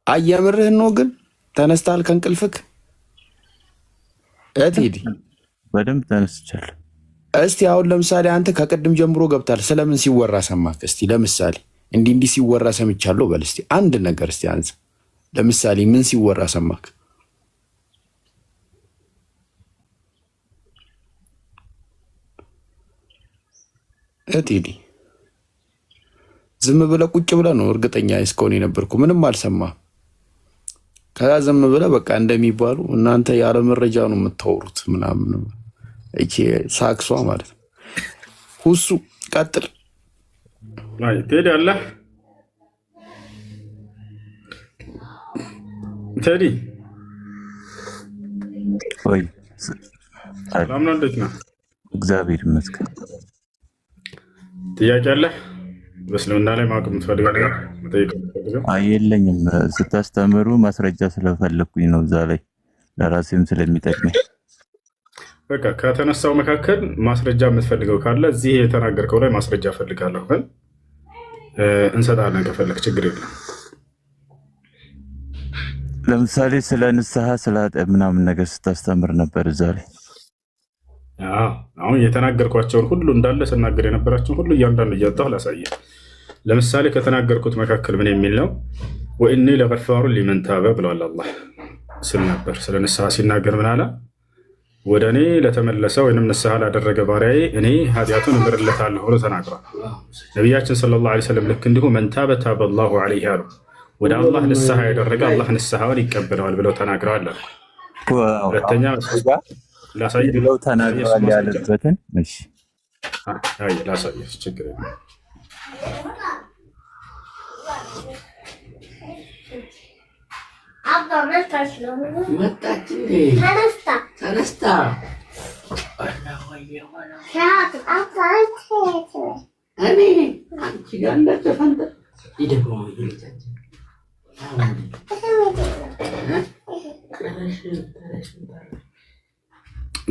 አያምርህ ነው ግን ተነስተሃል ከእንቅልፍክ? እቴዲ በደንብ ተነስቻለሁ። እስቲ አሁን ለምሳሌ አንተ ከቅድም ጀምሮ ገብታል። ስለምን ሲወራ ሰማክ? እስቲ ለምሳሌ እንዲህ ሲወራ ሰምቻለሁ በል እስቲ አንድ ነገር እስቲ አንተ ለምሳሌ ምን ሲወራ ሰማክ? እቴዲ ዝም ብለህ ቁጭ ብለህ ነው እርግጠኛ እስከሆነ የነበርኩ ምንም አልሰማህም። ከዛ ዝም ብለህ በቃ እንደሚባሉ እናንተ ያለ መረጃ ነው የምታወሩት ምናምን እቺ ሳክሷ ማለት ነው። ሁሱ ቀጥል። አይ ቴዲ አለ ቴዲ ወይ ሰላም ነው? እንዴት ነህ? እግዚአብሔር ይመስገን። ጥያቄ አለ? በእስልምና ላይ ማወቅ የምትፈልገው ነገር መጠየቅ የምትፈልገው? አይ የለኝም። ስታስተምሩ ማስረጃ ስለፈለኩኝ ነው እዛ ላይ ለራሴም ስለሚጠቅመኝ። በቃ ከተነሳው መካከል ማስረጃ የምትፈልገው ካለ እዚህ የተናገርከው ላይ ማስረጃ ፈልጋለሁ ግን እንሰጣለን። ከፈለክ ችግር የለም። ለምሳሌ ስለ ንስሐ ስለ ኃጢአት ምናምን ነገር ስታስተምር ነበር እዛ ላይ። አሁን የተናገርኳቸውን ሁሉ እንዳለ ስናገር የነበራቸውን ሁሉ እያንዳንዱ እያወጣሁ ላሳየህ። ለምሳሌ ከተናገርኩት መካከል ምን የሚል ነው? ወኢኒ ለገፋሩ ሊመን ታበ ብለዋል አላህ ስል ነበር። ስለ ንስሐ ሲናገር ምን አለ? ወደ እኔ ለተመለሰ ወይም ንስሐ ላደረገ ባሪያዬ እኔ ኃጢአቱን እምርለታለሁ ብሎ ተናግሯል። ነቢያችን ሰለላሁ ዐለይሂ ወሰለም ልክ እንዲሁ መን ታበ ታበ አላሁ ዐለይሂ አሉ። ወደ አላህ ንስሐ ያደረገ አላህ ንስሐውን ይቀበለዋል ብለው ተናግረዋል። ሁለተኛ ላሳየህ ብለው ተናግረዋል ያለበትን ላሳየህ ችግር የለም። ተነስታ እኔ አንቺ ጋር እንደተፈንተ ይደግሞ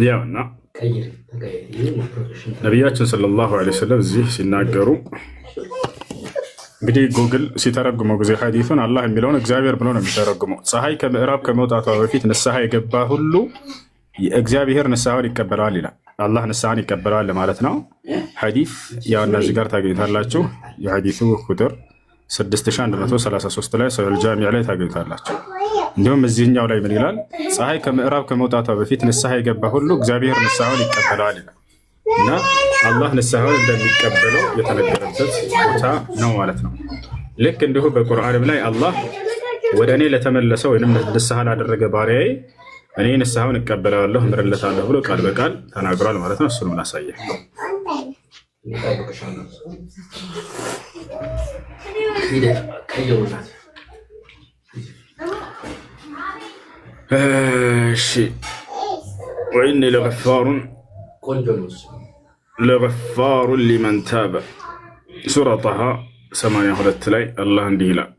ያውና ነቢያችን ሰለላሁ ዐለይሂ ወሰለም እዚህ ሲናገሩ እንግዲህ ጉግል ሲተረጉመው ጊዜ ሐዲሱን አላህ የሚለውን እግዚአብሔር ብሎ ነው የሚተረጉመው። ፀሐይ ከምዕራብ ከመውጣቷ በፊት ንስሐ የገባ ሁሉ እግዚአብሔር ንስሐውን ይቀበለዋል ይላል። አላህ ንስሐን ይቀበለዋል ማለት ነው። ሐዲስ ያውና እዚህ ጋር ታገኙታላችሁ። የሐዲሱ ቁጥር 6133 ላይ ሰሒህ አልጃሚዕ ላይ ታገኙታላችሁ። እንዲሁም እዚህኛው ላይ ምን ይላል? ፀሐይ ከምዕራብ ከመውጣቷ በፊት ንስሐ የገባ ሁሉ እግዚአብሔር ንስሐውን ይቀበለዋል ይላል እና አላህ ንስሐውን እንደሚቀበለው የተነገረበት ቦታ ነው ማለት ነው። ልክ እንዲሁ በቁርአንም ላይ አላህ ወደ እኔ ለተመለሰ ወይም ንስሐ ላደረገ ባሪያዬ እኔ ንስሐውን እቀበለዋለሁ እምርለታለሁ ብሎ ቃል በቃል ተናግሯል ማለት ነው። እሱንም ላሳየህ። እሺ ወኢኒ ለገፋሩን ሊመን ታበ ሱራ ጣሃ 82 ላይ አላህ እንዲህ ይላል።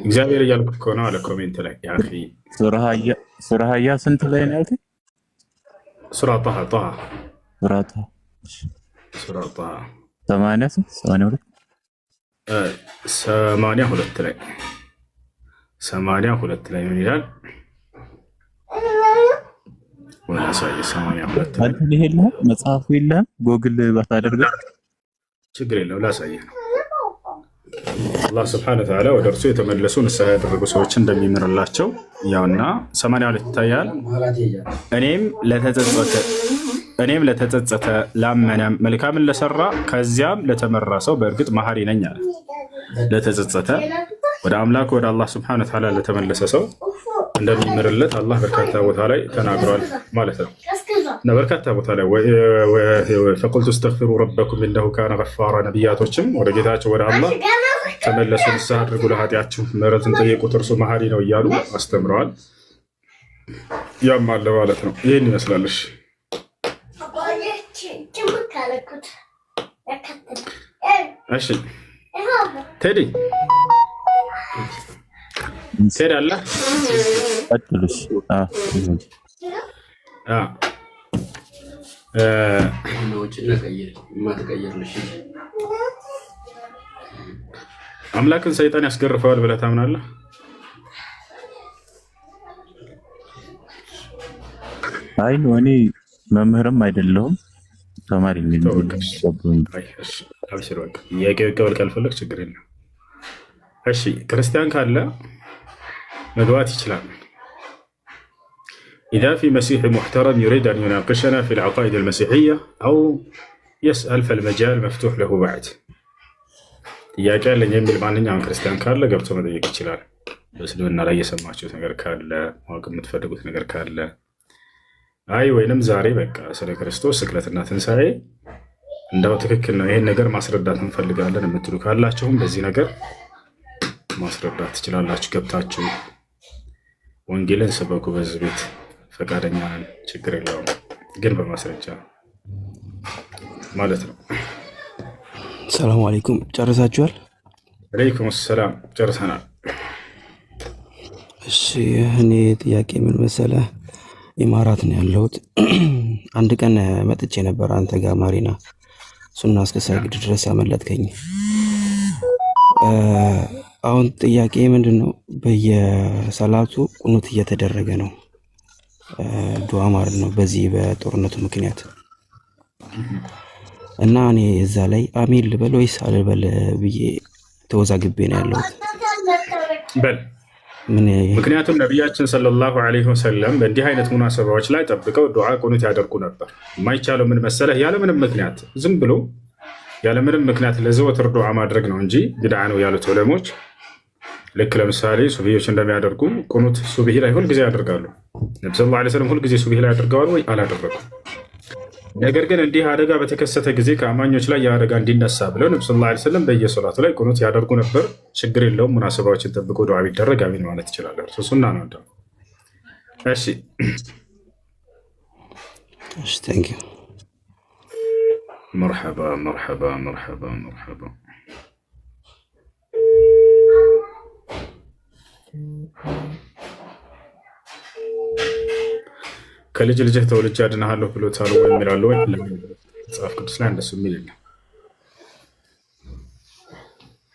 እግዚአብሔር እያልኩ እኮ ነው አለ ኮሜንት ላይ ሱራ ሀያ ስንት ላይ ነው ያልከኝ? ሱራ ጣሃ ሱራ ጣሃ 82 ላይ ምን ይላል? ወላሳይ 82 አንተ የለህም መጽሐፉ የለህም? ጎግል ባታደርገው ችግር የለውም። ላሳየህ ነው። አላህ ስብሐነሁ ወተዓላ ወደ እርሱ የተመለሱ ንስሐ ያደረጉ ሰዎች እንደሚምርላቸው ያውና 82 ይታያል። እኔም ለተጸጸተ ላመነም መልካምን ለሰራ ከዚያም ለተመራ ሰው በእርግጥ መሐሪ ነኝ አለ። ለተጸጸተ ወደ አምላኩ ወደ አላህ ስብሐነሁ ወተዓላ ለተመለሰ ሰው እንደሚምርለት አላህ በርካታ ቦታ ላይ ተናግሯል ማለት ነው። እና በርካታ ቦታ ላይ ፈቁልቱ እስተግፊሩ ረበኩም ኢነሁ ካነ ገፋራ፣ ነቢያቶችም ወደ ጌታቸው ወደ አላህ ተመለሱ፣ ንስሐ አድርጉ፣ ለኃጢአታችሁ ምሕረትን ጠይቁት እርሱ መሐሪ ነው እያሉ አስተምረዋል። ያም አለ ማለት ነው። ይህን ይመስላለሽ። እሺ ቴዲ አለ አምላክን ሰይጣን ያስገርፈዋል ብለህ ታምናለህ? አይ እኔ መምህርም አይደለሁም ተማሪ ነኝ። አብሽር በቃ ጥያቄው ይቀበል ካልፈለግ ችግር የለም። እሺ ክርስቲያን ካለ መግባት ይችላል። إذا في مسيحي محترم يريد أن يناقشنا في العقائد المسيحية أو يسأل فالمجال مفتوح له بعد. ጥያቄ አለኝ የሚል ማንኛውም ክርስቲያን ካለ ገብቶ መጠየቅ ይችላል። በእስልምና ላይ የሰማችሁት ነገር ካለ ማወቅ የምትፈልጉት ነገር ካለ አይ ወይንም ዛሬ በቃ ስለ ክርስቶስ ስቅለትና ትንሣኤ እንደው ትክክል ነው ይሄን ነገር ማስረዳት እንፈልጋለን የምትሉ ካላችሁም በዚህ ነገር ማስረዳት ትችላላችሁ። ገብታችሁ ወንጌልን ስበኩ። በዚህ ቤት ፈቃደኛ ነን፣ ችግር የለውም ግን በማስረጃ ማለት ነው። ሰላም አለይኩም። ጨርሳችኋል? አለይኩም ሰላም። ጨርሰናል። እሺ እኔ ጥያቄ ምን መሰለህ፣ ኢማራት ነው ያለሁት። አንድ ቀን መጥቼ ነበር አንተ ጋር ማሪና፣ ሱና እስከ ሰግድ ድረስ አመለጥከኝ። አሁን ጥያቄ ምንድን ነው? በየሰላቱ ቁኑት እየተደረገ ነው ዱዓ ማለት ነው በዚህ በጦርነቱ ምክንያት እና እኔ እዛ ላይ አሜን ልበል ወይስ አልበል ብዬ ተወዛግቤ ነው ያለሁት። በል ምክንያቱም ነቢያችን ሰለላሁ ዐለይሂ ወሰለም በእንዲህ አይነት ሙናሰባዎች ላይ ጠብቀው ዱዓ ቁኑት ያደርጉ ነበር። የማይቻለው ምን መሰለህ? ያለምንም ምክንያት ዝም ብሎ ያለምንም ምክንያት ለዘወትር ዱዓ ማድረግ ነው እንጂ ቢድዓ ነው ያሉት ዑለሞች። ልክ ለምሳሌ ሱብሂዎች እንደሚያደርጉ ቁኑት ሱብሂ ላይ ሁልጊዜ ያደርጋሉ። ነብዩ ሰለላሁ ዐለይሂ ወሰለም ሁልጊዜ ሱብሂ ላይ ያደርገዋል ወይ? አላደረጉም። ነገር ግን እንዲህ አደጋ በተከሰተ ጊዜ ከአማኞች ላይ የአደጋ እንዲነሳ ብለው ነብዩ ሰለላሁ ዐለይሂ ወሰለም በየሶላቱ ላይ ቁኑት ያደርጉ ነበር። ችግር የለውም። ሙናሰባዎችን ጠብቆ ዱዓ ቢደረግ አሚን ማለት ይችላል። እርሱ ሱና ነው እንደው። እሺ እሺ ታንክ ዩ መርሐባ መርሐባ መርሐባ መርሐባ። ከልጅ ልጅህ ተወልጄ አድንሃለሁ ብሎታል ወይ የሚላሉ ወይ መጽሐፍ ቅዱስ ላይ እንደሱ የሚል የለም።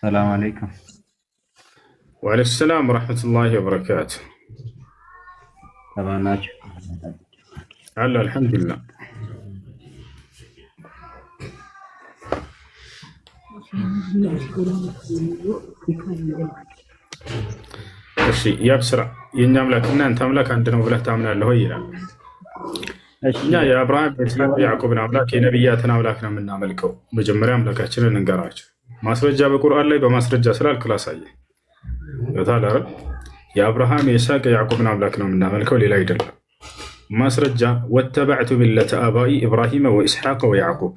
ሰላም አለይኩም። ወአለይኩም ሰላም ወረሕመቱላሂ ወበረካቱ። ሰላም ናችሁ? አለ አልሐምዱሊላህ። እሺ ያብስራ የእኛ አምላክ እና አንተ አምላክ አንድ ነው ብለህ ታምናለህ ወይ ይላል። እኛ የአብርሃም የያዕቆብን አምላክ የነቢያትን አምላክ ነው የምናመልከው። መጀመሪያ አምላካችንን እንገራቸው። ማስረጃ በቁርአን ላይ በማስረጃ ስላልክ ላሳየህ ታላ የአብርሃም የይስሐቅ የያዕቆብን አምላክ ነው የምናመልከው፣ ሌላ አይደለም። ማስረጃ ወተበዕቱ ሚለተ አባኢ ኢብራሂም ወኢስሐቅ ወያዕቆብ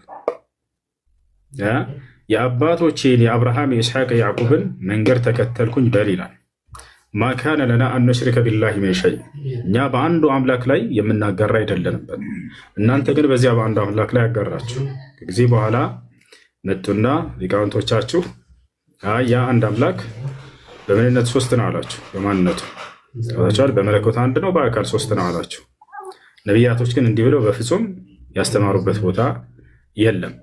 የአባቶቼን የአብርሃም የይስሐቅ የያዕቆብን መንገድ ተከተልኩኝ በል ይላል። ማ ካነ ለና አን ኑሽሪከ ቢላሂ ሚን ሸይ እኛ በአንዱ አምላክ ላይ የምናጋራ አይደለንበት። እናንተ ግን በዚያ በአንዱ አምላክ ላይ ያጋራችሁ። ከጊዜ በኋላ መጡና ሊቃውንቶቻችሁ ያ አንድ አምላክ በምንነት ሶስት ነው አላችሁ። በማንነቱ ታቻል በመለኮት አንድ ነው፣ በአካል ሶስት ነው አላችሁ። ነቢያቶች ግን እንዲህ ብለው በፍጹም ያስተማሩበት ቦታ የለም።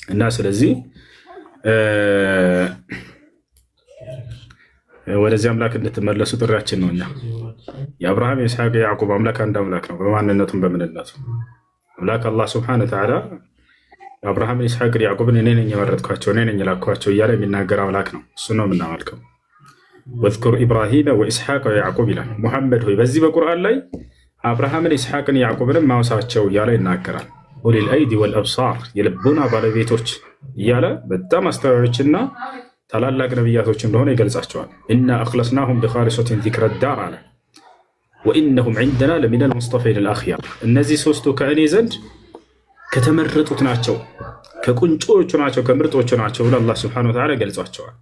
እና ስለዚህ ወደዚህ አምላክ እንድትመለሱ ጥሪያችን ነው። እኛ የአብርሃም የይስሐቅ የያዕቆብ አምላክ አንድ አምላክ ነው፣ በማንነቱም በምንነቱ አምላክ አላህ ሱብሓነሁ ወተዓላ አብርሃም ይስሐቅ ያዕቆብን እኔ ነኝ የመረጥኳቸው እኔ ነኝ የላኳቸው እያለ የሚናገር አምላክ ነው። እሱ ነው የምናመልከው። ወዝኩር ኢብራሂም ወኢስሐቅ ወያዕቆብ ይላል። ሙሐመድ ሆይ በዚህ በቁርአን ላይ አብርሃምን ይስሐቅን ያዕቆብንም ማውሳቸው እያለ ይናገራል። ኡሊል አይዲ ወልአብሳር የልቦና ባለቤቶች እያለ በጣም አስተዋዮችና ታላላቅ ነቢያቶች እንደሆነ ይገልጻቸዋል። ኢና አኽለስናሁም ቢኻሊሰቲን ዚክረ ዳር አለ ወኢነሁም ዒንደና ለሚነል ሙስጠፈይን አልአኽያር። እነዚህ ሶስቱ ከእኔ ዘንድ ከተመረጡት ናቸው፣ ከቁንጮቹ ናቸው፣ ከምርጦቹ ናቸው ብሎ አላህ ሱብሓነሁ ወተዓላ ገልጿቸዋል።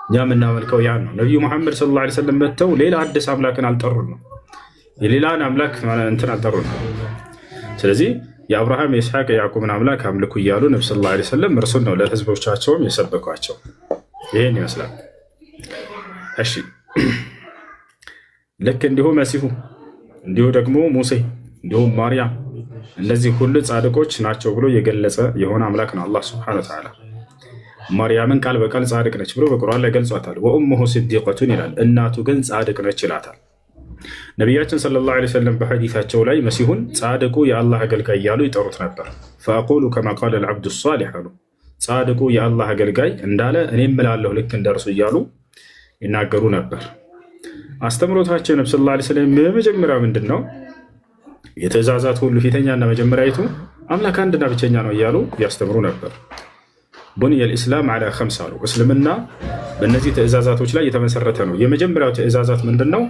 እኛ የምናመልከው ያን ነው። ነቢዩ መሐመድ ሰለላሁ ዐለይሂ ወሰለም መጥተው ሌላ አዲስ አምላክን አልጠሩን ነው፣ የሌላን አምላክ እንትን አልጠሩን ነው። ስለዚህ የአብርሃም የይስሐቅ የያዕቆብን አምላክ አምልኩ እያሉ ነቢ ሰለላሁ ዐለይሂ ወሰለም እርሱን ነው ለህዝቦቻቸውም የሰበኳቸው። ይህን ይመስላል። እሺ ልክ እንዲሁ መሲሁ፣ እንዲሁ ደግሞ ሙሴ፣ እንዲሁም ማርያም እነዚህ ሁሉ ጻድቆች ናቸው ብሎ የገለጸ የሆነ አምላክ ነው አላህ ሱብሓነሁ ወተዓላ። ማርያምን ቃል በቃል ጻድቅ ነች ብሎ በቁርአን ላይ ገልጿታል። ወኡሙሁ ሲዲቀቱን ይላል፣ እናቱ ግን ጻድቅ ነች ይላታል። ነቢያችን ሰለላሁ ዐለይሂ ወሰለም በሐዲታቸው ላይ መሲሁን ጻድቁ የአላህ አገልጋይ እያሉ ይጠሩት ነበር። ፈአቁሉ ከማ ቃለ አልዓብዱ ሷሊሕ አሉ፣ ጻድቁ የአላህ አገልጋይ እንዳለ እኔም እላለሁ ልክ እንደርሱ እያሉ ይናገሩ ነበር። አስተምሮታቸው ነቢ ሰለላሁ ዐለይሂ ወሰለም በመጀመሪያው ምንድን ነው? የትእዛዛት ሁሉ ፊተኛና መጀመሪያዊቱ አምላክ አንድና ብቸኛ ነው እያሉ ያስተምሩ ነበር። ቡንየል ኢስላም ዐላ ኸምስ አሉ፣ እስልምና በእነዚህ ትእዛዛቶች ላይ የተመሰረተ ነው። የመጀመሪያው ትእዛዛት ምንድን ነው?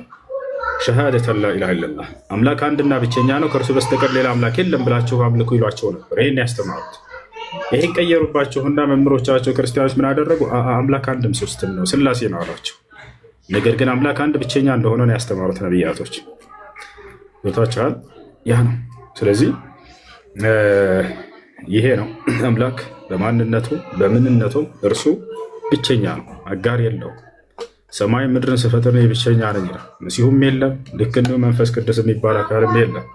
ሸሃደተን ላ ኢላሃ ኢለላህ፣ አምላክ አንድና ብቸኛ ነው፣ ከእርሱ በስተቀር ሌላ አምላክ የለም ብላችሁ አምልኩ ይሏቸው ነበር። ይህን ያስተማሩት። ይህን ቀየሩባቸውና መምህሮቻቸው ክርስቲያኖች ምን አደረጉ? አምላክ አንድም ሶስትም ነው፣ ስላሴ ነው አሏቸው። ነገር ግን አምላክ አንድ ብቸኛ እንደሆነ ነው ያስተማሩት ነቢያቶች። ቦታቸዋል ያ ነው። ስለዚህ ይሄ ነው አምላክ በማንነቱ በምንነቱም እርሱ ብቸኛ ነው፣ አጋር የለው። ሰማይ ምድርን ስፈጥር እኔ ብቸኛ ነኝ ይላል። መሲሁም የለም፣ ልክ እንዲሁ መንፈስ ቅዱስ የሚባል አካልም የለም።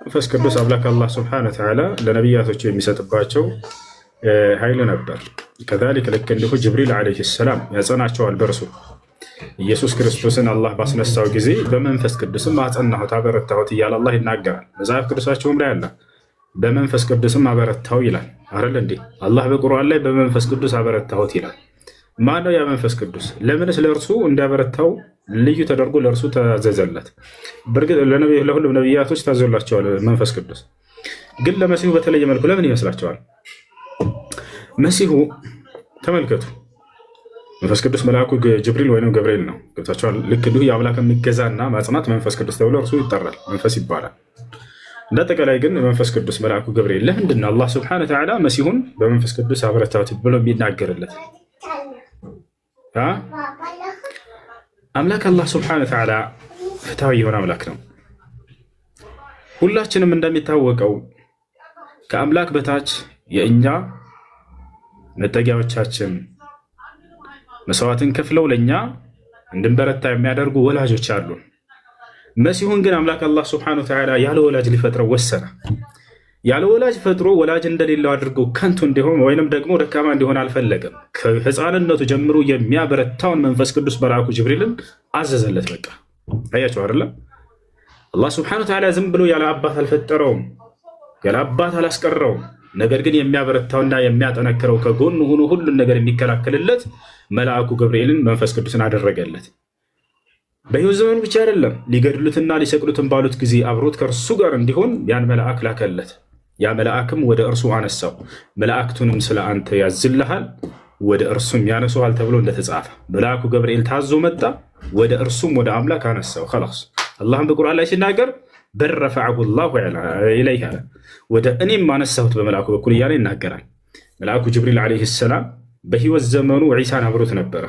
መንፈስ ቅዱስ አምላክ አላህ ሱብሓነሁ ወተዓላ ለነቢያቶች የሚሰጥባቸው ኃይል ነበር። ከዛሊክ ልክ እንዲሁ ጅብሪል ዓለይሂ ሰላም ያጸናቸዋል በእርሱ ኢየሱስ ክርስቶስን አላህ ባስነሳው ጊዜ በመንፈስ ቅዱስም አጸናሁት አበረታሁት እያለ አላህ ይናገራል። መጽሐፍ ቅዱሳቸውም ላይ አለ በመንፈስ ቅዱስም አበረታው ይላል አይደል እንዴ? አላህ በቁርአን ላይ በመንፈስ ቅዱስ አበረታሁት ይላል። ማን ነው ያ መንፈስ ቅዱስ? ለምንስ ለእርሱ እንዲያበረታው ልዩ ተደርጎ ለእርሱ ተዘዘለት? በእርግጥ ለሁሉም ነቢያቶች ታዞላቸዋል መንፈስ ቅዱስ፣ ግን ለመሲሁ በተለየ መልኩ ለምን ይመስላቸዋል? መሲሁ ተመልከቱ፣ መንፈስ ቅዱስ መልአኩ ጅብሪል ወይም ገብርኤል ነው። ገብታችኋል? ልክ እንዲሁ የአምላክ የሚገዛና ማጽናት መንፈስ ቅዱስ ተብሎ እርሱ ይጠራል፣ መንፈስ ይባላል። እንደ አጠቃላይ ግን መንፈስ ቅዱስ መልአኩ ገብርኤል ለምንድን ነው አላህ ስብሐነ ወተዓላ መሲሁን በመንፈስ ቅዱስ አበረታሁት ብሎ የሚናገርለት? አምላክ አላህ ስብሐነ ወተዓላ ፍትሃዊ የሆነ አምላክ ነው። ሁላችንም እንደሚታወቀው ከአምላክ በታች የእኛ መጠጊያዎቻችን መስዋዕትን ከፍለው ለእኛ እንድንበረታ የሚያደርጉ ወላጆች አሉ። መሲሁን ግን አምላክ አላህ ስብሐነ ወተዓላ ያለ ወላጅ ሊፈጥረው ወሰነ። ያለ ወላጅ ፈጥሮ ወላጅ እንደሌለው አድርጎ ከንቱ እንዲሆን ወይንም ደግሞ ደካማ እንዲሆን አልፈለገም። ከህፃንነቱ ጀምሮ የሚያበረታውን መንፈስ ቅዱስ መልአኩ ጅብሪልን አዘዘለት። በቃ አያቸው አይደለም? አላህ ስብሐነ ወተዓላ ዝም ብሎ ያለ አባት አልፈጠረውም፣ ያለ አባት አላስቀረውም። ነገር ግን የሚያበረታውና የሚያጠነክረው ከጎኑ ሆኖ ሁሉን ነገር የሚከላከልለት መልአኩ ገብርኤልን መንፈስ ቅዱስን አደረገለት። በሕይወት ዘመኑ ብቻ አይደለም፣ ሊገድሉትና ሊሰቅሉትን ባሉት ጊዜ አብሮት ከእርሱ ጋር እንዲሆን ያን መልአክ ላከለት። ያ መልአክም ወደ እርሱ አነሳው። መላእክቱንም ስለ አንተ ያዝልሃል ወደ እርሱም ያነሱሃል ተብሎ እንደተጻፈ መልአኩ ገብርኤል ታዞ መጣ፣ ወደ እርሱም ወደ አምላክ አነሳው። ኸላስ አላህም በቁርአን ላይ ሲናገር በረፈዐሁ ላሁ ኢለይህ አለ፣ ወደ እኔም አነሳሁት በመልአኩ በኩል እያለ ይናገራል። መልአኩ ጅብሪል ዓለይሂ ሰላም በሕይወት ዘመኑ ዒሳን አብሮት ነበረ።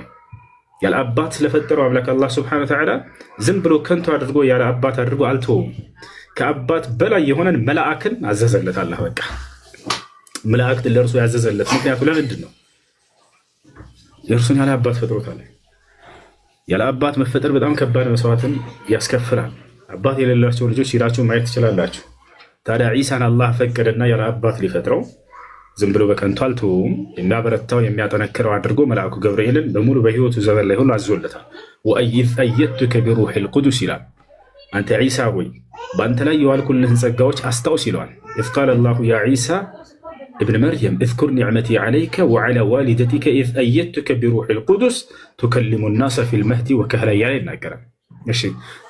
ያለ አባት ስለፈጠረው አምላክ አላህ ስብሐነ ወተዓላ ዝም ብሎ ከንቱ አድርጎ ያለ አባት አድርጎ አልተወውም። ከአባት በላይ የሆነን መልአክን አዘዘለት። አላህ በቃ መላእክትን ለእርሱ ያዘዘለት ምክንያቱ ለምንድን ነው? የእርሱን ያለ አባት ፈጥሮታል። ያለ አባት መፈጠር በጣም ከባድ መስዋዕትን ያስከፍላል። አባት የሌላቸው ልጆች ሂዳችሁ ማየት ትችላላችሁ። ታዲያ ዒሳን አላህ ፈቀደና ያለ አባት ሊፈጥረው ዝም ብሎ በከንቱ አልተወውም። የሚያበረታው የሚያጠነክረው አድርጎ መልአኩ ገብርኤልን በሙሉ በህይወቱ ዘመን ላይ ሁሉ አዞለታል። ወኢዝ አየቱከ ቢሩሒል ቁዱስ ይላል። አንተ ዒሳ ሆይ በአንተ ላይ የዋልኩልህን ጸጋዎች አስታውስ ይለዋል። ኢዝ ቃለ ላሁ ያ ዒሳ እብን መርየም እዝኩር ኒዕመቲ ዓለይከ ወዓላ ዋሊደቲከ ኢዝ አየቱከ ቢሩሒል ቁዱስ ቱከሊሙ ናሰ ፊል መህዲ ወከህላ እያለ ይናገራል። እሺ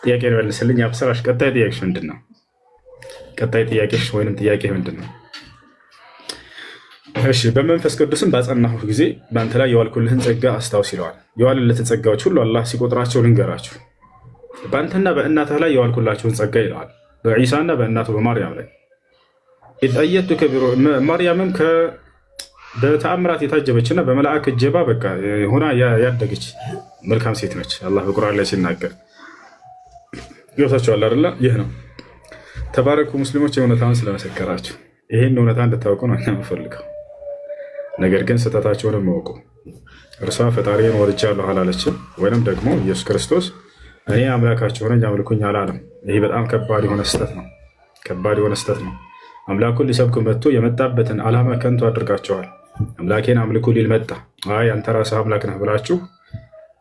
ጥያቄ መልስልኝ አብስራሽ። ቀጣይ ጥያቄሽ ምንድን ነው? ቀጣይ ጥያቄሽ ወይንም ጥያቄ ምንድን ነው? እሺ በመንፈስ ቅዱስም ባጸናሁ ጊዜ በአንተ ላይ የዋልኩልህን ጸጋ አስታውስ ይለዋል። የዋልለትን ጸጋዎች ሁሉ አላህ ሲቆጥራቸው ልንገራችሁ። በአንተና በእናትህ ላይ የዋልኩላቸውን ጸጋ ይለዋል። በዒሳና በእናቱ በማርያም ላይ ኢዝ አየቱከ ማርያምም በተአምራት የታጀበችና በመልአክ እጀባ በቃ ሆና ያደገች መልካም ሴት ነች። አላህ በቁርአን ላይ ሲናገር ገብታችኋል አይደለ? ይህ ነው ተባረኩ ሙስሊሞች የእውነታውን ስለመሰከራችሁ። ይህን እውነታ እንድታውቁ ነው የምፈልገው። ነገር ግን ስህተታቸውንም እወቁ። እርሷ ፈጣሪን ወርጃለሁ አላለችም፣ ወይንም ደግሞ ኢየሱስ ክርስቶስ እኔ አምላካችሁ ነኝ አምልኩኝ አላለም። ይህ በጣም ከባድ የሆነ ስህተት ነው። ከባድ የሆነ ስህተት ነው። አምላኩን ሊሰብክ መጥቶ የመጣበትን ዓላማ ከንቱ አድርጋቸዋል። አምላኬን አምልኩ ሊል መጣ። አይ አንተ ራስህ አምላክ ነህ ብላችሁ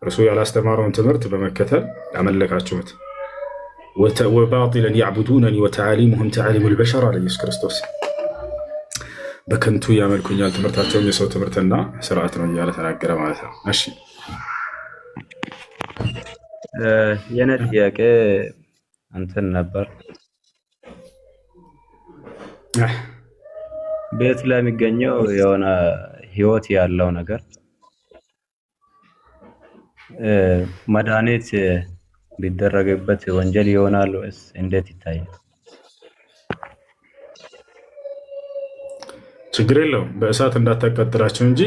እርሱ ያላስተማረውን ትምህርት በመከተል ያመለካችሁት። ወባጢለን ያዕቡዱነኒ ወተዓሊሙሁም ተዓሊሙ ልበሸር አለ ኢየሱስ ክርስቶስ። በከንቱ ያመልኩኛል፣ ትምህርታቸውም የሰው ትምህርትና ስርዓት ነው እያለ ተናገረ ማለት ነው። እሺ የኔ ጥያቄ እንትን ነበር። ቤት ላይ የሚገኘው የሆነ ህይወት ያለው ነገር መድኃኒት ቢደረግበት ወንጀል ይሆናል ወይስ እንዴት ይታያል? ችግር የለውም። በእሳት እንዳታቃጥላቸው እንጂ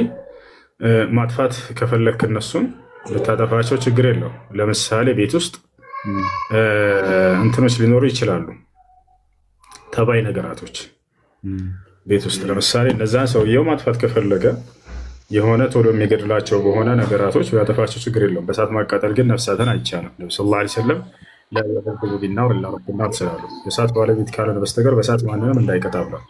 ማጥፋት ከፈለክ እነሱን ብታጠፋቸው ችግር የለውም። ለምሳሌ ቤት ውስጥ እንትኖች ሊኖሩ ይችላሉ፣ ተባይ ነገራቶች ቤት ውስጥ ለምሳሌ እነዛን ሰውየው ማጥፋት ከፈለገ የሆነ ቶሎ የሚገድላቸው በሆነ ነገራቶች ያጠፋቸው ችግር የለውም። በእሳት ማቃጠል ግን ነፍሳትን አይቻልም። ነቢ ስ ላ ሰለም ላያደርጉ ቢናር ላ ረብናር ስላሉ የእሳት ባለቤት ካልሆነ በስተቀር በእሳት ማንንም እንዳይቀጣ ብሏል።